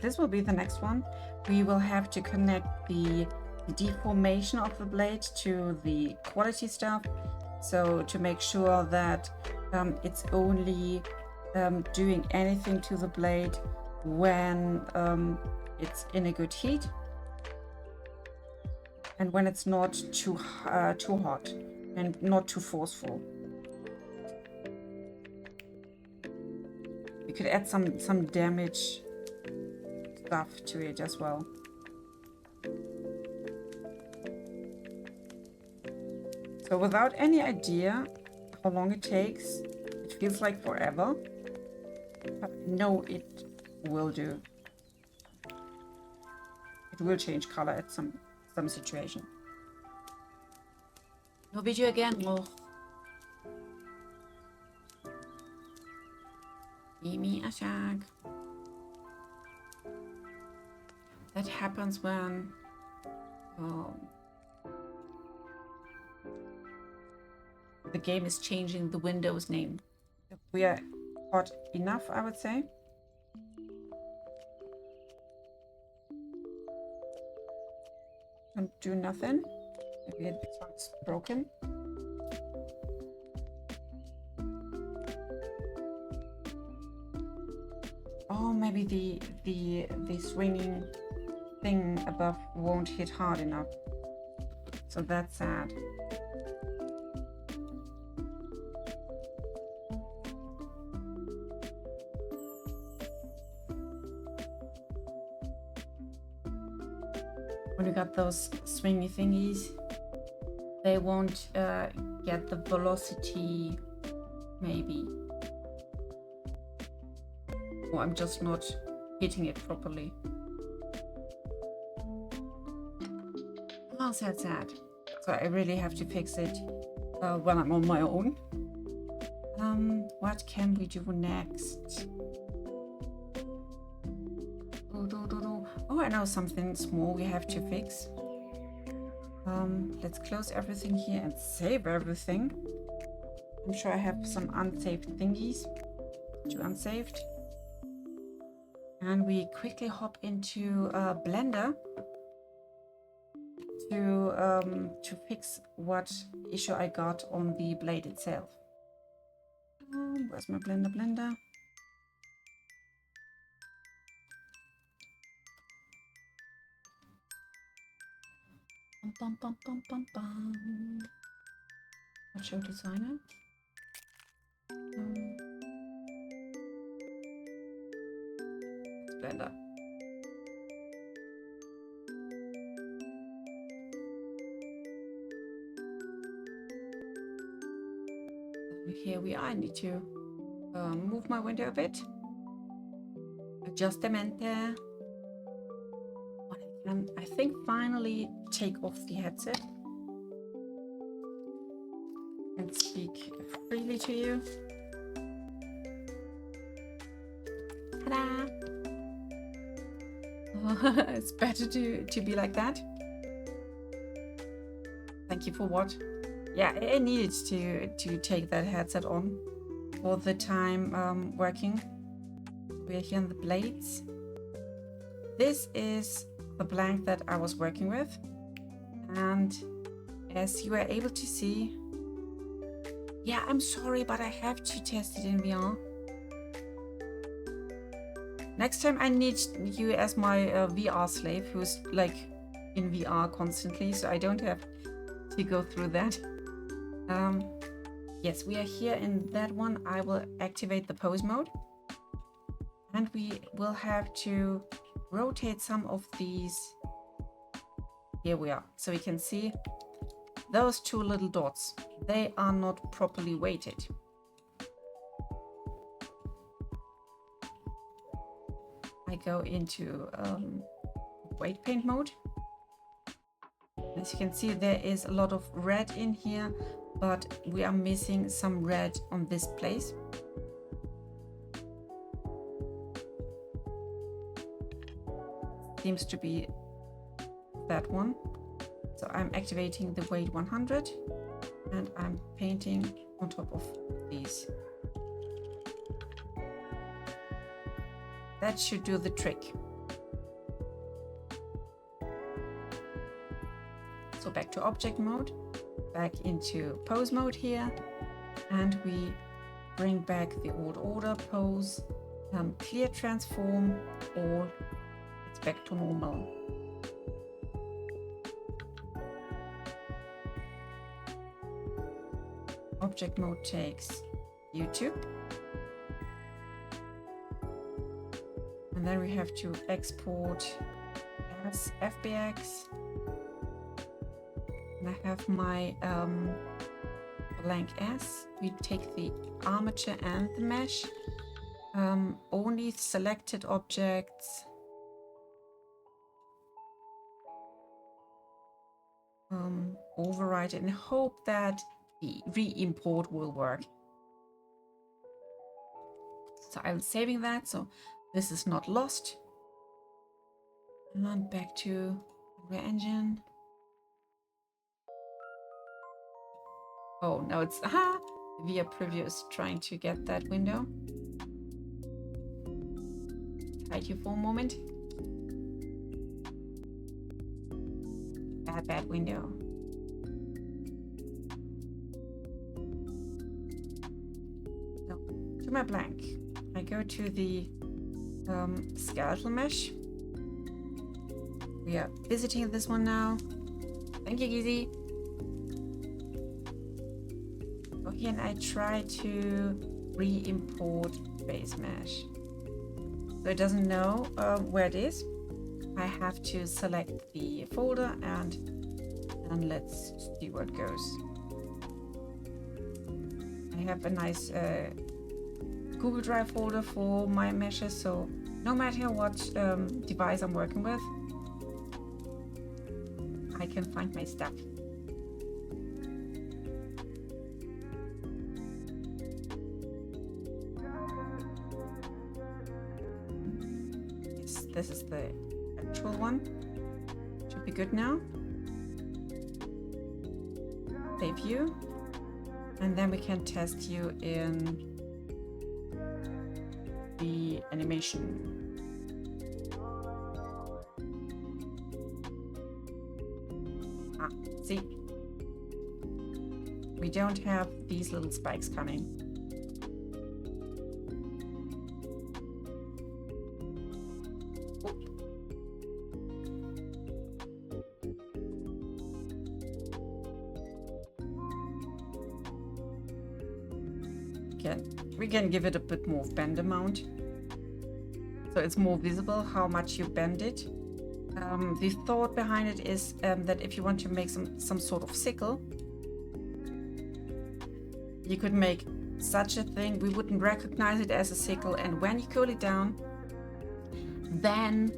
This will be the next one. We will have to connect the deformation of the blade to the quality stuff, so to make sure that it's only doing anything to the blade when it's in a good heat and when it's not too hot and not too forceful. You could add some damage stuff to it as well. So without any idea how long it takes, it feels like forever, but I know it will do. It will change color at some situation. No video again. Oh. Give me a shag. That happens when the game is changing the Windows name. We are hot enough, I would say. Don't do nothing. Maybe this one's broken. Oh, maybe the swinging thing above won't hit hard enough. So that's sad. When you got those swingy thingies, they won't get the velocity, maybe. Or I'm just not hitting it properly. Oh, sad. So I really have to fix it when I'm on my own. What can we do next? Oh, I know something small we have to fix. Let's close everything here and save everything. I'm sure I have some unsaved thingies to unsaved. And we quickly hop into Blender to fix what issue I got on the blade itself. Where's my Blender? Not show designer. Blender. Here we are. I need to move my window a bit. Adjustamente. And I think finally take off the headset and speak freely to you. Ta-da! Oh, it's better to be like that. Thank you for what? Yeah, I needed to take that headset on all the time working. We're here in the blades. This is the blank that I was working with, and as you are able to see, yeah, I'm sorry, but I have to test it in VR. Next time I need you as my VR slave, who's like in VR constantly, so I don't have to go through that. Yes, we are here in that one. I will activate the pose mode, and we will have to rotate some of these. Here we are. So we can see those two little dots. They are not properly weighted. I go into weight paint mode. As you can see, there is a lot of red in here, but we are missing some red on this place. Seems to be that one. So I'm activating the weight 100 and I'm painting on top of these. That should do the trick. So back to object mode, back into pose mode here, and we bring back the old order pose, clear transform, all it's back to normal. Object mode takes YouTube. And then we have to export as FBX. And I have my blank S. We take the armature and the mesh. Only selected objects. Override it and hope that the re-import will work. So I'm saving that, so this is not lost. And then back to Unreal Engine. Oh, no, it's VIA Preview is trying to get that window. Hide you for a moment. Bad window. So, to my blank, I go to the skeletal mesh. We are visiting this one now. Thank you, Gizzy. Go here and I try to re-import base mesh. So it doesn't know where it is. I have to select the folder and let's see where it goes. I have a nice Google Drive folder for my meshes, so no matter what device I'm working with, I can find my stuff. Yes, this is the actual one. Should be good now. Save you. And then we can test you in the animation. See? We don't have these little spikes coming. We can give it a bit more bend amount, so it's more visible how much you bend it. The thought behind it is that if you want to make some sort of sickle, you could make such a thing. We wouldn't recognize it as a sickle, and when you cool it down, then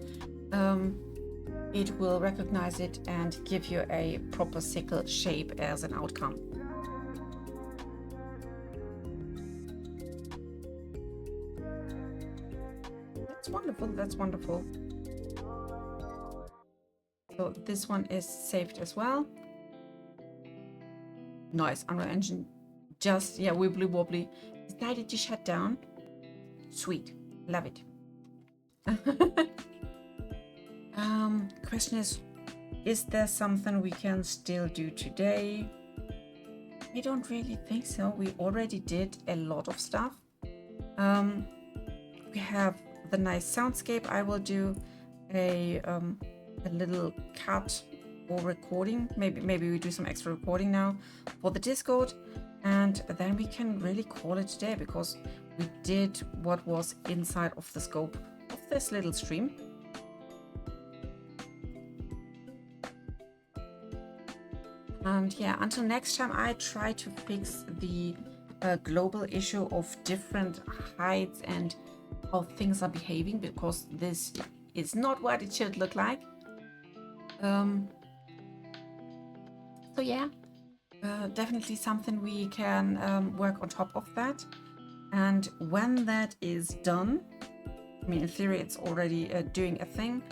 it will recognize it and give you a proper sickle shape as an outcome. That's wonderful, that's wonderful. So this one is saved as well. Nice. Unreal Engine just, yeah, wibbly wobbly. Decided to shut down. Sweet. Love it. Question is there something we can still do today? I don't really think so. We already did a lot of stuff. We have the nice soundscape. I will do a little cut or recording. Maybe we do some extra recording now for the Discord, and then we can really call it today because we did what was inside of the scope of this little stream. And yeah, until next time, I try to fix the global issue of different heights and how things are behaving, because this is not what it should look like. So yeah, definitely something we can work on top of that. And when that is done, I mean, in theory, it's already doing a thing.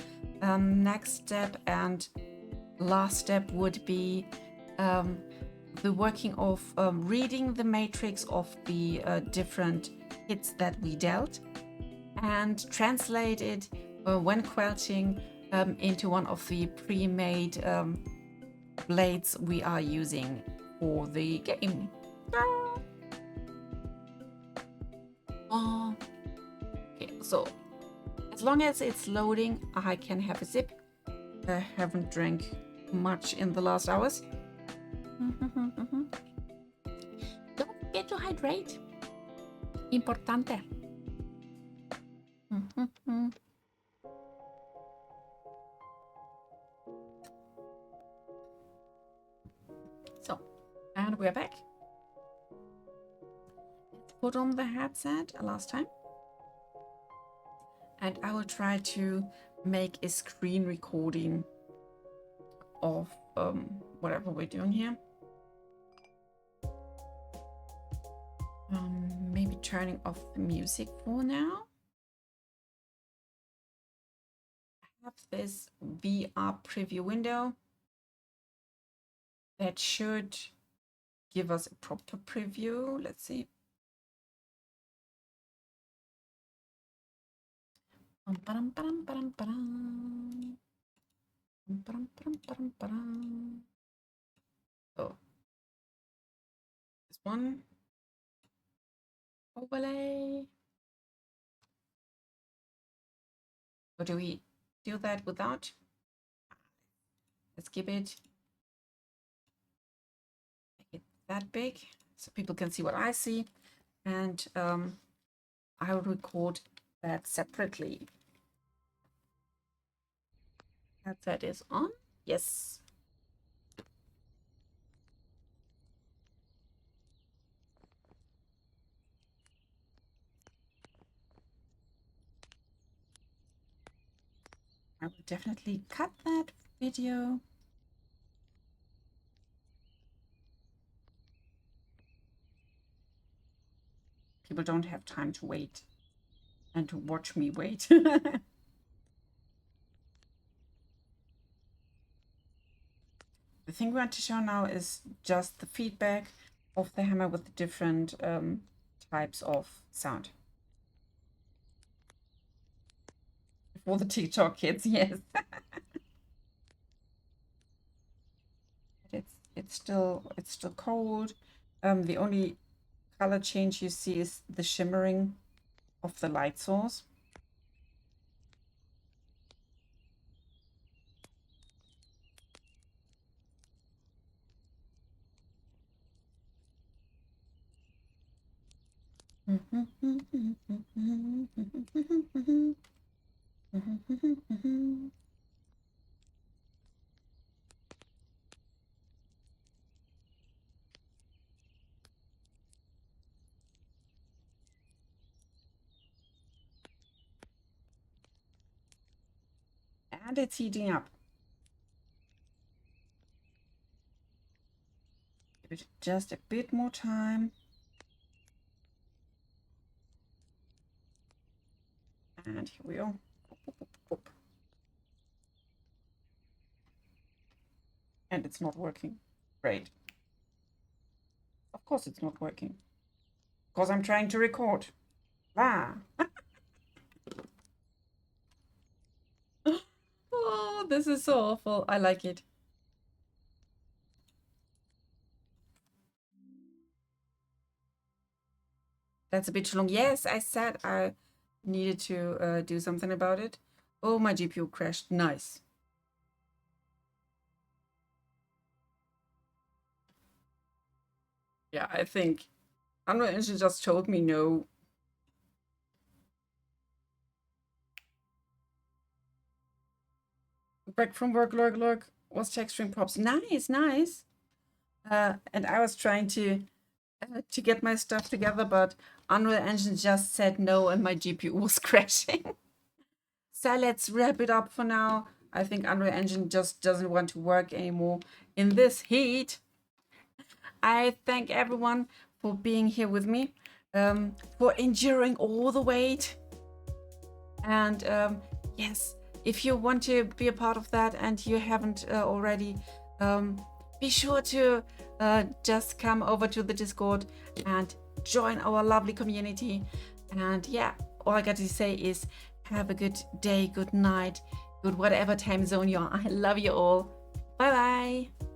Next step and last step would be the working of reading the matrix of the different hits that we dealt and translate it when quelching into one of the pre-made blades we are using for the game. Okay, so as long as it's loading, I can have a sip. I haven't drank much in the last hours. Don't forget to hydrate. Importante. So, and we're back. Let's put on the headset last time. And I will try to make a screen recording of whatever we're doing here. Maybe turning off the music for now. I have this VR preview window that should give us a proper preview. Let's see. Oh, this one. Overlay. Or do we do that without? Let's keep it. Make it that big so people can see what I see. And I will record that separately. That is on. Yes. I will definitely cut that video. People don't have time to wait and to watch me wait. The thing we want to show now is just the feedback of the hammer with the different types of sound. For the TikTok kids, yes. It's still cold. The only color change you see is the shimmering of the light source. And it's heating up. Give it just a bit more time. And here we go. And it's not working. Great. course it's not working. Because I'm trying to record. Ah. Oh, this is so awful. I like it. That's a bit too long. Yes, I said I needed to do something about it. Oh, my GPU crashed. Nice. Yeah, I think Unreal Engine just told me no. Back from work, look. Was tech stream props. Nice, nice. And I was trying to get my stuff together, but Unreal Engine just said no and my GPU was crashing. So let's wrap it up for now. I think Unreal Engine just doesn't want to work anymore in this heat. I thank everyone for being here with me, for enduring all the wait. And yes, if you want to be a part of that and you haven't already, be sure to just come over to the Discord and join our lovely community. And yeah, all I got to say is have a good day, good night, good whatever time zone you're. I love you all. Bye bye.